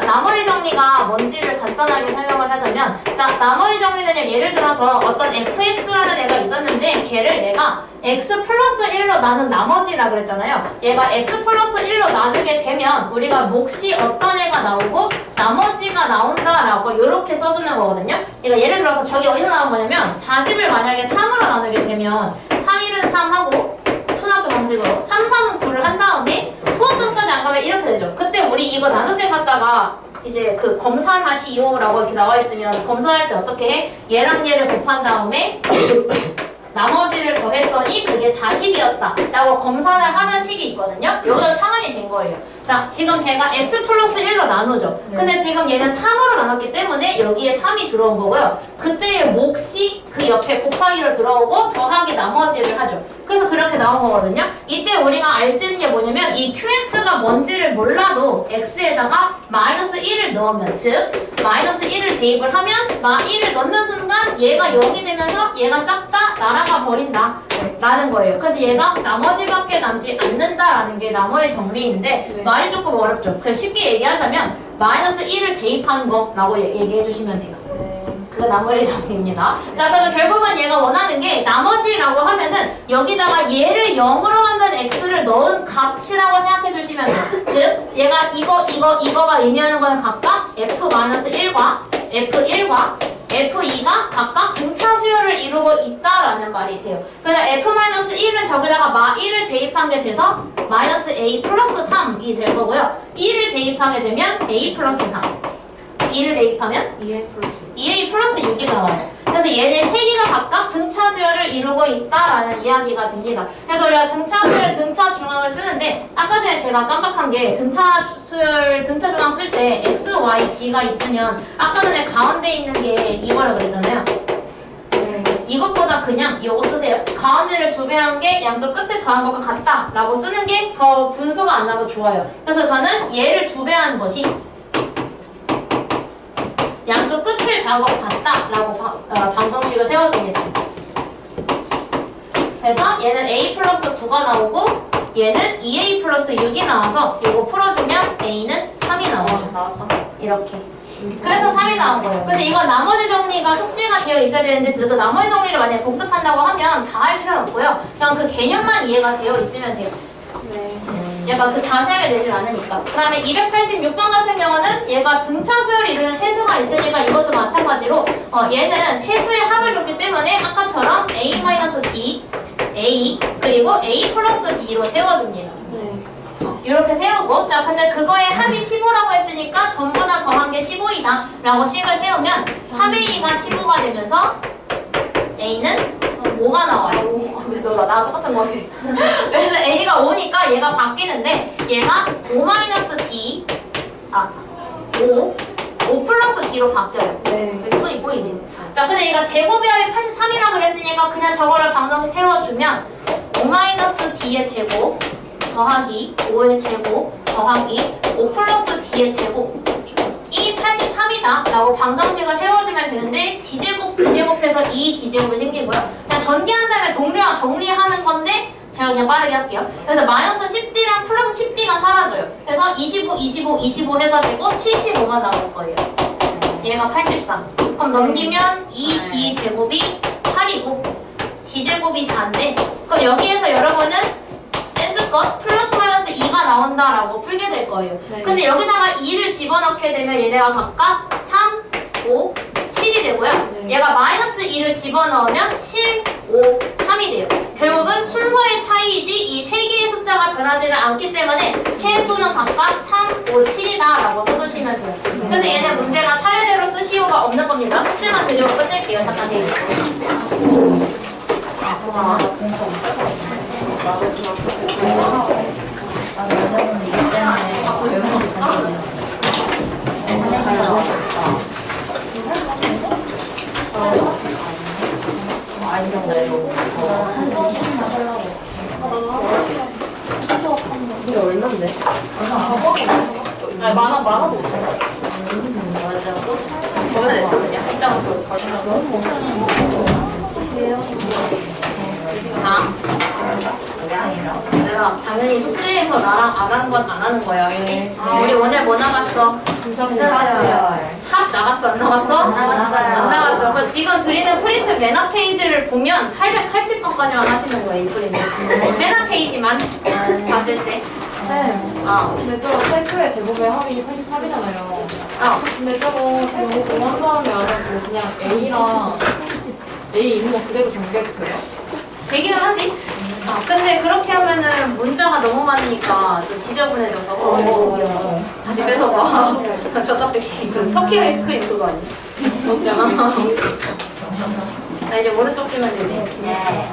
나머지 정리가 뭔지를 간단하게 설명을 하자면 자, 나머지 정리는 예를 들어서 어떤 fx라는 애가 있었는데 걔를 내가 x 플러스 1로 나눈 나머지라 그랬잖아요. 얘가 x 플러스 1로 나누게 되면 우리가 몫이 어떤 애가 나오고 나머지가 나온다라고 이렇게 써주는 거거든요. 그러니까 예를 들어서 저기 어디서 나온 거냐면 40을 만약에 3으로 나누게 되면 3일은 3하고 초등학교 방식으로 3, 3은 9를 한 다음에 소원점까지 안 가면 이렇게 되죠. 그때 우리 이거 나눗셈 하다가 이제 검산하시오라고 이렇게 나와 있으면 검산할 때 어떻게 해? 얘랑 얘를 곱한 다음에 나머지를 더했더니 그게 40이었다 라고 검산을 하는 식이 있거든요. 여기서 상환이 된 거예요. 자, 지금 제가 x 플러스 1로 나누죠. 근데 지금 얘는 3으로 나눴기 때문에 여기에 3이 들어온 거고요. 그때의 몫이 그 옆에 곱하기로 들어오고 더하기 나머지를 하죠. 그래서 그렇게 나온 거거든요. 이때 우리가 알 수 있는 게 뭐냐면 이 qx가 뭔지를 몰라도 x에다가 마이너스 1을 넣으면 즉 마이너스 1을 대입을 하면 1을 넣는 순간 얘가 0이 되면서 얘가 싹 다 날아가 버린다 라는 거예요. 그래서 얘가 나머지밖에 남지 않는다라는 게 나머지 정리인데 말이 조금 어렵죠. 그래서 쉽게 얘기하자면 마이너스 1을 대입한 거라고 얘기해 주시면 돼요. 그거 나머지 정리입니다. 자, 그래서 결국은 얘가 원하는 게 나머지라고 하면은 여기다가 얘를 0으로 만든 x를 넣은 값이라고 생각해 주시면 돼요. 즉, 얘가 이거가 의미하는 거는 각각 f-1과 f1과 f2가 각각 등차 수열을 이루고 있다라는 말이 돼요. 그래서 f-1은 저기다가 1을 대입한 게 돼서 -a 플러스 3이 될 거고요. 2를 대입하게 되면 a 플러스 3. 2를 대입하면 2a 플러스 6이 나와요. 그래서 얘네 세 개가 각각 등차 수열을 이루고 있다라는 이야기가 됩니다. 그래서 우리가 등차 수열, 등차 중앙을 쓰는데 아까 전에 제가 깜빡한 게 등차 수열, 등차 중앙 쓸 때 x, y, g가 있으면 아까 전에 가운데 있는 게 이거라 그랬잖아요. 이것보다 그냥 이거 쓰세요. 가운데를 2배 한 게 양쪽 끝에 더한 것과 같다 라고 쓰는 게 더 분수가 안 나도 좋아요. 그래서 저는 얘를 2배 하는 것이 양쪽 끝을 더한 것과 같다라고 방정식을 세워줍니다. 그래서 얘는 a 플러스 9가 나오고 얘는 2a 플러스 6이 나와서 이거 풀어주면 a는 3이 나와요. 이렇게. 그래서 3이 나온 거예요. 근데 이건 나머지 정리가 숙지가 되어 있어야 되는데 그 나머지 정리를 만약에 복습한다고 하면 다 할 필요는 없고요. 그냥 그 개념만 이해가 되어 있으면 돼요. 얘가 그 자세하게 내진 않으니까. 그 다음에 286번 같은 경우는 얘가 등차 수열을 이루는 세수가 있으니까 이것도 마찬가지로 얘는 세수의 합을 줬기 때문에 아까처럼 a-d, a 그리고 a 플러스 d로 세워줍니다. 이렇게 세우고 자 근데 그거의 합이 15라고 했으니까 전부 다 더한 게 15이다 라고 식을 세우면 3a가 15가 되면서 a는 5가 나와요. 나랑 똑같은 거지. 그래서 a가 5니까 얘가 바뀌는데 얘가 5-d 5 플러스 d로 바뀌어요. 여기 손이 보이지? 자 근데 얘가 제곱이하면 83이라 그랬으니까 그냥 저거를 방정식 세워주면 5-d의 제곱 더하기 5의 제곱 더하기 5 플러스 d의 제곱 이 83이다 라고 방정식을 세워주면 되는데 d제곱, d제곱해서 2d제곱이 생기고요. 그냥 전개한 다음에 동류랑 정리하는 건데 제가 그냥 빠르게 할게요. 그래서 마이너스 10d랑 플러스 10d가 사라져요. 그래서 25, 25, 25 해가지고 75가 나올 거예요. 얘가 83. 그럼 넘기면 2d 제곱이 8이고 d제곱이 4인데 그럼 여기에서 여러분은 센스껏 플러스 마이너스 2가 나온다라고 풀게 될 거예요. 근데 여기다가 2를 집어넣게 되면 얘네가 각각 3, 5, 7이 되고요. 얘가 마이너스 2를 집어넣으면 7, 5, 3이 돼요. 결국은 순서의 차이이지 이 세 개의 숫자가 변하지는 않기 때문에 세 수는 각각 3, 5, 7이다 라고 써주시면 돼요. 그래서 얘네 문제가 차례대로 쓰시오가 없는 겁니다. 숙제만 드리고 끝낼게요. 잠깐 대기. 이게 얼마인데? 많아도 못해. 저번에 냈거든요. 이따가 얘들아, 당연히 숙제에서 나랑 안 하는 건 안 하는 거야. 우리 오늘 뭐 나갔어? 합 나갔어? 안 나갔어? 안 나갔죠. 그럼 지금 드리는 프린트 맨 앞 페이지를 보면 880번까지만 하시는 거예요. 이 프린트. 맨 앞 페이지만 봤을 때. 근데 저거 세수의 제곱의 합이 33이잖아요. 근데 저거 제곱 공한 다음에 안 하고 그냥 A랑 A 있는 거 그대로 정리해도 돼요? 되기는 하지. 근데 그렇게 하면은 문자가 너무 많으니까 좀 지저분해져서 다시 뺏어봐. 저 카페 그 터키 아이스크림 그거 아니야? 나 이제 오른쪽 주면 되지. 네.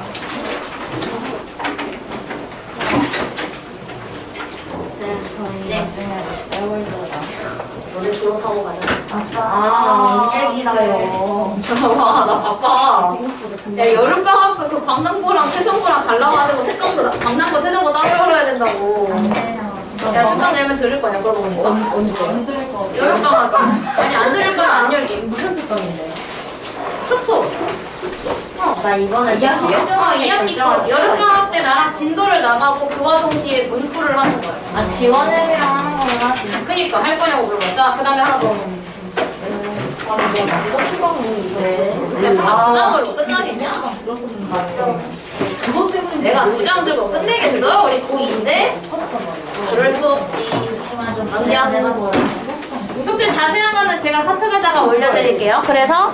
너네 졸업하고 가자. 언제기다요. 와, 나 바빠. 야, 여름방학도 그 강남고랑 세정고랑 달라가지고 강남고 세정고 따로 열어야 된다고. 야, 특강 열면 들을 거냐, 그러고 보니까. 언제? 여름방학. 아니, 안 들을 거면 안 열게. 무슨 특강인데? 스토. 나 이번에 2학기 거. 여름방학 때 나랑 진도를 나가고 그와 동시에 문풀을 하는 거야. 지원회랑 하는 거구나. 그니까, 할 거냐고 물어봤자. 그 다음에 하나 더. 제가 두 장으로 끝나겠냐? 그것 때문에 내가 두 장 들고 끝내겠어? 우리 고2인데? 그럴 수 없지. 숙제 자세한 거는 제가 카톡에다가 올려드릴게요. 그래서